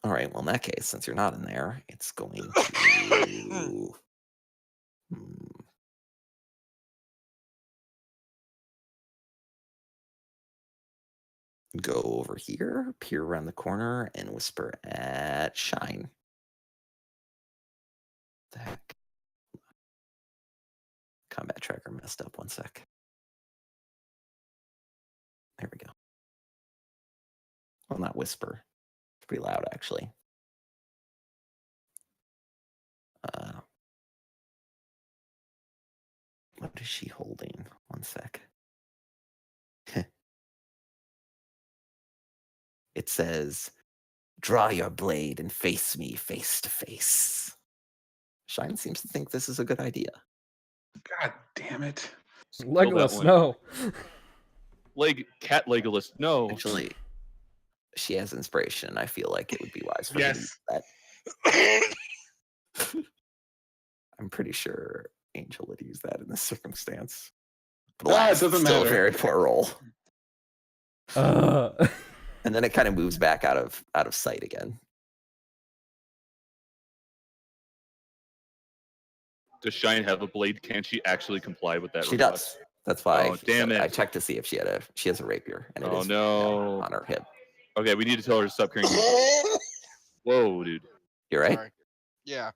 All right. Well, in that case, since you're not in there, it's going to. Go over here, peer around the corner, and whisper at Shine. The heck? Combat tracker messed up. 1 sec. There we go. Well, not whisper. It's pretty loud, actually. What is she holding? 1 sec. It says, "Draw your blade and face me face to face." Shine seems to think this is a good idea. God damn it. Kill that Legolas, one. no. Cat Legolas, no. Actually, she has inspiration, and I feel like it would be wise for her to use Yes. that. I'm pretty sure Angel would use that in this circumstance. But Ah, it alas, doesn't still matter. a very poor roll. And then it kind of moves back out of sight again. Does Shine have a blade? Can she actually comply with that She request? does. That's why. Oh, damn it. I checked to see if she has a rapier, and it Oh, is no. on her hip. Okay, we need to tell her to stop carrying. Whoa, dude. You're right. Sorry. Yeah.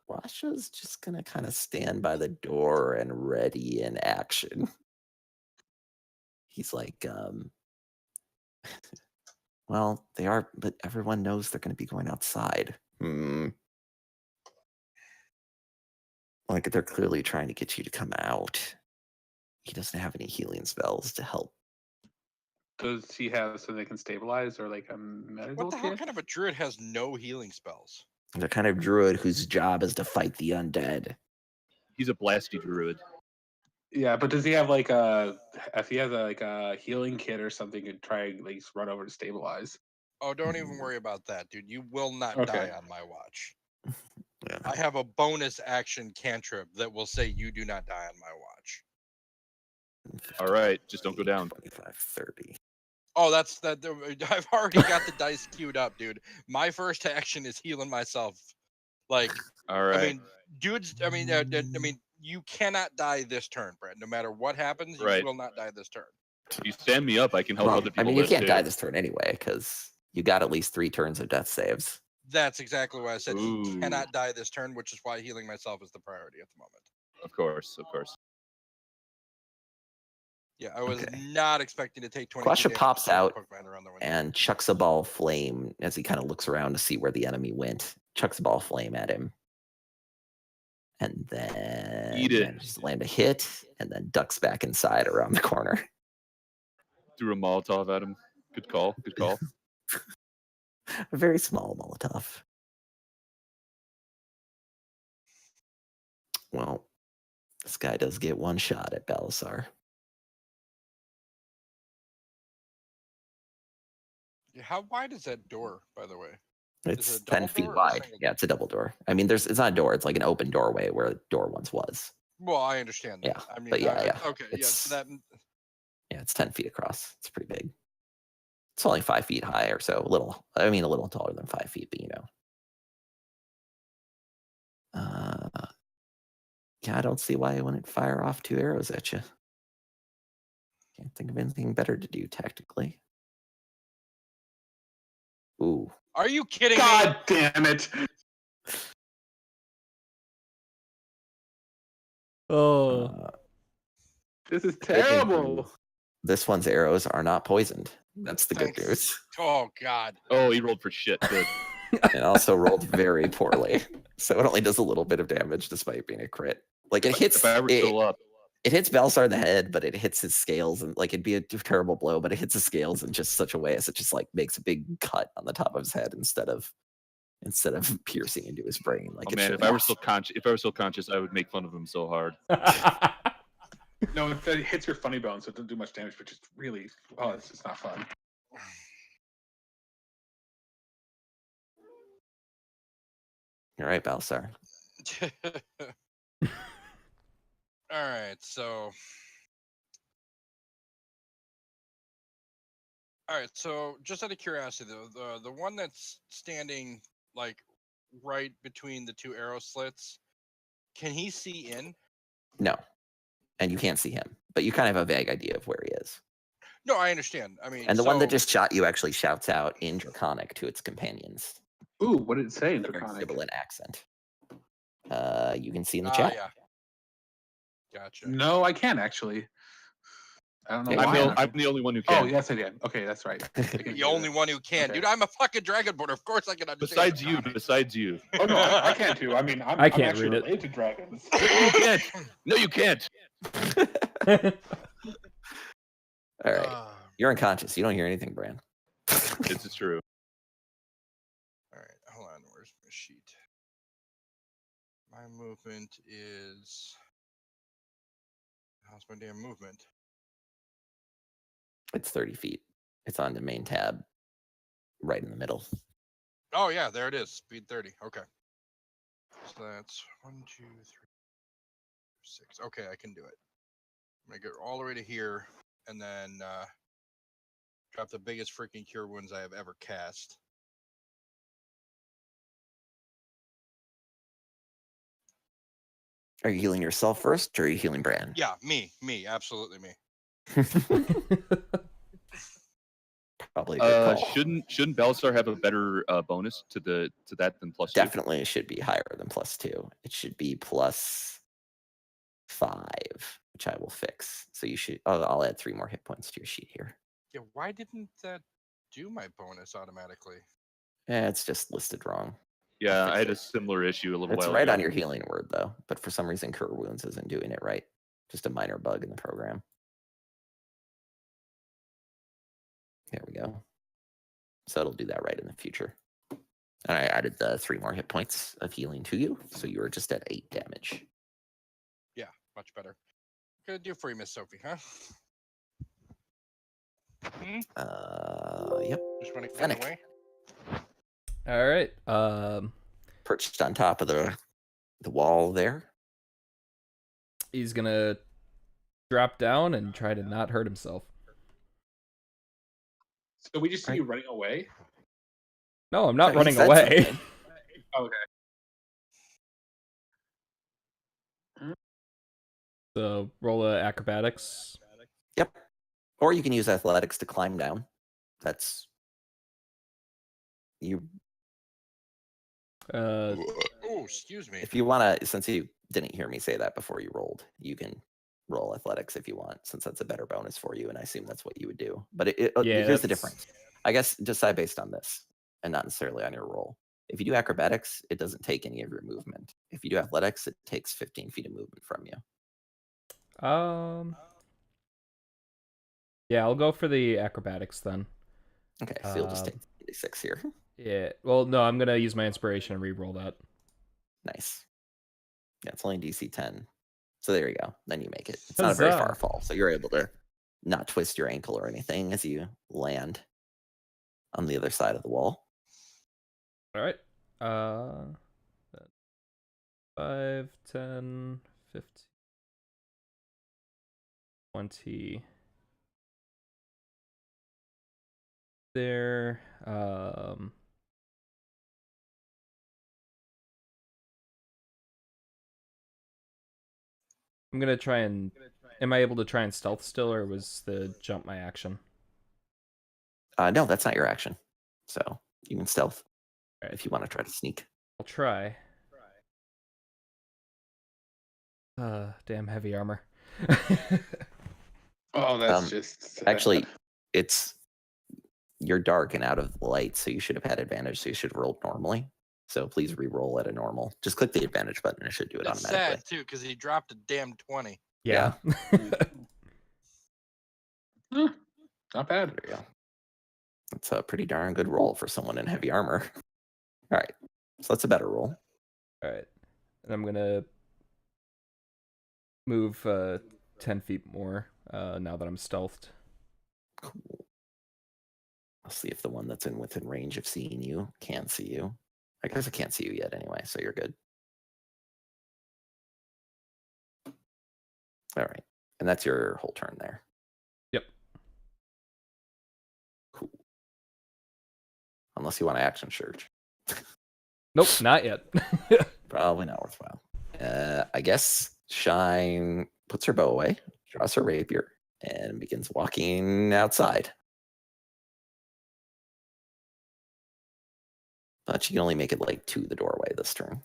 Kawasha's just gonna kind of stand by the door and ready in action. He's like, well, they are, but everyone knows they're gonna be going outside. Like, they're clearly trying to get you to come out. He doesn't have any healing spells to help. Does he have so they can stabilize or like a medical What the hell kit? kind of a druid has no healing spells? The kind of druid whose job is to fight the undead. He's a blasty druid. Yeah, but does he have like if he has like a healing kit or something to try and like run over to stabilize? Oh, don't even worry about that, dude. You will not Okay. die on my watch. Yeah. I have a bonus action cantrip that will say you do not die on my watch. All right, just don't go down. 25, 30. Oh, that's that. I've already got the dice queued up, dude. My first action is healing myself. Like, All right. I mean, dudes. I mean, you cannot die this turn, Brad. No matter what happens, you Right. will not die this turn. If you stand me up, I can help Well, other people. I mean, you live can't too. die this turn anyway, because you got at least 3 turns of death saves. That's exactly why I said he Ooh. cannot die this turn, which is why healing myself is the priority at the moment. Of course, of course. Yeah, I was Okay. not expecting to take 20. Quasha pops out and chucks a ball of flame as he kind of looks around to see where the enemy went. Chucks a ball of flame at him. And then Eat it. manages to land a hit, and then ducks back inside around the corner. Threw a Molotov at him. Good call. Good call. A very small Molotov. Well, this guy does get 1 shot at Balasar. How wide is that door, by the way? It's it a double 10 feet door or a wide. single Yeah, it's a double door. I mean, it's not a door. It's like an open doorway where the door once was. Well, I understand that. Yeah, I mean, but yeah. Okay, yeah. So that Yeah, it's 10 feet across. It's pretty big. It's only 5 feet high or so. A little taller than 5 feet, but you know. Yeah, I don't see why I wouldn't fire off 2 arrows at you. Can't think of anything better to do tactically. Ooh. Are you kidding me? God damn it! Oh. This is Good news. terrible. This one's arrows are not poisoned. That's the good Thanks. news. Oh God. Oh, he rolled for shit. Good. It also rolled very poorly. So it only does a little bit of damage despite being a crit. Like it hits If I ever still up. It hits Balsar in the head, but it hits his scales, and like it'd be a terrible blow, but it hits his scales in just such a way as it just like makes a big cut on the top of his head instead of piercing into his brain. Like Oh man, if I were still conscious, I would make fun of him so hard. No, it hits your funny bone, so it doesn't do much damage, but just really, it's just not fun. All right, Balsar. All right, so. All right, so just out of curiosity, though, the one that's standing like right between the two arrow slits, can he see in? No, and you can't see him, but you kind of have a vague idea of where he is. No, I understand. I mean, And the one that so- just shot you actually shouts out in Draconic to its companions. Ooh, what did it say in With a Draconic? sibilant accent. You can see in the Ah, chat. yeah. Gotcha. No, I can't actually. I don't know Yeah, why. I'm the only one who Oh, can. yes, I did. Okay, that's right. I can The do only that. one who can, Okay. dude. I'm a fucking dragonborn. Of course I can understand. Besides you, Draconic. besides you. Oh no, I can too. I mean, I'm I can't actually read it. related to dragons. You can't. No, you can't. All right. Ah, You're unconscious. You don't hear anything, Bran. This is true. all right, hold on. Where's my sheet? My movement is. How's my damn movement? It's 30 feet. It's on the main tab, right in the middle. Oh yeah, there it is. Speed 30. Okay. So that's 1, 2, 3, 6. Okay, I can do it. I'm gonna get all the way to here, and then drop the biggest freaking cure wounds I have ever cast. Are you healing yourself first, or are you healing Bran? Yeah, me, absolutely me. Probably a good call. Shouldn't Belsar have a better bonus to that than +2? Definitely should be higher than +2. It should be +5, which I will fix. So you should. Oh, I'll add 3 more hit points to your sheet here. Yeah, why didn't that do my bonus automatically? It's just listed wrong. Yeah, fix I had it. a similar issue a little It's while right ago. on your healing word though, but for some reason Cure Wounds isn't doing it right. Just a minor bug in the program. There we go. So it'll do that right in the future. And I added the 3 more hit points of healing to you, so you were just at 8 damage. Yeah, much better. Good deal for you, Miss Sophie, huh? Yep. Just want to get Fennec. away. All right. Perched on top of the wall there. He's gonna drop down and try to not hurt himself. So we just see Right. you running away. No, I'm not So he running said away. something. Okay. So roll a acrobatics. Yep. Or you can use athletics to climb down. That's you. Uh, Oh, excuse me. If you want to, since you didn't hear me say that before you rolled, you can roll athletics if you want, since that's a better bonus for you. And I assume that's what you would do. But yeah, here's the that's- difference. I guess decide based on this and not necessarily on your roll. If you do acrobatics, it doesn't take any of your movement. If you do athletics, it takes 15 feet of movement from you. Yeah, I'll go for the acrobatics then. Okay, so you'll just take 6 here. Yeah. Well, no, I'm gonna use my inspiration and re-roll that. Nice. Yeah, it's only DC 10. So there you go. Then you make it. It's not a very far Huzzah. fall. So you're able to not twist your ankle or anything as you land on the other side of the wall. All right. 5, 10, 15, 20. There. I'm gonna try and. Am I able to try and stealth still, or was the jump my action? No, that's not your action. So you can stealth Right. if you want to try to sneak. I'll try. Damn heavy armor. Oh, that's just Actually, you're dark and out of the light, so you should have had advantage. So you should have rolled normally. So please re-roll at a normal. Just click the advantage button and it should do it It's automatically. sad too because he dropped a damn 20. Yeah. not bad. There you go. That's a pretty darn good roll for someone in heavy armor. All right, so that's a better roll. All right. And I'm gonna move 10 feet more now that I'm stealthed. Cool. I'll see if the one that's within range of seeing you can see you. I guess I can't see you yet anyway, so you're good. All right. And that's your whole turn there. Yep. Cool. Unless you want to action surge. Nope, not yet. Probably not worthwhile. I guess Shine puts her bow away, draws her rapier, and begins walking outside. But she can only make it like to the doorway this turn.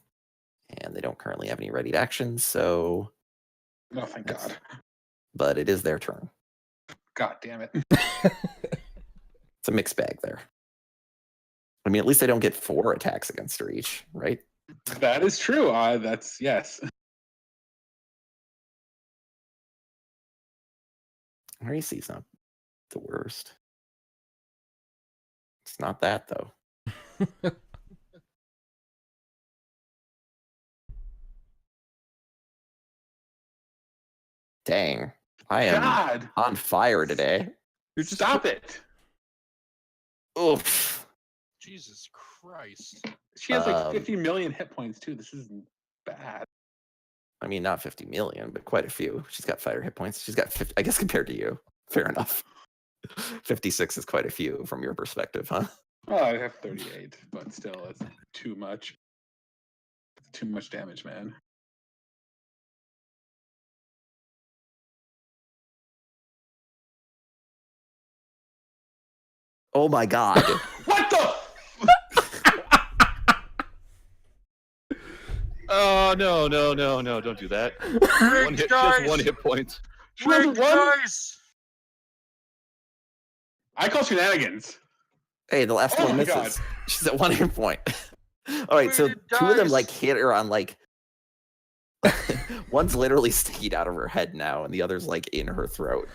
And they don't currently have any readied actions, so... Oh, thank God. But it is their turn. God damn it. It's a mixed bag there. I mean, at least they don't get 4 attacks against her each, right? That is true. That's, yes. Her AC is not the worst. It's not that, though. Dang. I am God! on fire today. Stop it! Oof. Jesus Christ. She has like 50 million hit points, too. This isn't bad. I mean, not 50 million, but quite a few. She's got fighter hit points. She's got 50, I guess, compared to you. Fair enough. 56 is quite a few from your perspective, huh? Well, I have 38, but still, it's too much. Too much damage, man. Oh my God. What the? Oh, no, don't do that. Just one hit point. Rigged, guys! I call shenanigans. Hey, the last Oh one my misses. God. She's at 1 hit point. All right, so Rigged 2 of them dice. like hit her on like... One's literally sticking out of her head now, and the other's like in her throat.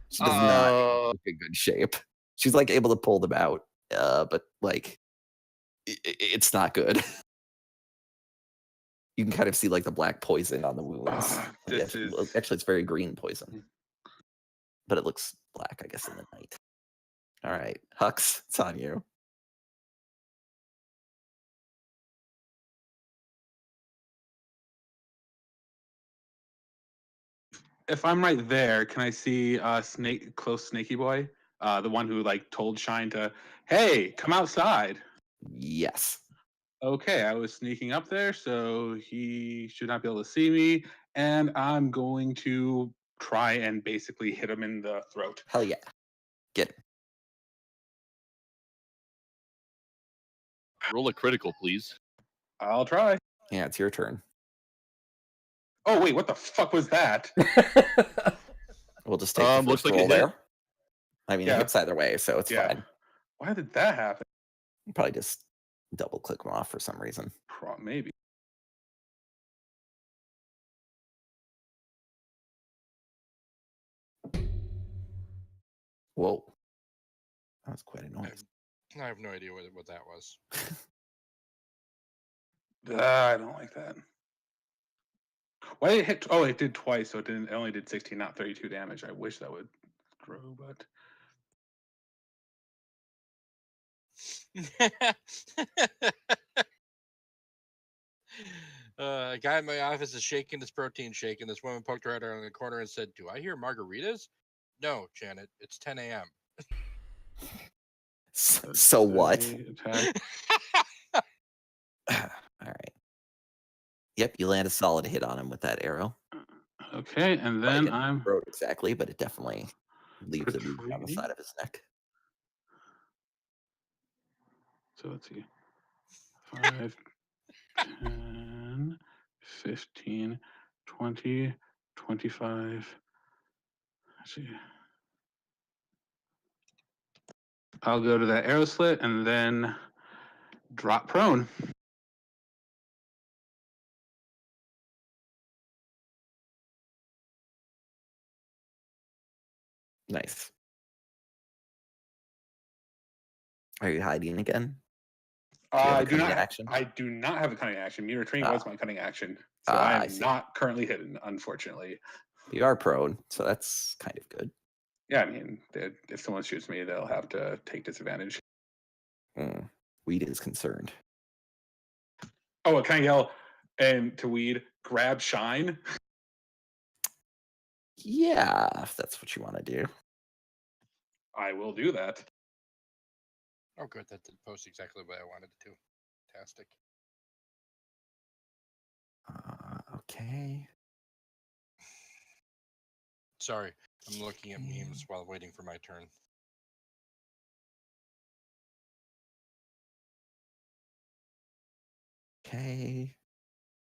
She does not look in good shape. She's like able to pull them out, but like it's not good. You can kind of see like the black poison on the wounds. Actually, it's very green poison, but it looks black, I guess, in the night. All right, Hux, it's on you. If I'm right there, can I see close Snaky Boy? The one who like told Shine to, hey, come outside. Yes. Okay, I was sneaking up there, so he should not be able to see me, and I'm going to try and basically hit him in the throat. Hell yeah. Get him. Roll a critical, please. I'll try. Yeah, it's your turn. Oh wait, what the fuck was that? We'll just take the looks first like roll it hit. there. I mean, Yeah. it hits either way, so it's fine. Why did that happen? You probably just double click them off for some reason. Maybe. Whoa. That was quite a noise. I have no idea what that was. I don't like that. Why did it hit? Oh, it did twice, so it didn't. It only did 16, not 32 damage. I wish that would grow, but A guy in my office is shaking his protein shake, and this woman poked her head around the corner and said, "Do I hear margaritas?" No, Janet, it's 10 a.m. So what? Attack. All right. Yep, you land a solid hit on him with that arrow. Okay, and then I'm throat exactly, but it definitely leaves a wound on the Protruding? side of his neck. So let's see. 5, 10, 15, 20, 25. Let's see. I'll go to that arrow slit and then drop prone. Nice. Are you hiding again? I do do not. action? I do not have a cutting action. Meter training was my cutting action, so I I am see. not currently hidden, unfortunately. You are prone, so that's kind of good. Yeah, I mean, if someone shoots me, they'll have to take disadvantage. Weed is concerned. Oh, can I yell and to Weed, grab Shine? Yeah, if that's what you want to do. I will do that. Oh, good. That did post exactly what I wanted it to. Fantastic. Okay. Sorry, I'm looking at memes while waiting for my turn. Okay.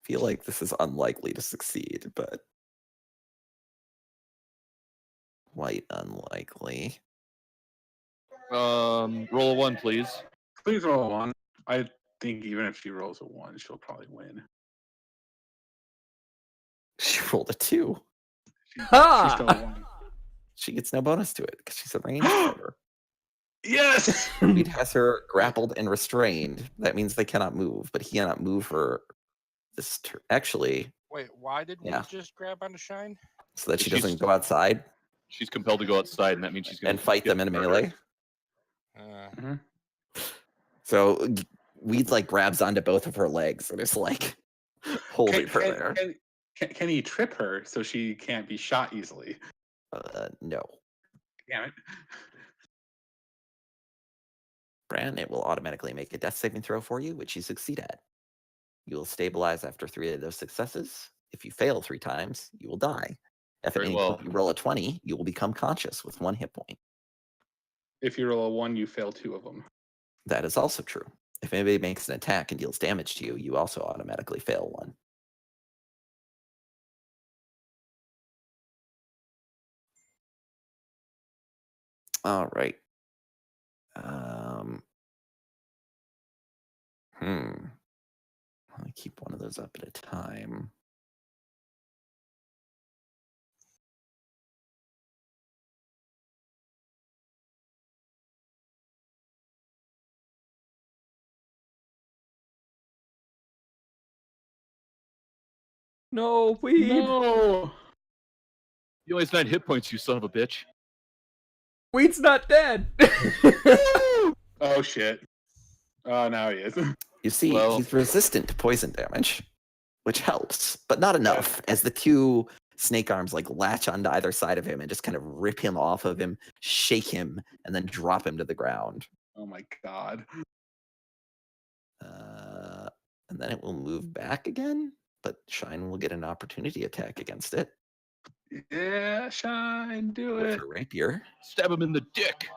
Feel like this is unlikely to succeed, but quite unlikely. Roll a 1, please. Please roll a 1. I think even if she rolls a 1, she'll probably win. She rolled a 2. She Ha! still won. She gets no bonus to it because she's a ranged fighter. Yes! Weed has her grappled and restrained. That means they cannot move, but he cannot move her this turn. Actually, Wait, why did we Yeah. just grab onto Shine? so that she She's- doesn't go outside She's compelled to go outside, and that means she's going and fight them in a melee. Mhm. So Weed like grabs onto both of her legs and is like holding her there. Can he trip her so she can't be shot easily? No. Damn it. Bran, it will automatically make a death saving throw for you, which you succeed at. You will stabilize after 3 of those successes. If you fail 3 times, you will die. If at Very any well. point you roll a 20, you will become conscious with 1 hit point. If you roll a 1, you fail 2 of them. That is also true. If anybody makes an attack and deals damage to you, you also automatically fail 1. All right. I keep one of those up at a time. No, Weed. No! You only has 9 hit points, you son of a bitch. Weed's not dead. Oh, shit. Oh, now he is. You see, Well- he's resistant to poison damage, which helps, but not enough, as the 2 snake arms like latch onto either side of him and just kind of rip him off of him, shake him, and then drop him to the ground. Oh, my God. And then it will move back again, but Shine will get an opportunity attack against it Yeah, Shine, do with it. her rapier. Stab him in the dick.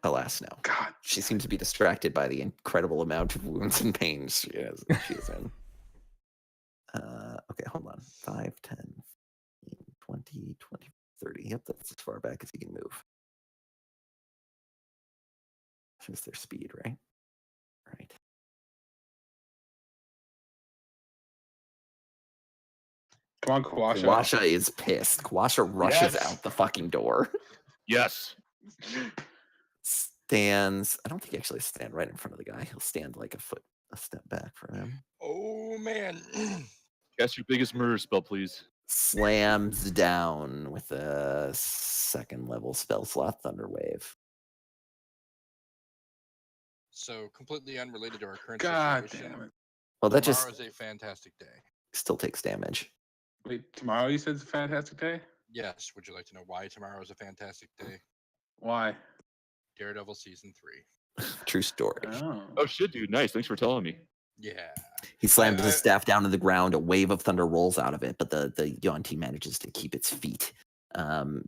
Alas, no. God. She seems to be distracted by the incredible amount of wounds and pains she is in. Okay, hold on. 5, 10, 15, 20, 20, 30. Yep, that's as far back as he can move. Here's their speed, right? Right. Come on, Kawasha. Kawasha is pissed. Kawasha rushes Yes. out the fucking door. Yes. Stands. I don't think he actually stand right in front of the guy. He'll stand like a step back from him. Oh, man. Cast your biggest murder spell, please. Slams down with a 2nd level spell slot, Thunderwave. So, completely unrelated to our current God situation. damn it. Well, that Tomorrow just is a fantastic day. still takes damage. Wait, tomorrow you said it's a fantastic day? Yes. Would you like to know why tomorrow is a fantastic day? Why? Daredevil season 3. True story. Oh shit, dude. Nice. Thanks for telling me. Yeah. He slams I- his staff down to the ground. A wave of thunder rolls out of it, but the Yuan-Ti manages to keep its feet.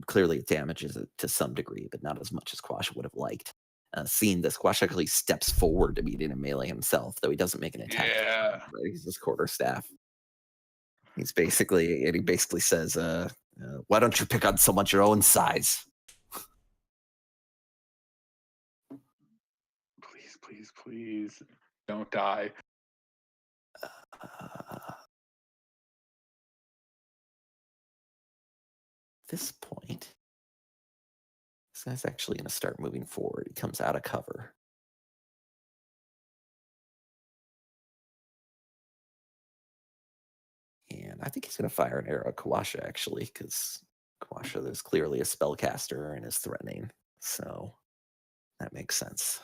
Clearly, it damages it to some degree, but not as much as Quasha would have liked. Seeing this, Quasha actually steps forward to meet in a melee himself, though he doesn't make an attack. Yeah. Right? He's his quarterstaff. He basically says, "Why don't you pick on someone your own size?" Please, please, please. Don't die. This point, this guy's actually going to start moving forward. He comes out of cover. And I think he's going to fire an arrow at Kawasha, actually, because Kawasha is clearly a spellcaster and is threatening. So that makes sense.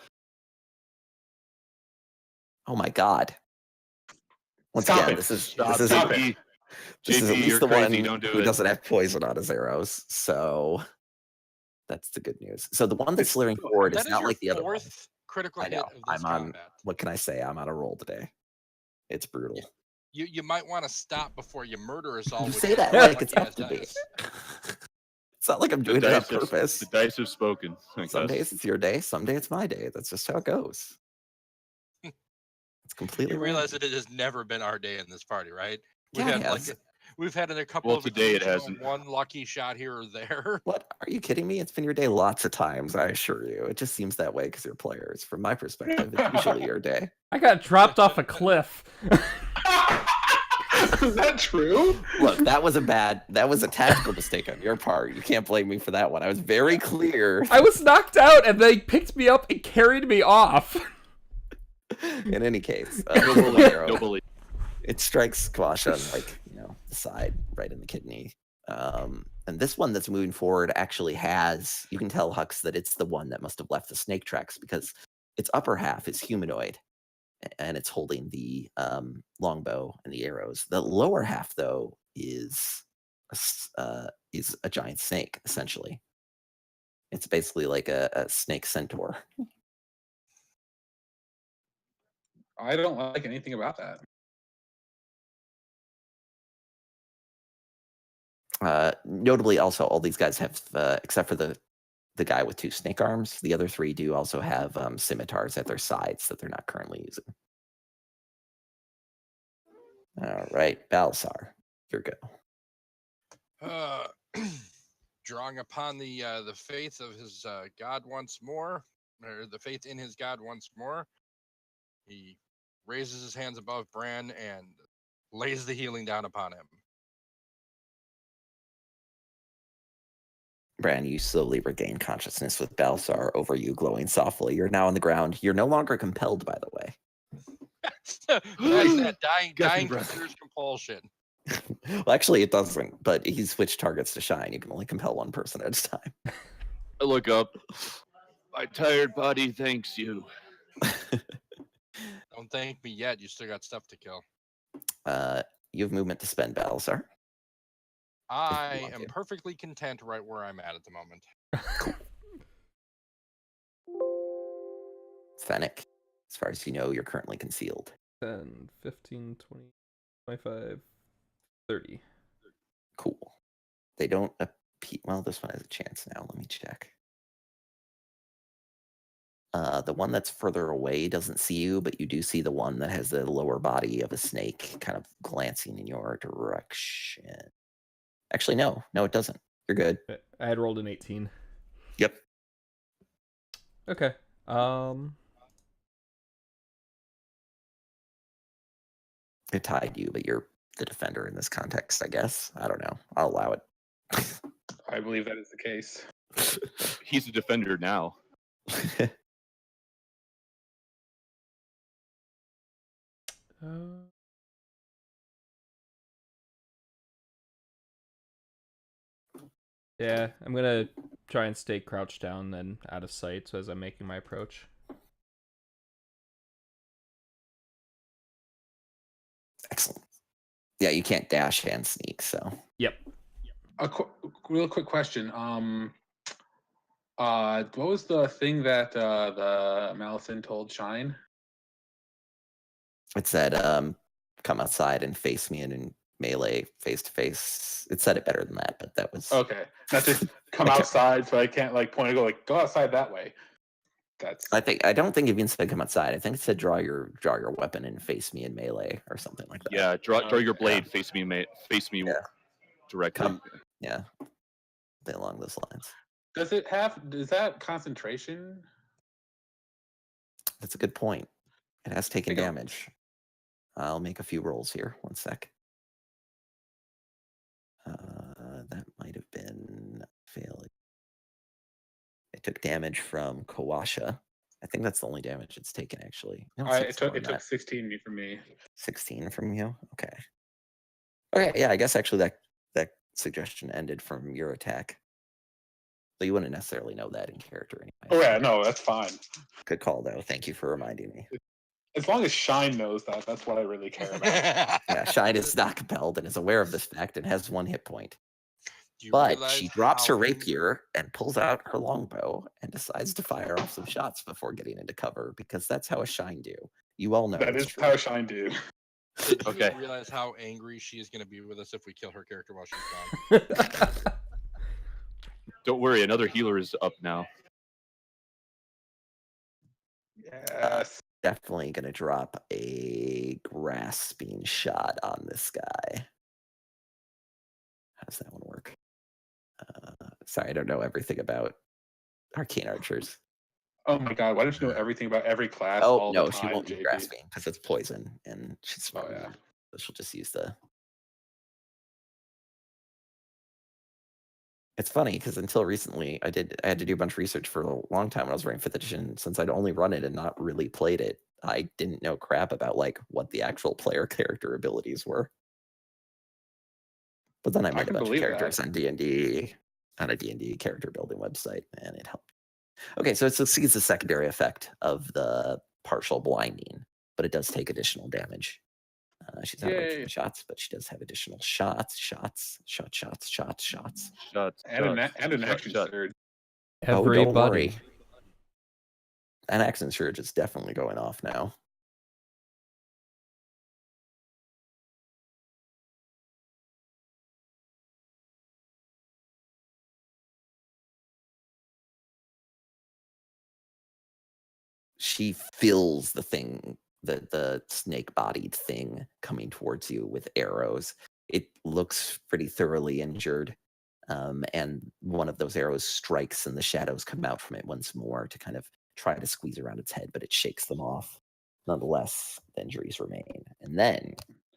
Oh my god. Once Stop again, it. this is Stop, at JP. least You're the crazy. one Don't do who it. doesn't have poison on his arrows. So that's the good news. So the one that's slithering forward is That is not your like the other one. fourth critical I hit know. of this I'm on. combat. What can I say? I'm on a roll today. It's brutal. You might want to stop before you murder us all. You with say your that lucky like it's ass up to me. dice. It's not like I'm The doing it on dice have, purpose. the dice have spoken. I Some guess. days it's your day, some day it's my day. That's just how it goes. It's completely You realize random. that it has never been our day in this party, right? Yeah, it has. We've had a couple Well, of today it occasional hasn't. one lucky shot here or there. What? Are you kidding me? It's been your day lots of times, I assure you. It just seems that way because you're players. From my perspective, it's usually your day. I got dropped off a cliff. Is that true? Look, that was a tactical mistake on your part. You can't blame me for that one. I was very clear. I was knocked out, and they picked me up and carried me off. In any case, No bully. No bully. it strikes Quash on the side, right in the kidney. And this one that's moving forward actually has, you can tell, Hux, that it's the one that must have left the snake tracks because its upper half is humanoid and it's holding the longbow and the arrows. The lower half, though, is a giant snake, essentially. It's basically like a snake centaur. I don't like anything about that. Notably, also, all these guys have, except for the guy with 2 snake arms, the other 3 do also have scimitars at their sides that they're not currently using. All right, Balsar, your go. Drawing upon the faith of his god once more, or the faith in his god once more, he raises his hands above Bran and lays the healing down upon him. Bran, you slowly regain consciousness with Balsar over you glowing softly. You're now on the ground. You're no longer compelled, by the way. That's that dying Guessing breath. considers compulsion. Well, actually, it doesn't, but he switched targets to Shine. You can only compel one person at a time. I look up. My tired body thanks you. Don't thank me yet. You still got stuff to kill. You have movement to spend, Balsar. I am perfectly content right where I'm at the moment. Fennec, as far as you know, you're currently concealed. 10, 15, 20, 25, 30. Cool. They don't appear. Well, this one has a chance now. Let me check. The one that's further away doesn't see you, but you do see the one that has the lower body of a snake kind of glancing in your direction. Actually, no, it doesn't. You're good. I had rolled an 18. Yep. Okay. It tied you, but you're the defender in this context, I guess. I don't know. I'll allow it. I believe that is the case. He's a defender now. Yeah, I'm gonna try and stay crouched down and out of sight so as I'm making my approach. Excellent. Yeah, you can't dash and sneak, so. Yep. Real quick question. What was the thing that the Malison told Shine? It said, come outside and face me in melee face to face. It said it better than that, but that was Okay. Not just come outside, so I can't point and go outside that way. I don't think it even said come outside. I think it said draw your weapon and face me in melee or something like that. Yeah, draw your blade, face me directly. Yeah. Along those lines. Is that concentration? That's a good point. It has taken damage. I'll make a few rolls here. One sec. That might have been failing. It took damage from Kawasha. I think that's the only damage it's taken, actually. No, It took 16 from me. 16 from you? Okay. Okay, yeah, I guess actually that suggestion ended from your attack. So you wouldn't necessarily know that in character anyway. Oh yeah, no, that's fine. Good call though. Thank you for reminding me. As long as Shine knows that, that's what I really care about. Yeah, Shine is not compelled and is aware of this fact and has 1 hit point. Do you But realize she drops how her rapier and pulls out her longbow and decides to fire off some shots before getting into cover, because that's how a Shine do. You all know That it's is true. how Shine do. Did you Okay. realize how angry she is going to be with us if we kill her character while she's gone? Don't worry, another healer is up now. Yes. Definitely going to drop a grasping shot on this guy. How does that one work? Sorry, I don't know everything about arcane archers. Oh my god, why don't you know everything about every class Oh, all no, the she time, won't be JP? grasping because it's poison and she's Oh smart. yeah. So she'll just use the... It's funny because until recently, I had to do a bunch of research for a long time when I was running 5th edition. Since I'd only run it and not really played it, I didn't know crap about like what the actual player character abilities were. But then I made a can bunch of believe that. characters on D&D, on a D&D character building website, and it helped. Okay, so it succeeds the secondary effect of the partial blinding, but it does take additional damage. She's out of range from Yay. the shots, but she does have additional shots. Shots. And an action surge. Oh, don't worry. Everybody. An action surge is definitely going off now. She fills the thing, the snake-bodied thing coming towards you with arrows. It looks pretty thoroughly injured. And one of those arrows strikes and the shadows come out from it once more to kind of try to squeeze around its head, but it shakes them off. Nonetheless, the injuries remain. And then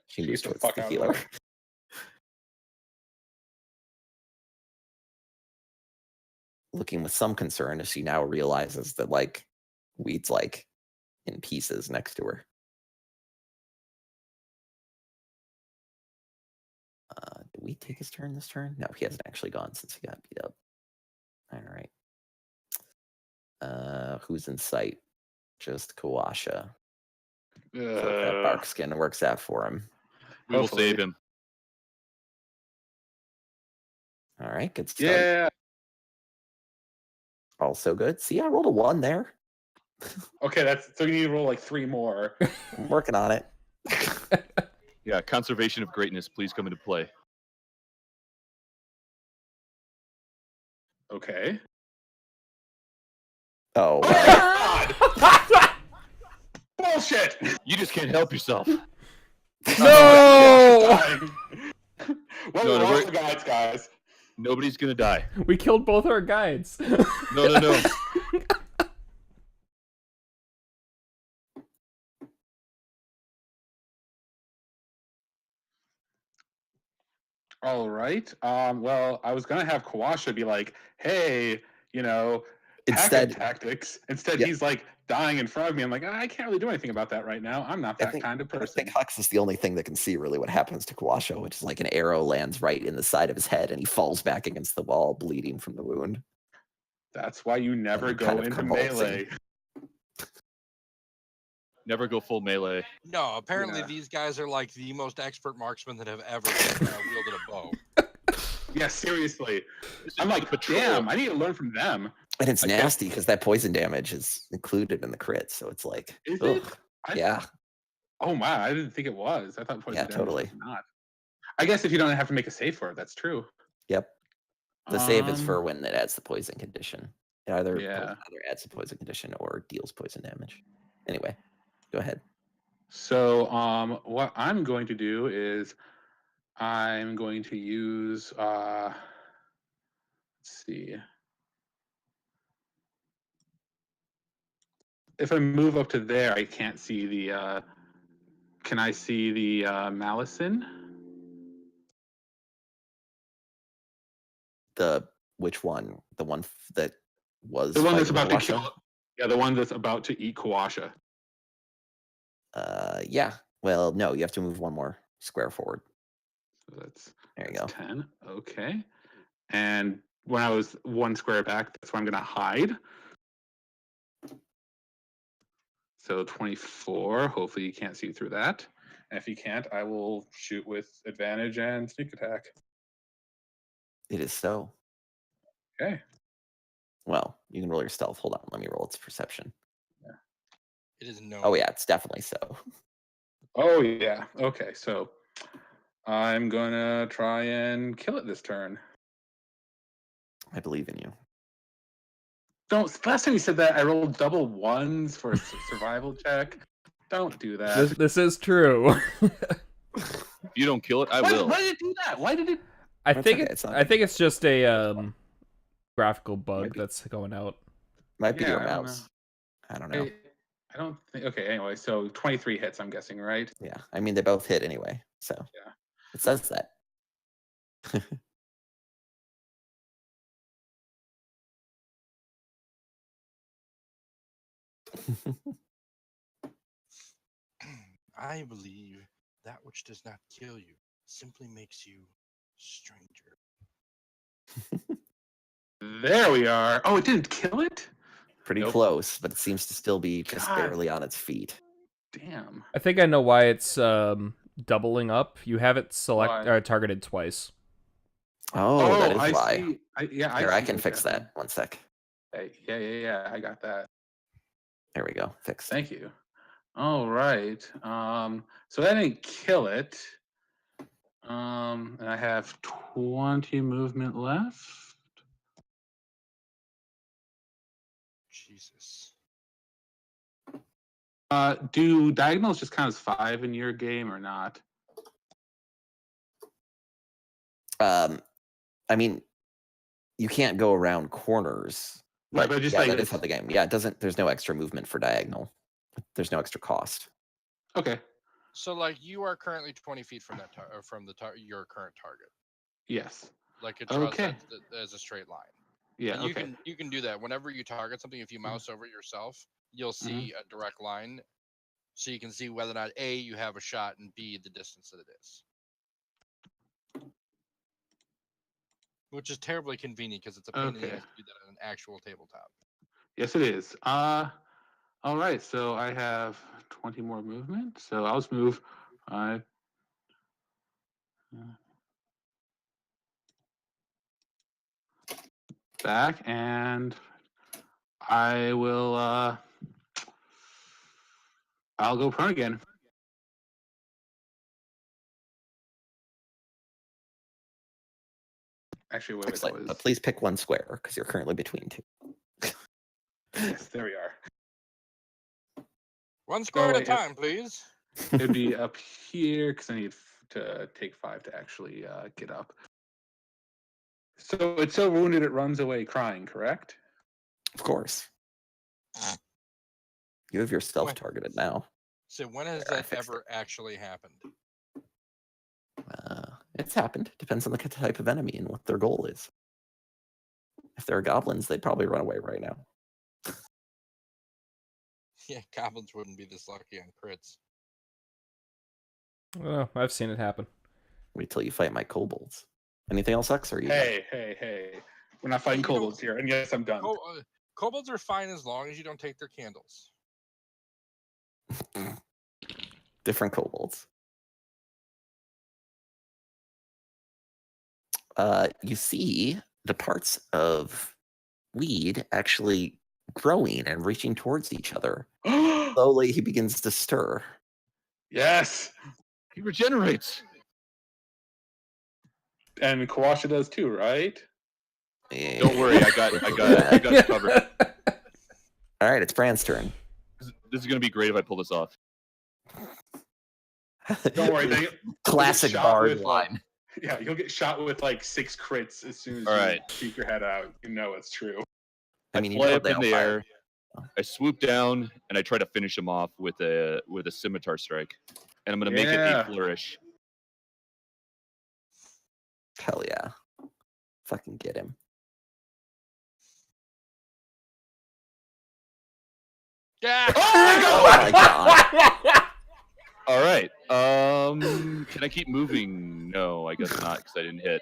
she moves Gets the towards fuck the out of healer. there. Looking with some concern as she now realizes that, like, Weed's, like, in pieces next to her. Did we take his turn this turn? No, he hasn't actually gone since he got beat up. All right. Who's in sight? Just Kawasha. So that bark skin works out for him. We will save him. All right, good start. Yeah. Also good. See, I rolled a 1 there. Okay, so you need to roll like 3 more. I'm working on it. Yeah, conservation of greatness, please come into play. Okay. Oh, Oh my god! Bullshit! You just can't help yourself. No! Well, No, we no, lost the guides, guys. Nobody's gonna die. We killed both our guides. No. All right. Well, I was gonna have Kawasha be like, "Hey, Instead, tactics." Instead, yeah. he's like dying in front of me. I'm like, I can't really do anything about that right now. I'm not that kind of I person. think Hux is the only thing that can see really what happens to Kawasha, which is like an arrow lands right in the side of his head and he falls back against the wall, bleeding from the wound. That's why you never Like, go kind of into convulsing. melee. Never go full melee. No, apparently Yeah. these guys are like the most expert marksmen that have ever wielded a bow. Yeah, seriously. This is I'm like, patrol. damn, I need to learn from them. And it's I can't- nasty because that poison damage is included in the crit, so it's like, Is ugh. it? Yeah. Oh my, I didn't think it was. I thought poison Yeah, damage totally. was not. I guess if you don't have to make a save for it, that's true. Yep. The save is Um, for when it adds the poison condition. It either Yeah. adds a poison condition or deals poison damage. Anyway, go ahead. So, what I'm going to do is I'm going to use, let's see. If I move up to there, I can't see the, can I see the Malison? Which one? The one that was The one that's fighting about to Kawasha? kill, yeah, the one that's about to eat Kawasha. Yeah. Well, no, you have to move one more square forward. So There you go. 10. Okay. And when I was 1 square back. That's where I'm gonna hide. So 24. Hopefully you can't see through that. And if you can't, I will shoot with advantage and sneak attack. It is so. Okay. Well, you can roll your stealth. Hold on, let me roll its perception. It is no. Oh yeah, it's definitely so. Oh yeah. Okay, so I'm gonna try and kill it this turn. I believe in you. Don't. Last time you said that, I rolled double ones for a survival check. Don't do that. This is true. If you don't kill it, I Why, will. why did it do that? Why did it? I That's think okay, it, it's not I think it's just a graphical bug Maybe. that's going out. Might be Yeah, your I don't mouse. I don't know. I don't think. Okay. Anyway, so 23 hits. I'm guessing, right? Yeah, I mean they both hit anyway, so Yeah. it says that. I believe that which does not kill you simply makes you stranger. There we are. Oh, it didn't kill it. Pretty Nope. close, but it seems to still be just God. barely on its feet. Damn. I think I know why it's doubling up. You have it Why? targeted twice. Oh, that is I why. see. I Here, I see. can Okay, fix hold that. 1 sec. on. Yeah. I got that. There we go. Fixed. Thank you. All right. So that didn't kill it. And I have 20 movement left. Jesus. Do diagonals just count as 5 in your game or not? I mean, you can't go around corners. Right, but just yeah, like that is how the game. Yeah, it doesn't. There's no extra movement for diagonal. There's no extra cost. Okay. So, like, you are currently 20 feet from that your current target. Yes. Like, it draws Okay. that as a straight line. Yeah. And Okay. you can do that whenever you target something. If you mouse over it yourself, you'll see a direct line, so you can see whether or not A, you have a shot, and B, the distance that it is. Which is terribly convenient because it's a pain in the Okay. ass to do that on an actual tabletop. Yes, it is. All right. So I have 20 more movement. So I'll just move 5. Back, and I will. I'll go prone again. Actually, wait. That Excellent. But was. please pick 1 square because you're currently between 2. Yes, there we are. 1 square at a wait, time, please. It'd be up here because I need to take 5 to actually get up. So it's so wounded it runs away crying, correct? Of course. You have your stealth What? targeted now. So when has There, I that fixed ever actually happened? It's happened. Depends on the type of enemy and what their goal is. If they're goblins, they'd probably run away right now. Yeah, goblins wouldn't be this lucky on crits. Oh, I've seen it happen. Wait till you fight my kobolds. Anything else, X? Or are you Hey. We're not fighting you don't- kobolds here. And yes, I'm done. Kobolds are fine as long as you don't take their candles. done? Different kobolds. You see the parts of weed actually growing and reaching towards each other. Slowly, he begins to stir. Yes. He regenerates. And Kawasha does too, right? Don't worry, I got it covered. All right, it's Bran's turn. This is gonna be great if I pull this off. Don't worry. Classic shot bard with, line. Yeah, you'll get shot with like 6 crits as soon as All you right. peek your head out. You know it's true. I mean, you fly know up they in all the fire. air. I swoop down and I try to finish him off with a scimitar strike, and I'm gonna make it Yeah. a flourish. Hell yeah. Fucking get him. Yeah. Oh my god. All right. Can I keep moving? No, I guess not because I didn't hit.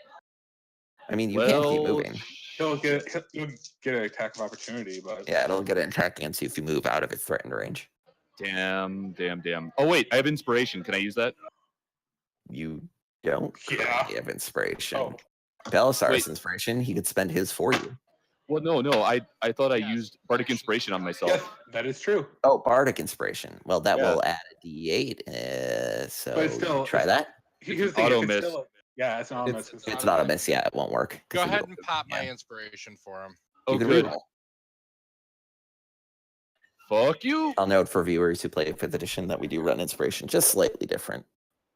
I mean, you can keep Well, moving. You'll get an attack of opportunity, but Yeah, it'll get an attack against you if you move out of its threatened range. Damn. Oh wait, I have inspiration. Can I use that? You don't currently have inspiration. Oh. Belisar's Wait. inspiration, he could spend his for you. Well, no. I thought I used bardic inspiration on myself. Yes, that is true. Oh, bardic inspiration. Well, that Yeah. will add a d8. So But it's still- you try that. Here's the thing, auto if it's miss. still yeah, it's an auto miss. It's not a miss. Yeah, it won't work. 'cause Go you ahead don't- and pop my yeah. inspiration for him. Oh, You can good. reroll. Fuck you. I'll note for viewers who play 5th edition that we do run inspiration, just slightly different.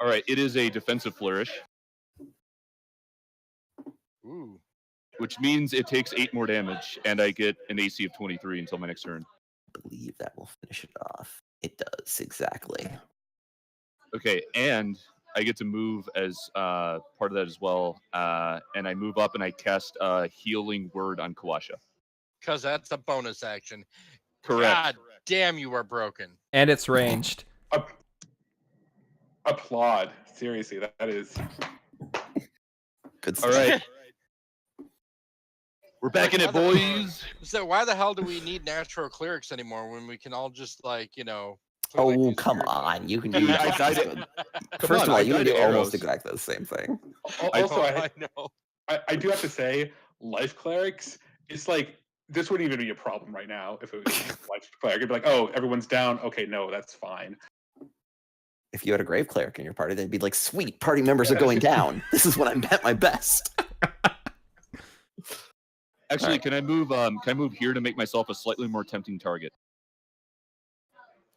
All right, it is a defensive flourish, Ooh. which means it takes 8 more damage, and I get an AC of 23 until my next turn. I believe that will finish it off. It does, exactly. Okay, and I get to move as part of that as well, and I move up and I cast Healing Word on Kawasha. Because that's a bonus action. Correct. God damn, you are broken. And it's ranged. Applaud. Seriously, that is. Good All stuff. right. We're back in it, boys. So why the hell do we need natural clerics anymore when we can all just like, play like Oh, these come weird- on. You can Dude, do I just died as at- good. Come First on, of all, I you can died do to almost arrows. exactly the same thing. Also, I know. I do have to say, life clerics, it's like, this wouldn't even be a problem right now if it was life cleric. It'd be like, oh, everyone's down. Okay, no, that's fine. If you had a grave cleric in your party, they'd be like, sweet, party members are going down. This is when I'm at my best. Actually, Alright. can I move here to make myself a slightly more tempting target?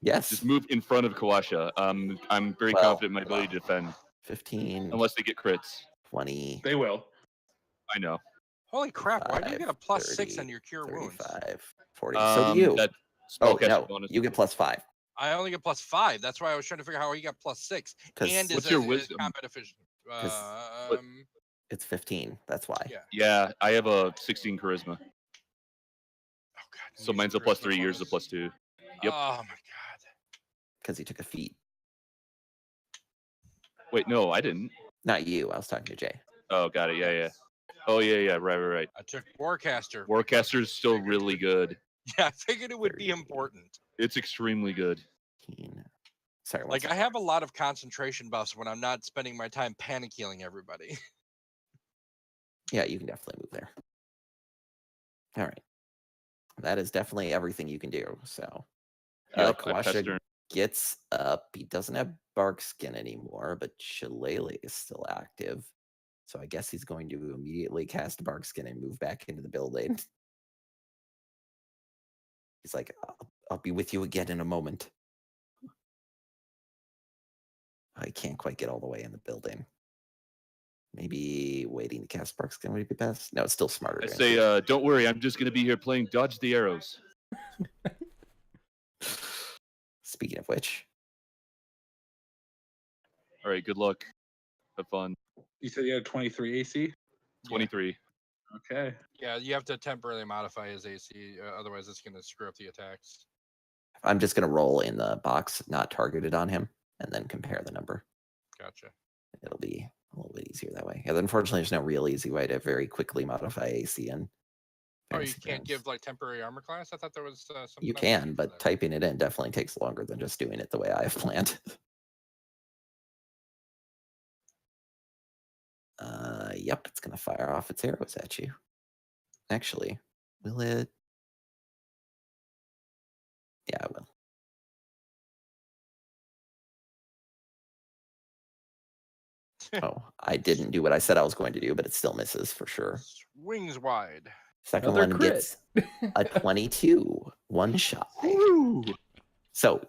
Yes. Just move in front of Kawasha. I'm very Well, confident in my ability to defend, 15, unless they get crits. 20, They will. I know. Holy crap, why do you get a 5, plus 30, 6 on your cure wounds? 35, 40. So do you. That Oh, spellcaster no. bonus. You get plus 5. I only get plus 5. That's why I was trying to figure out how he got plus 6. 'Cause- And What's is your a wisdom? combat efficient. What- It's 15. That's why. Yeah. Yeah, I have a 16 charisma, Oh god. so use mine's a charisma plus 3, yours is a bonus. plus 2. Yep. Oh my god. Because he took a feat. Wait, no, I didn't. Not you. I was talking to Jay. Oh, got it. Yeah. Oh, yeah. Right. I took Warcaster. Warcaster's still really good. Yeah, I figured it would be 30. important. It's extremely good. 15. Sorry, one Like I second. have a lot of concentration buffs when I'm not spending my time panic healing everybody. Yeah, you can definitely move there. All right. That is definitely everything you can do. So Yep, I Kawasha pester. gets up. He doesn't have bark skin anymore, but Shillelagh is still active. So I guess he's going to immediately cast bark skin and move back into the building. He's like, I'll be with you again in a moment. I can't quite get all the way in the building. Maybe waiting to cast bark skin would be best. No, it's still smarter. I to say, increase- don't worry, I'm just gonna be here playing dodge the arrows. Speaking of which, All right, good luck. Have fun. You said you had 23 AC? 23. Okay. Yeah, you have to temporarily modify his AC, otherwise it's going to screw up the attacks. I'm just going to roll in the box, not targeted on him, and then compare the number. Gotcha. It'll be a little bit easier that way. And unfortunately, there's no real easy way to very quickly modify AC and. Oh, you can't give like temporary armor class? I thought there was something. You I was can, looking but for that. typing it in definitely takes longer than just doing it the way I have planned. Yep, it's going to fire off its arrows at you. Actually, will it? Yeah, it will. Oh, I didn't do what I said I was going to do, but it still misses for sure. Wings wide. Second Another one crit. gets a 22, one shot. Woo! So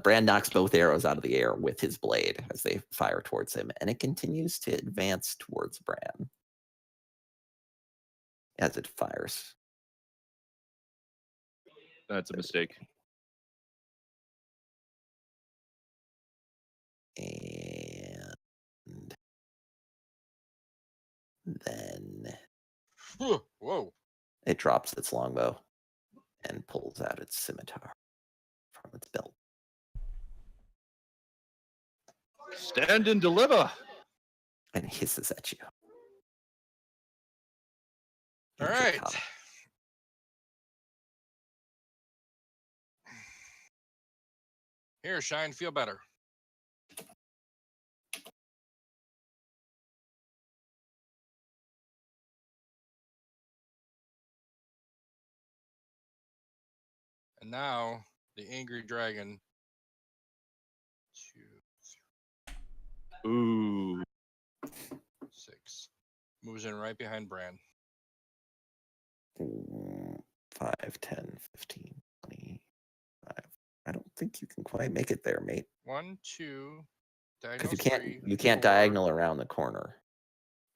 Bran knocks both arrows out of the air with his blade as they fire towards him, and it continues to advance towards Bran as it fires. That's a mistake. And then Whoa. it drops its longbow and pulls out its scimitar from its belt. Stand and deliver. And hisses at you. All right. Intricate. Here, Shine, feel better. And now the angry dragon. 2, Ooh. 6 moves in right behind Bran. 5, 10, 15, 25. I don't think you can quite make it there, mate. 1, 2, Because diagonal you 3, can't 4. diagonal around the corner.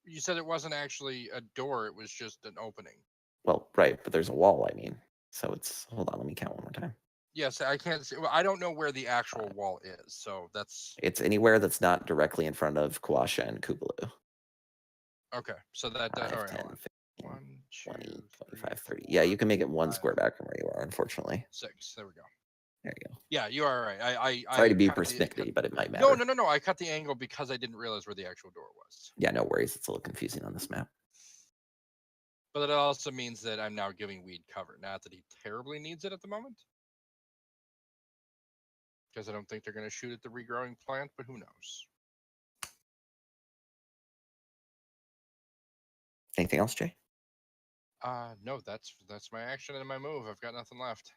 You said it wasn't actually a door; it was just an opening. Well, right, but there's a wall. I mean, so it's hold on. Let me count one more time. Yes, I can't see. Well, I don't know where the actual wall is, so that's It's anywhere that's not directly in front of Kuasha and Kubalu. okay. So that 5, all right. 10, Hold on. 15, 1, 20, 2, 25, 3, 30. Yeah, 4, you can make it one 5, square back from where you are, unfortunately. 6. There we go. There you go. Yeah, you are right. Sorry to be cut the- persnickety, but it might matter. No. I cut the angle because I didn't realize where the actual door was. Yeah, no worries. It's a little confusing on this map. But it also means that I'm now giving Weed cover. Not that he terribly needs it at the moment. Because I don't think they're going to shoot at the regrowing plant, but who knows? Anything else, Jay? No, that's my action and my move. I've got nothing left.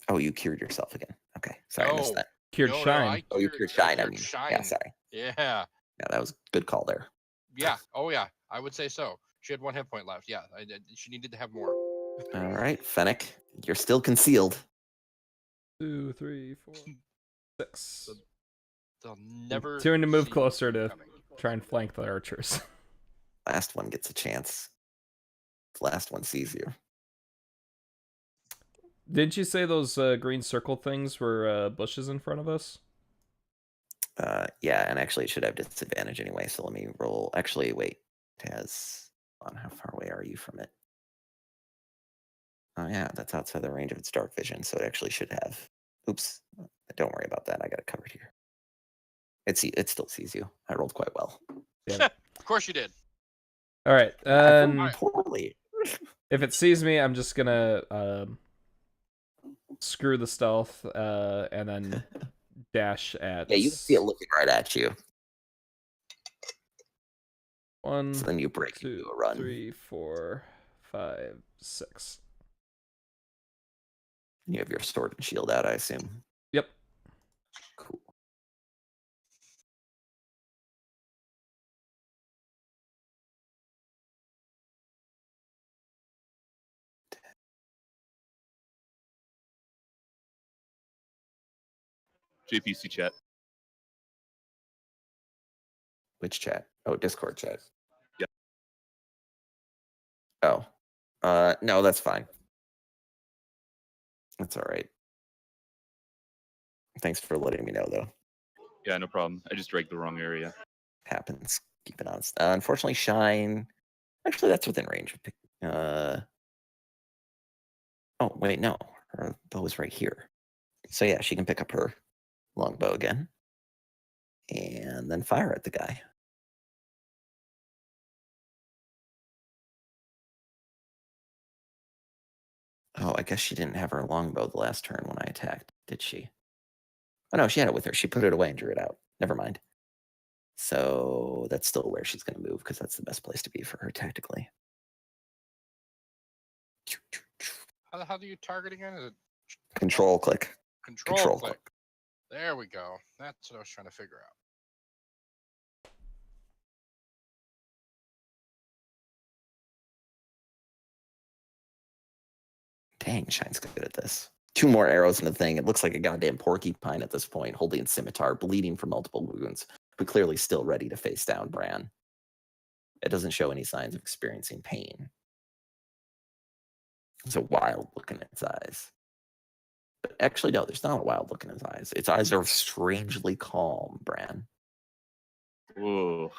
Oh, you cured yourself again. Okay, sorry, I missed No. that. Cured No, Shine. Oh, you cured Shine. I mean, Shine. yeah, sorry. Yeah. Yeah, that was a good call there. Yeah. Oh, yeah. I would say so. She had 1 hit point left. Yeah. She needed to have more. All right, Fennec, you're still concealed. 2, 3, 4, 6. They'll never. Trying to move see closer to coming. try and flank the archers. Last one gets a chance. The last one sees you. Didn't you say those green circle things were bushes in front of us? Yeah, and actually it should have disadvantage anyway, so let me roll. Actually, wait. Taz, on how far away are you from it? Oh yeah, that's outside the range of its dark vision, so it actually should have. Oops, don't worry about that. I got it covered here. It still sees you. I rolled quite well. Yeah. Of course you did. All right. I rolled poorly. If it sees me, I'm just gonna screw the stealth and then dash at. Yeah, you can see it looking right at you. 1, So then you break 2, into a run. 3, 4, 5, 6. You have your sword and shield out, I assume. Yep. Cool. JPC chat. Which chat? Oh, Discord chat. Yeah. Oh. No, that's fine. That's all right. Thanks for letting me know, though. Yeah, no problem. I just dragged the wrong area. Happens. Keep it honest. Unfortunately, Shine. Actually, that's within range. Oh, wait, no. Her bow is right here. So yeah, she can pick up her longbow again. And then fire at the guy. Oh, I guess she didn't have her longbow the last turn when I attacked, did she? Oh no, she had it with her. She put it away and drew it out. Never mind. So that's still where she's going to move because that's the best place to be for her tactically. How do you target again? Is it Control click. control click? There we go. That's what I was trying to figure out. Dang, Shine's good at this. 2 more arrows in the thing. It looks like a goddamn porcupine at this point, holding its scimitar, bleeding from multiple wounds, but clearly still ready to face down Bran. It doesn't show any signs of experiencing pain. There's a wild look in its eyes. But actually, no, there's not a wild look in its eyes. Its eyes are strangely calm, Bran. Whoa.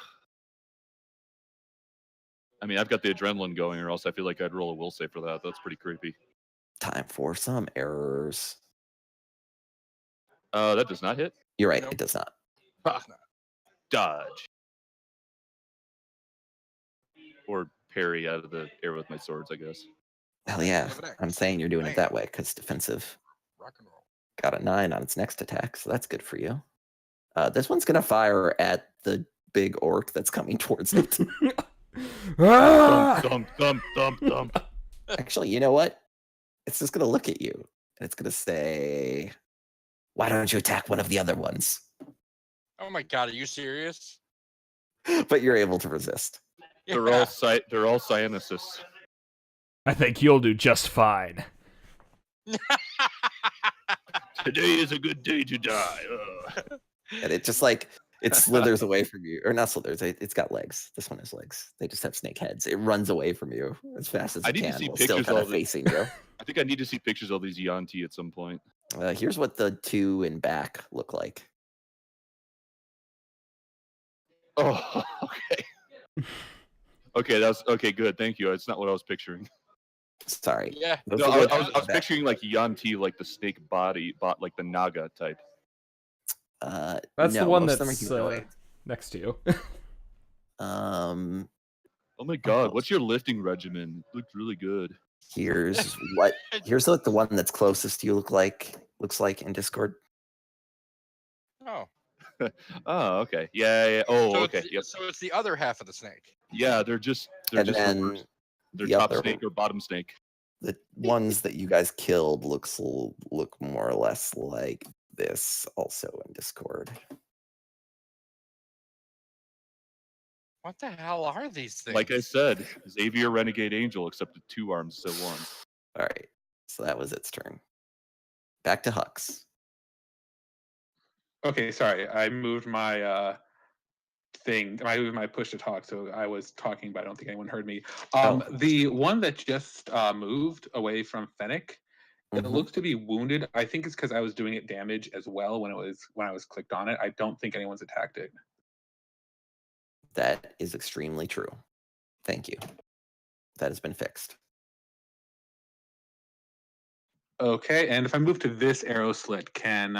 I mean, I've got the adrenaline going, or else I feel like I'd roll a will save for that. That's pretty creepy. Time for some errors. That does not hit. You're right, Nope. it does not. Ha! Dodge. Or parry out of the air with my swords, I guess. Hell yeah. Have an axe. I'm saying you're doing Bang. it that way because defensive. Rock and roll. Got a 9 on its next attack, so that's good for you. This one's gonna fire at the big orc that's coming towards it. Ah! Thump, thump, thump, thump. Actually, you know what? It's just gonna look at you and it's gonna say, "Why don't you attack one of the other ones?" Oh my god, are you serious? But you're able to resist. They're all cyanosis. I think you'll do just fine. Today is a good day to die. And it just like it slithers away from you, or not slithers. It's got legs. This one has legs. They just have snake heads. It runs away from you as fast as I it need to can, see while still pictures kind of of it. facing you. I think I need to see pictures of these Yanti at some point. Here's what the 2 in back look like. Oh, okay. Okay, that's okay. Good, thank you. It's not what I was picturing. Sorry. Yeah. Those No, are the I was back. picturing like Yanti, like the snake body, like the Naga type. That's no, the one most of them are that's humanoid. next to you. Um, Oh my god, what's your lifting regimen? Looked really good. here's what like the one that's closest to you looks like in Discord. Oh. Oh, okay. Yeah. Oh, So okay. It's, Yep. So it's the other half of the snake. Yeah, they're just And reversed. then They're the top other- snake or bottom snake. the ones that you guys killed look more or less like this, also in Discord. What the hell are these things? Like I said, Xavier Renegade Angel, except with 2 arms instead of 1. All right, so that was its turn. Back to Hux. Okay, sorry. I moved my thing. I moved my push to talk, so I was talking, but I don't think anyone heard me. The one that just moved away from Fennec, it Mhm. looks to be wounded. I think it's because I was doing it damage as well when I was clicked on it. I don't think anyone's attacked it. That is extremely true. Thank you. That has been fixed. Okay, and if I move to this arrow slit, can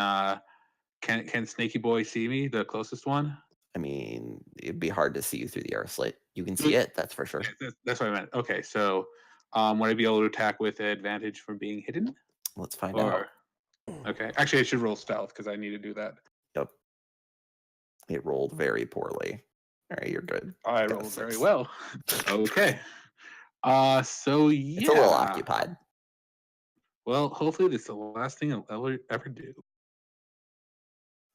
Snaky Boy see me, the closest one? I mean, it'd be hard to see you through the arrow slit. You can see it, that's for sure. Yeah, that's what I meant. Okay, so would I be able to attack with advantage from being hidden? Let's find out. Okay, actually, I should roll stealth because I need to do that. Yep. It rolled very poorly. All right, you're good. I Got a rolled very 6. well. Okay. So yeah. It's a little occupied. Well, hopefully this is the last thing I'll ever do.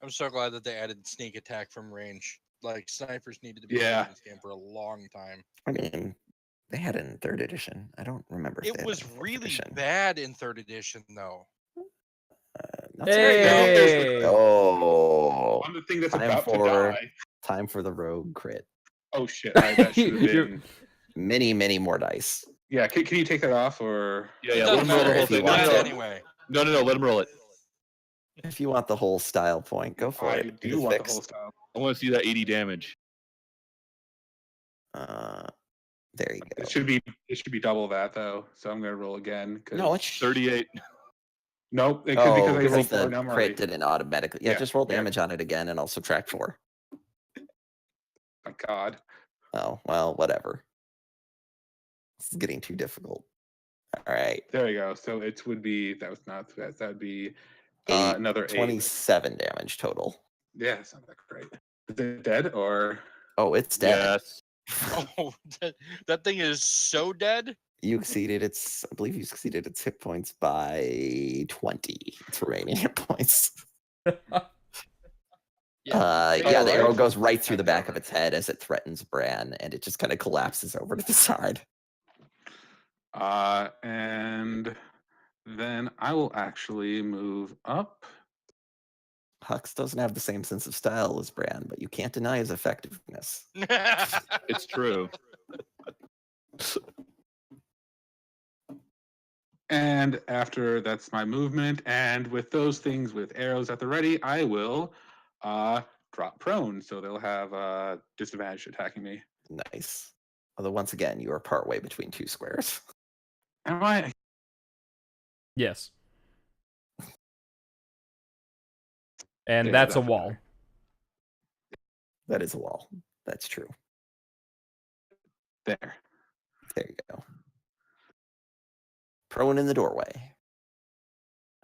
I'm so glad that they added sneak attack from range. Like snipers needed to be Yeah. in this game for a long time. I mean, they had it in 3rd edition. I don't remember. If they It had was in 4th really edition. bad in 3rd edition, though. Not so bad. Hey! Oh, On the thing that's time about to for die. time for the rogue crit. Oh shit! That should have You're- been. Many more dice. Yeah, can you take that off or? Yeah, It yeah. Let doesn't him roll the matter whole if you thing. want die to. anyway. No. Let him roll it. If you want the whole style point, go for I it. It do is want the fixed. whole style. I want to see that 80 damage. There you go. It should be double that though. So I'm gonna roll again. No, it's 38. Nope. It could Oh, because I because rolled 4 the and I'm crit already. didn't automatically. Yeah, Yeah, just roll yeah. damage on it again and I'll subtract 4. My God. Oh, well, whatever. This is getting too difficult. All right. There you go. So it would be that was not that. That would be Eight, another 8. 27 damage total. Yeah, it's not that great. Is it dead or? Oh, it's dead. Yes. Oh, that thing is so dead. You exceeded its, I believe you exceeded its hit points by 20. Its remaining hit points. Yeah. Yeah, the right. arrow goes right through the back of its head as it threatens Bran, and it just kind of collapses over to the side. And then I will actually move up. Hux doesn't have the same sense of style as Bran, but you can't deny his effectiveness. It's true. And after that's my movement, and with those things with arrows at the ready, I will drop prone, so they'll have disadvantage attacking me. Nice. Although once again, you are partway between 2 squares. Am I? Yes. And Yeah, that's a that wall. matter. That is a wall. That's true. There. There you go. Prone in the doorway.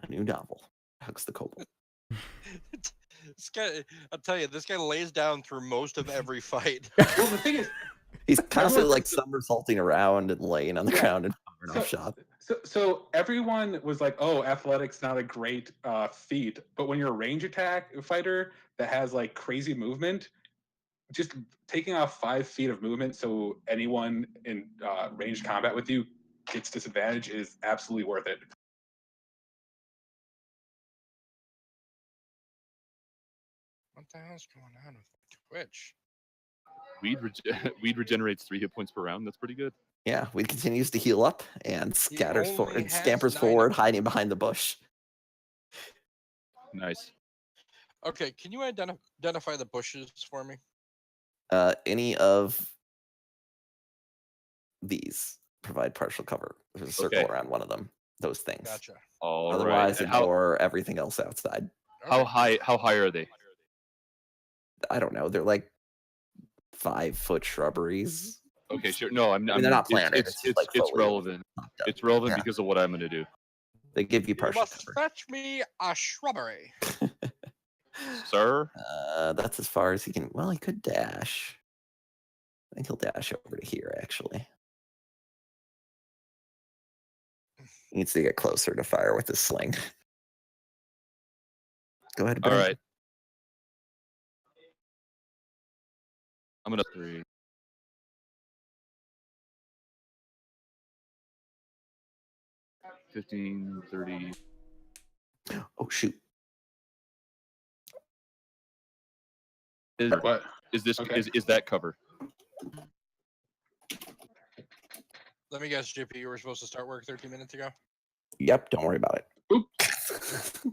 A new novel. Hugs the kobold. This guy, I'll tell you, this guy lays down through most of every fight. Well, the thing is, He's constantly like everyone- somersaulting around and laying on the Yeah. ground and firing off shots. So everyone was like, "Oh, athletics not a great feat," but when you're a range attack fighter that has like crazy movement, just taking off 5 feet of movement so anyone in ranged combat with you gets disadvantage is absolutely worth it. What the hell's going on with Twitch? Weed regenerates 3 hit points per round. That's pretty good. Yeah, Weed continues to heal up and scatters only forward, has scampers 9 forward, of- hiding behind the bush. Nice. Okay, can you identify the bushes for me? Any of these provide partial cover. There's a circle Okay. around one of them. Those things. Gotcha. All right. Otherwise, And how ignore everything else outside. how Alright. high are they? I don't know. They're like 5-foot shrubberies. Okay, sure. No, I mean, they're not planted. It's just like foliage. relevant. Not done. It's relevant Yeah. because of what I'm going to do. They give you You partial must cover. fetch me a shrubbery. Sir? That's as far as he can. Well, he could dash. I think he'll dash over to here, actually. He needs to get closer to fire with his sling. Go ahead, All Brent. right. I'm going to 3. $15, $30. Oh, shoot. What? Is this Okay. is that cover? Let me guess, JP, you were supposed to start work 13 minutes ago? Yep, don't worry about it. Oop. It's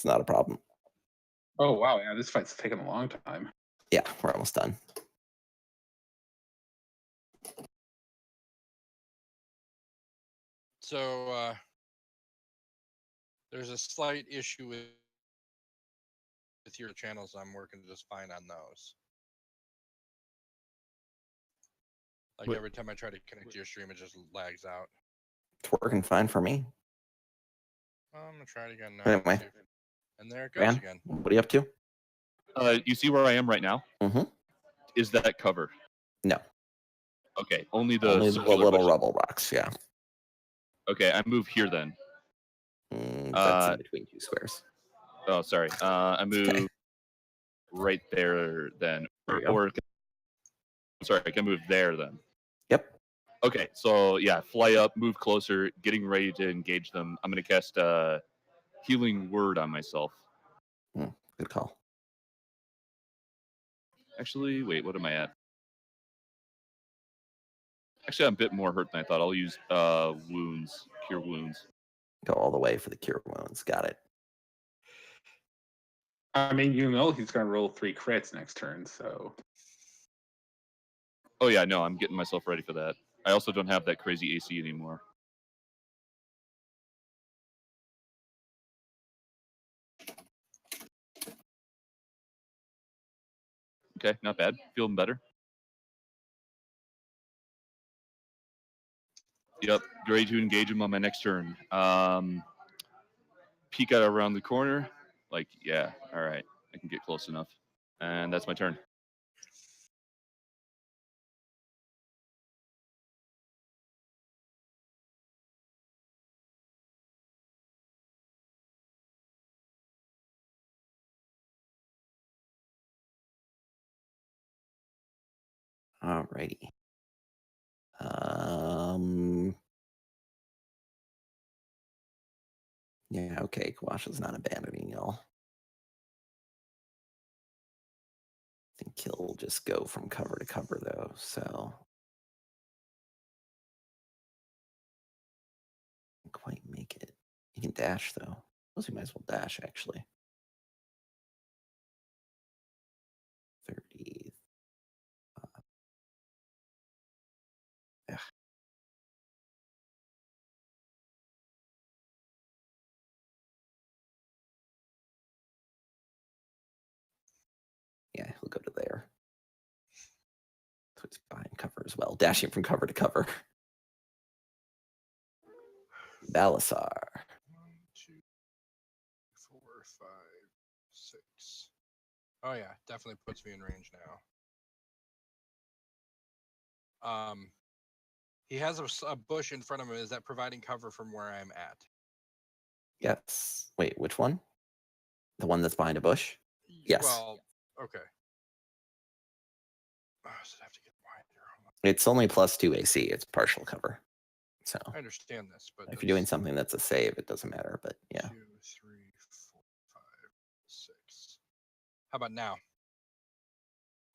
not a problem. Oh wow, yeah, this fight's taken a long time. Yeah, we're almost done. So, there's a slight issue with your channels. I'm working just fine on those. Like What- every time I try to connect to your stream, it just lags out. It's working fine for me. I'm gonna try it again now. Anyway. see if- And there it goes Ran, again. what are you up to? You see where I am right now? Mm-hmm. Is that cover? No. Okay, only the Only the circular little bushes. rubble rocks, yeah. Okay, I move here then. That's in between 2 squares. Oh, sorry. I move okay. right there then, There you go. or sorry, I can move there then. Yep. Okay, so yeah, fly up, move closer, getting ready to engage them. I'm gonna cast Healing Word on myself. Good call. Actually, wait, what am I at? Actually, I'm a bit more hurt than I thought. I'll use wounds, cure wounds. Go all the way for the cure wounds. Got it. I mean, you know he's gonna roll 3 crits next turn, so Oh yeah, no, I'm getting myself ready for that. I also don't have that crazy AC anymore. Okay, not bad. Feeling better. Yep, ready to engage him on my next turn. Peek out around the corner. Like, yeah, all right, I can get close enough. And that's my turn. Alrighty. Yeah, okay. Kawasha's not abandoning y'all. I think he'll just go from cover to cover though, so can't quite make it. He can dash though. I suppose he might as well dash actually. 30. Yeah. Yeah, he'll go to there. So Who's behind cover as well, dashing from cover to cover. Balasar. 1, 2, 4, 5, 6. Oh yeah, definitely puts me in range now. He has a bush in front of him. Is that providing cover from where I'm at? Yes. Wait, which one? The one that's behind a bush? Yes. Well, okay. Oh, so I have to get wider. Hold on. It's only +2 AC. It's partial cover. So I understand this, but if you're doing something that's a save, it doesn't matter. But yeah. 2, 3, 4, 5, 6. How about now?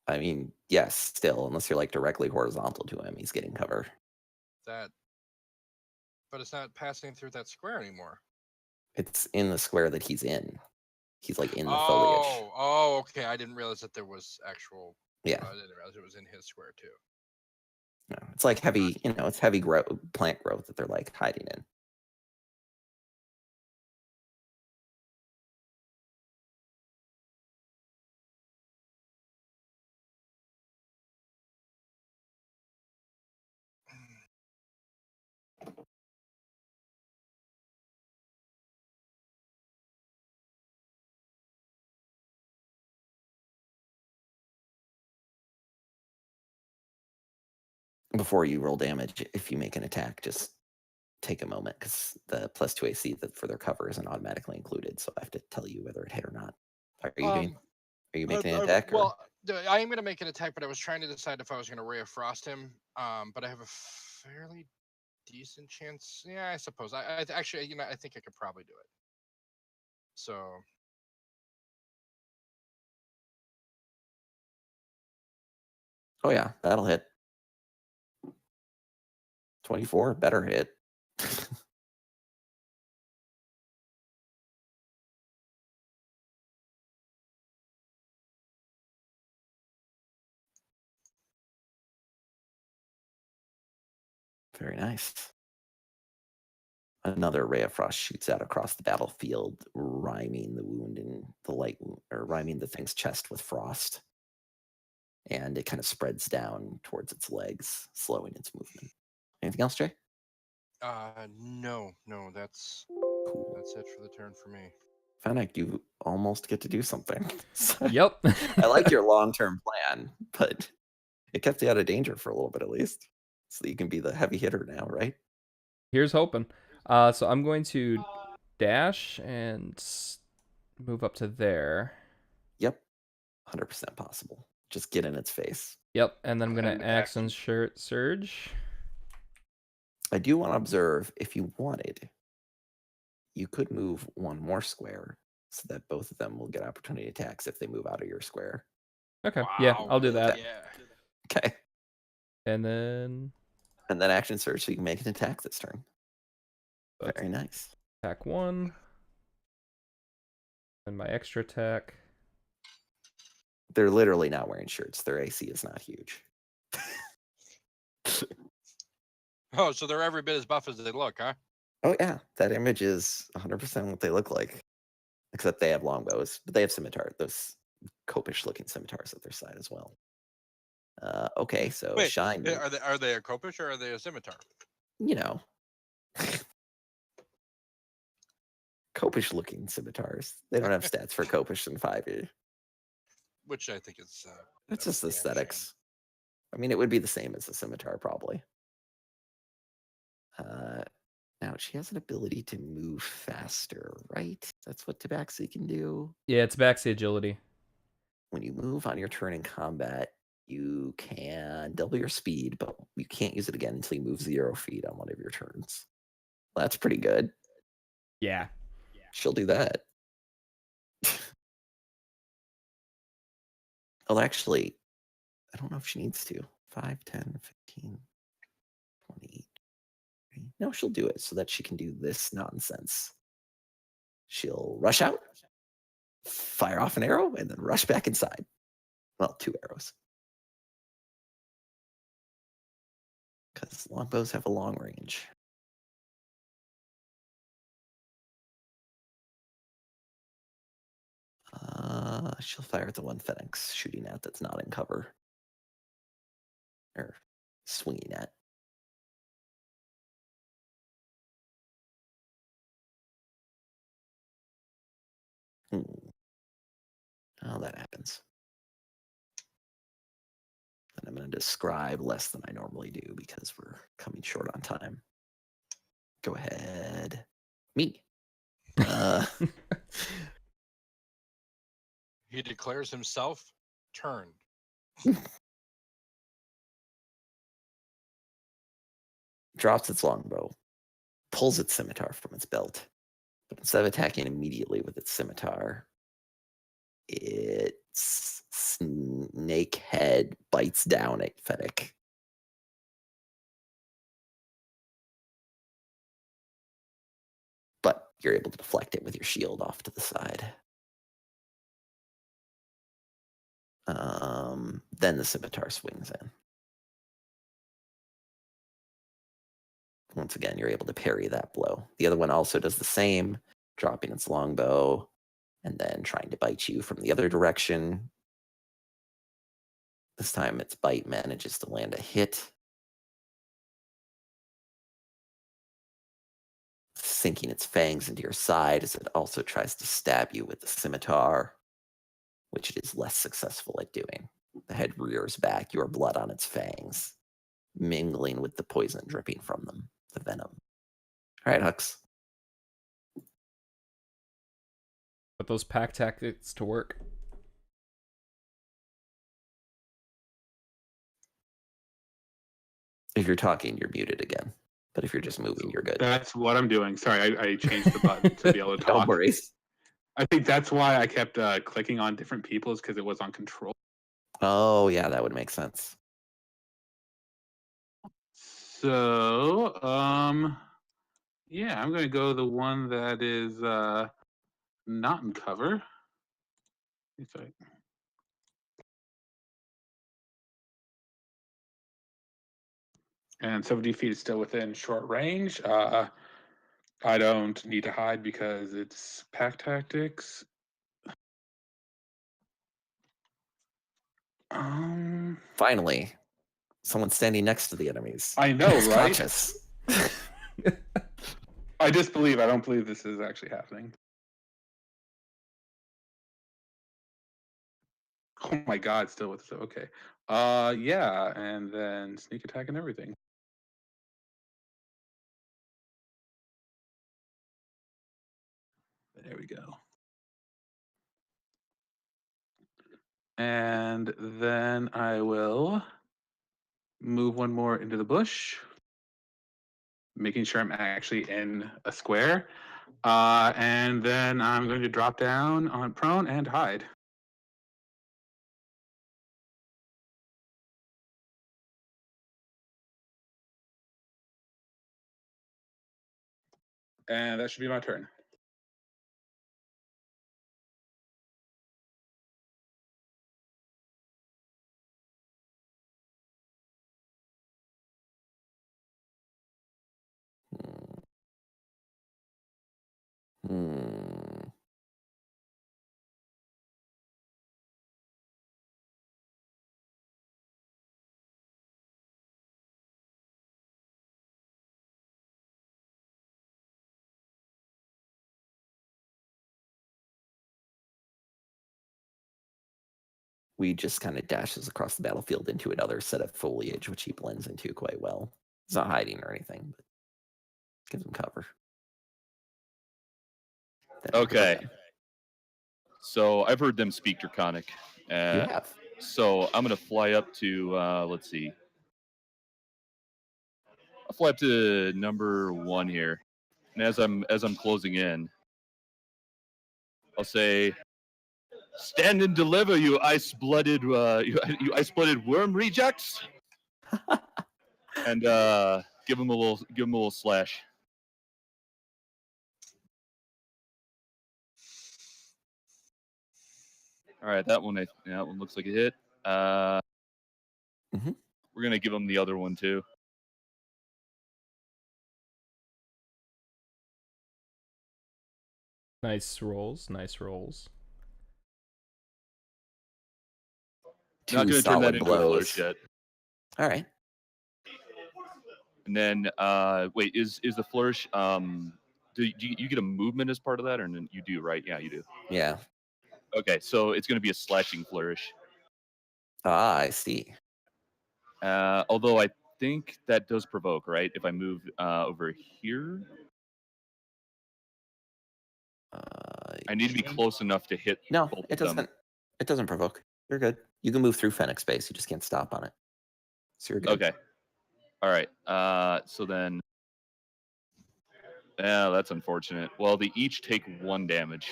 I mean, yes, still, unless you're like directly horizontal to him, he's getting cover. But it's not passing through that square anymore. It's in the square that he's in. He's like in the foliage. Oh, okay. I didn't realize that there was actual. Yeah. I didn't realize it was in his square too. No, it's like heavy, it's heavy plant growth that they're like hiding in. Before you roll damage, if you make an attack, just take a moment because the +2 AC that for their cover isn't automatically included. So I have to tell you whether it hit or not. Are you making an attack? Well, I am going to make an attack, but I was trying to decide if I was going to Ray of Frost him. But I have a fairly decent chance. Yeah, I suppose. I actually, I think I could probably do it. So. Oh yeah, that'll hit. 24, better hit. Very nice. Another ray of frost shoots out across the battlefield, rhyming the wound in the light, or rhyming the thing's chest with frost. And it kind of spreads down towards its legs, slowing its movement. Anything else, Jay? No, that's Cool. That's it for the turn for me. Fennec, you almost get to do something. Yep. I like your long-term plan, but it kept you out of danger for a little bit at least. So that you can be the heavy hitter now, right? Here's hoping. So I'm going to dash and move up to there. Yep. 100% possible. Just get in its face. Yep, and then I'm going And to action surge. I do want to observe, if you wanted, you could move one more square so that both of them will get opportunity attacks if they move out of your square. Okay, yeah, I'll do that. Yeah. Okay. And then action surge so you can make an attack this turn. That's Very nice. attack 1. And my extra attack. They're literally not wearing shirts. Their AC is not huge. Oh, so they're every bit as buff as they look, huh? Oh yeah, that image is 100% what they look like. Except they have longbows, but they have scimitar, those copish-looking scimitars at their side as well. Okay, so Wait, Shine. are they a copish or are they a scimitar? Copish-looking scimitars. They don't have stats for copish and 5e. Which I think is. It's just aesthetics. I mean, it would be the same as a scimitar, probably. Now, she has an ability to move faster, right? That's what Tabaxi can do. Yeah, it's Tabaxi agility. When you move on your turn in combat, you can double your speed, but you can't use it again until you move 0 feet on one of your turns. Well, that's pretty good. Yeah. She'll do that. Oh, actually, I don't know if she needs to. 5, 10, 15, 20. No, she'll do it so that she can do this nonsense. She'll rush out, fire off an arrow, and then rush back inside. Well, 2 arrows. Because longbows have a long range. She'll fire at the one Phoenix shooting at that's not in cover. or swinging at. Oh, that happens. And I'm going to describe less than I normally do because we're coming short on time. Go ahead. Me. He declares himself turned. Drops its longbow, pulls its scimitar from its belt, but instead of attacking immediately with its scimitar, its snake head bites down at Fennec. But you're able to deflect it with your shield off to the side. Then the scimitar swings in. Once again, you're able to parry that blow. The other one also does the same, dropping its longbow and then trying to bite you from the other direction. This time its bite manages to land a hit, sinking its fangs into your side as it also tries to stab you with the scimitar, which it is less successful at doing. The head rears back, your blood on its fangs, mingling with the poison dripping from them, the venom. All right, Hux. Put those pack tactics to work. If you're talking, you're muted again. But if you're just moving, you're good. That's what I'm doing. Sorry, I changed the button to be able to talk. Don't worry. I think that's why I kept clicking on different people's, because it was on control. Oh, yeah, that would make sense. So, yeah, I'm going to go the one that is not in cover. Sorry. And 70 feet is still within short range. I don't need to hide because it's pack tactics. Finally, someone standing next to the enemies. I know, Who's right? conscious. I disbelieve. I don't believe this is actually happening. Oh my God, still with it. Okay. Yeah, and then sneak attack and everything. There we go. And then I will move one more into the bush, making sure I'm actually in a square. And then I'm going to drop down on prone and hide. And that should be my turn. Hmm. We just kind of dashes across the battlefield into another set of foliage, which he blends into quite well. He's not hiding or anything, but gives him cover. Okay. So I've heard them speak Draconic. You have. So I'm gonna fly up to let's see. I'll fly up to number 1 here, and as I'm closing in, I'll say, "Stand and deliver, you ice-blooded you ice-blooded worm rejects," and give him a little slash. All right, that one looks like a hit. We're gonna give him the other one too. Nice rolls, nice rolls. Not Two gonna turn that solid into a blows. flourish yet. All right. And then, wait, is the flourish? Do you get a movement as part of that, or you do, right? Yeah, you do. Yeah. Okay, so it's going to be a slashing flourish. Ah, I see. Although I think that does provoke, right? If I move over here, I need to be close enough to hit. No, both it of them. doesn't. It doesn't provoke. You're good. You can move through Fennec space. You just can't stop on it. So you're good. Okay. All right. So then, yeah, that's unfortunate. Well, they each take 1 damage.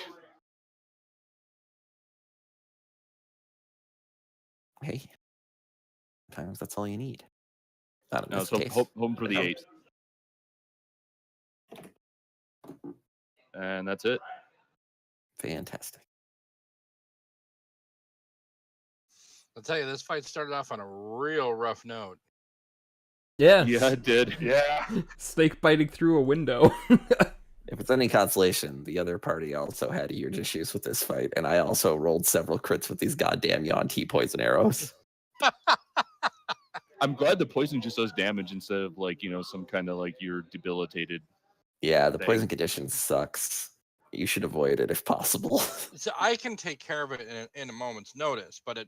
Hey, sometimes that's all you need. Not in No, this so case. hoping for but the no. 8. And that's it. Fantastic. I'll tell you, this fight started off on a real rough note. Yeah. Yeah, it did. Yeah. Snake biting through a window. If it's any consolation, the other party also had huge issues with this fight, and I also rolled several crits with these goddamn Yuan-Ti poison arrows. I'm glad the poison just does damage instead of like, some kind of like you're debilitated. Yeah, the Thing. poison condition sucks. You should avoid it if possible. So I can take care of it in a moment's notice, but it,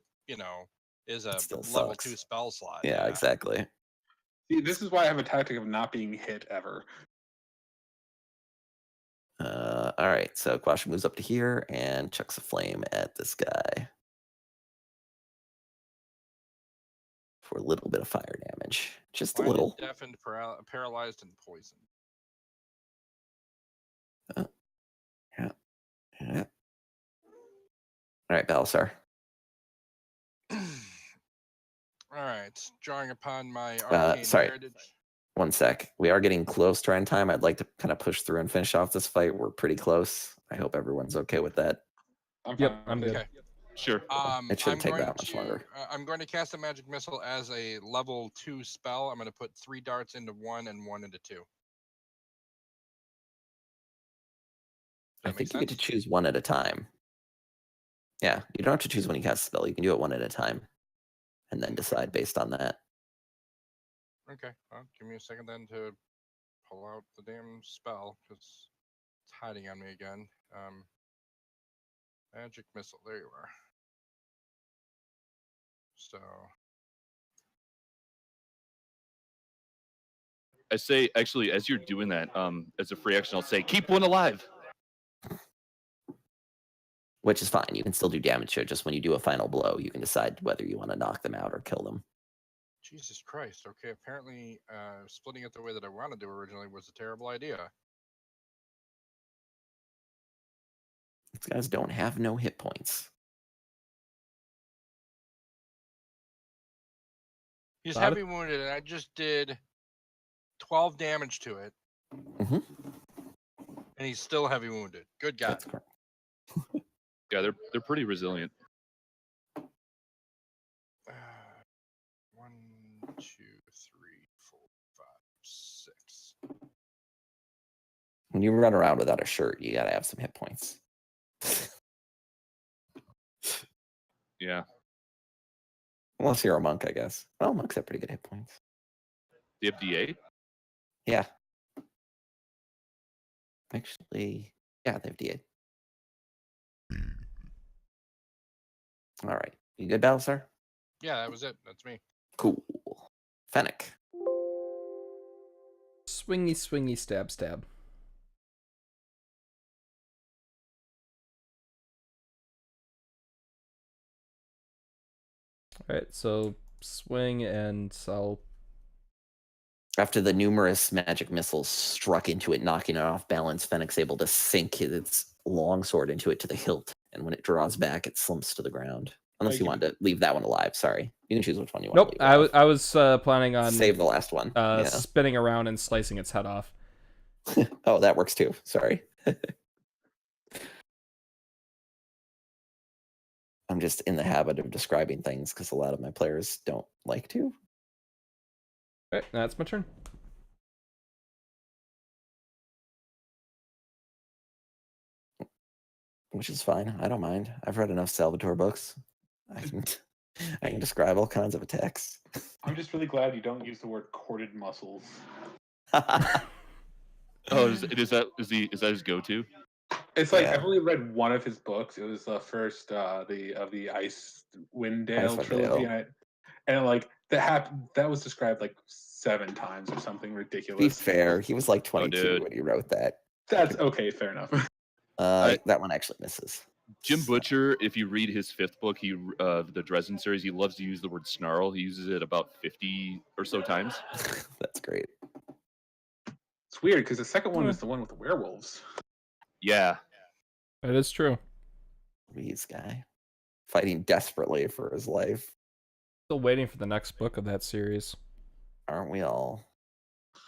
is a still level sucks. 2 spell slot. Yeah, exactly. See, this is why I have a tactic of not being hit ever. All right, so Quasha moves up to here and chucks a flame at this guy for a little bit of fire damage. Just a Blinded, little. deafened, paralyzed, and poisoned. Yeah. Yeah. All right, Balasar. All right, drawing upon my arcane sorry. heritage. One sec. We are getting close to end time. I'd like to kind of push through and finish off this fight. We're pretty close. I hope everyone's okay with that. Yep, I'm good. Okay. Sure. It shouldn't take that much to, longer. I'm going to cast a magic missile as a level 2 spell. I'm going to put 3 darts into 1 and 1 into 2. Does I that make think you get to sense? choose one at a time. Yeah, you don't have to choose when you cast a spell. You can do it one at a time and then decide based on that. Okay. Well, give me a second then to pull out the damn spell because it's hiding on me again. Magic missile. There you are. So I say, actually, as you're doing that, as a free action, I'll say, keep one alive. Which is fine. You can still do damage to it. Just when you do a final blow, you can decide whether you want to knock them out or kill them. Jesus Christ. Okay. Apparently, splitting it the way that I wanted to originally was a terrible idea. These guys don't have no hit points. He's Got it. heavy wounded, and I just did 12 damage to it, Mm-hmm. and he's still heavy wounded. Good God. That's correct. Yeah, they're pretty resilient. 1, 2, 3, 4, 5, 6. When you run around without a shirt, you gotta have some hit points. Yeah. Unless you're a monk, I guess. Well, monks have pretty good hit points. The FDA? Yeah. Actually, yeah, they have D8. All right. You good, Balasar? Yeah, that was it. That's me. Cool. Fennec. Swingy, swingy, stab, stab. Alright, so swing and I'll... After the numerous magic missiles struck into it, knocking it off balance, Fennec's able to sink its longsword into it to the hilt. And when it draws back, it slumps to the ground. Unless you wanted to leave that one alive. Sorry. You can choose which one you want Nope, to leave. I was planning on Save the last one. Yeah. spinning around and slicing its head off. Oh, that works too. Sorry. I'm just in the habit of describing things because a lot of my players don't like to. Alright, that's my turn. Which is fine. I don't mind. I've read enough Salvatore books. I can I can describe all kinds of attacks. I'm just really glad you don't use the word corded muscles. Oh, is that his go-to? It's like Yeah. I've only read one of his books. It was the first of the Icewind Dale Icewind trilogy, Dale. and like that was described like 7 times or something To be ridiculous. fair, he was like 22 dude. when he wrote that. That's okay, fair enough. That one actually misses. Jim So- Butcher, if you read his 5th book, the Dresden series, he loves to use the word snarl. He uses it about 50 or so times. That's great. It's weird because the second one is the one with the werewolves. Yeah. That is true. These guy fighting desperately for his life. Still waiting for the next book of that series. Aren't we all?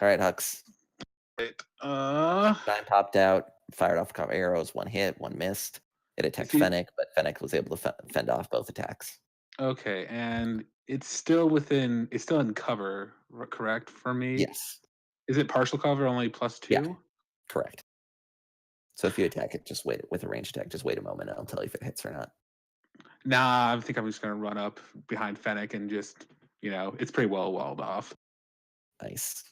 All right, Hux. Wait, Shine popped out, fired off a couple arrows, 1 hit, 1 missed. It attacked See- Fennec, but Fennec was able to fend off both attacks. okay, and it's still in cover, correct for me? Yes, Is it partial cover only +2? Yeah. correct. So if you attack it, just wait with a ranged attack. Just wait a moment, and I'll tell you if it hits or not. Nah, I think I'm just gonna run up behind Fennec and just, it's pretty well walled off. Nice.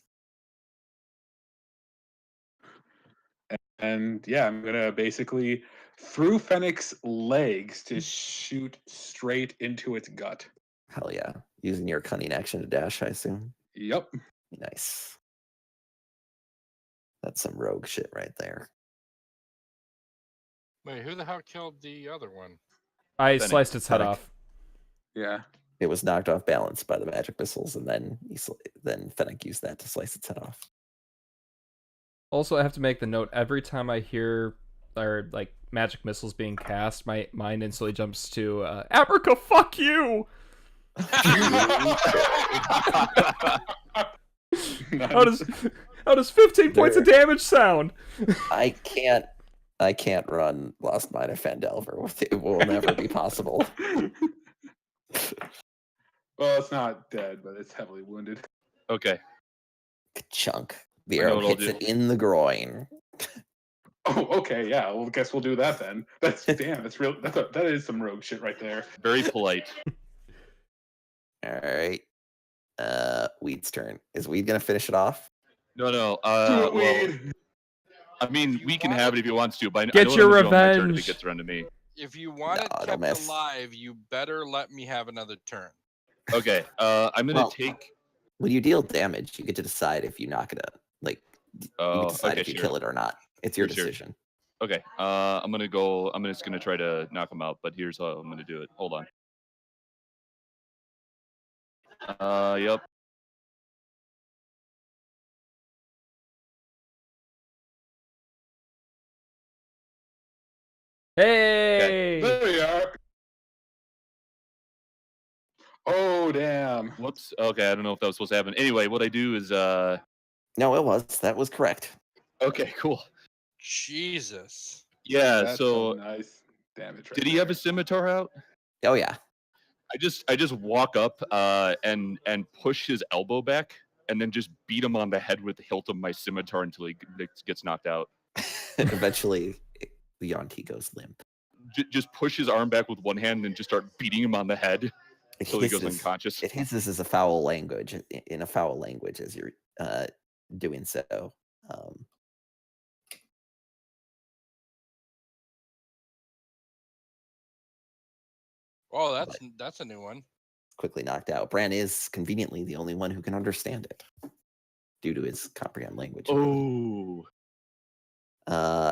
And yeah, I'm gonna basically through Fennec's legs to shoot straight into its gut. Hell yeah. Using your cunning action to dash, I assume. Yep. Nice. That's some rogue shit right there. Wait, who the hell killed the other one? I Fennec. sliced its head Fennec. off. Yeah. It was knocked off balance by the magic missiles, and then then Fennec used that to slice its head off. Also, I have to make the note, every time I hear or like magic missiles being cast, my mind instantly jumps to Abrica, fuck you! How does 15 points of damage sound? I can't run Lost Mine of Fandelver. It will never be possible. Well, it's not dead, but it's heavily wounded. Okay. Chunk. The I know arrow what I'll hits do. it in the groin. Oh, okay, yeah. Well, guess we'll do that then. That's real. That is some rogue shit right there. Very polite. All right. Weed's turn. Is Weed gonna finish it off? No. Do it, Well, Weed. I mean, If you we can want have it- it if he wants to, but I Get know what your I'm gonna do on my turn if it revenge. gets around to me. If you want it No, don't kept miss. alive, you better let me have another turn. Okay. I'm gonna Well, take. When you deal damage, you get to decide if you knock it out. Like, you Oh, can decide okay, if you sure. kill it or not. It's your Sure. decision. Okay. I'm gonna go. I'm just gonna try to knock him out, but here's how I'm gonna do it. Hold on. Yep. Hey! There we are. Oh, damn. Whoops. Okay. I don't know if that was supposed to happen. Anyway, what I do is. No, it was. That was correct. Okay. Cool. Jesus. Yeah. That's So some nice damage. Right did he have a there. scimitar out? Oh yeah. I just walk up and push his elbow back and then just beat him on the head with the hilt of my scimitar until he gets knocked out. Eventually, the Yonti goes limp. Just push his arm back with one hand and just start beating him on the head It until he goes hisses. unconscious. It hisses as a foul language in a foul language as you're doing so. Oh, that's a new one. Quickly knocked out. Bran is conveniently the only one who can understand it due to his comprehend language. Oh.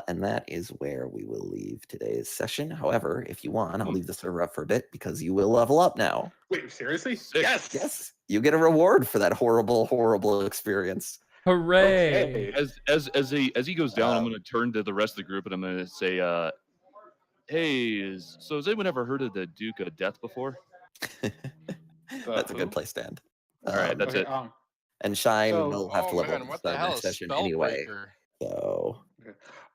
And that is where we will leave today's session. However, if you want, I'll leave the server up for a bit because you will level up now. Wait, seriously? Sick. Yes. You get a reward for that horrible, horrible experience. Hooray! Okay. As he goes down, I'm Um, gonna turn to the rest of the group and I'm gonna say, hey, has anyone ever heard of the Duke of Death before? That's a who? good place to end. All right, that's Okay, it. And Shine So- will have Oh to level man, up what the the hell next is session anyway. Spellbreaker? So,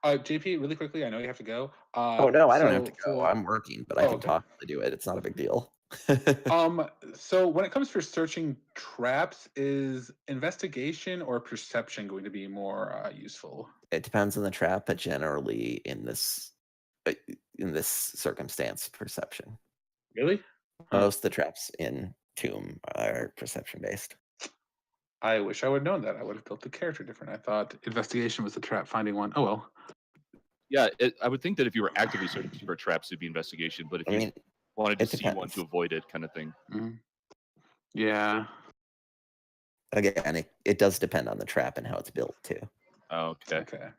JP, really quickly, I know you have to go. oh no, I don't have to so go. for- I'm working, but I Oh, can okay. talk to do it. It's not a big deal. So when it comes for searching traps, is investigation or perception going to be more useful? It depends on the trap, but generally in this circumstance, perception. Really? Most of the traps in Tomb are perception based. I wish I would have known that. I would have built the character different. I thought investigation was the trap finding one. Oh well. Yeah, I would think that if you were actively searching for traps, it'd be investigation. But if I you mean, wanted to it see one depends. to avoid it, kind of thing. Yeah. Again, it does depend on the trap and how it's built too. Okay. Okay.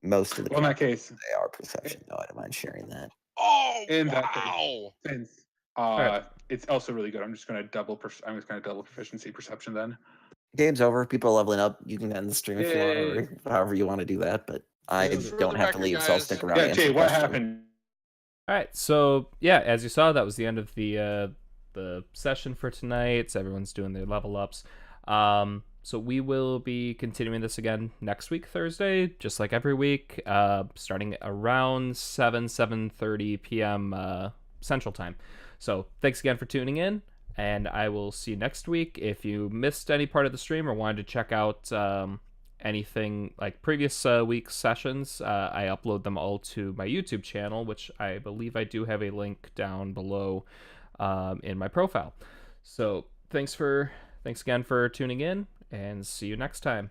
Most of the Well, in that traps, case, they are perception. No, I don't mind sharing that. Oh, in that case, wow. since right. it's also really good, I'm just gonna double proficiency perception then. Game's over. People are leveling up. You can end the stream if you want, Yay. or however you want to do that. But I Yeah, For don't the have to record, leave, so I'll guys- stick around. Yeah, to answer Jay, the what question. happened? All right, so yeah, as you saw, that was the end of the session for tonight. So everyone's doing their level ups. So we will be continuing this again next week, Thursday, just like every week, starting around 7:30 p.m. Central Time. So thanks again for tuning in, and I will see you next week. If you missed any part of the stream or wanted to check out anything like previous week's sessions, I upload them all to my YouTube channel, which I believe I do have a link down below in my profile. So thanks again for tuning in, and see you next time.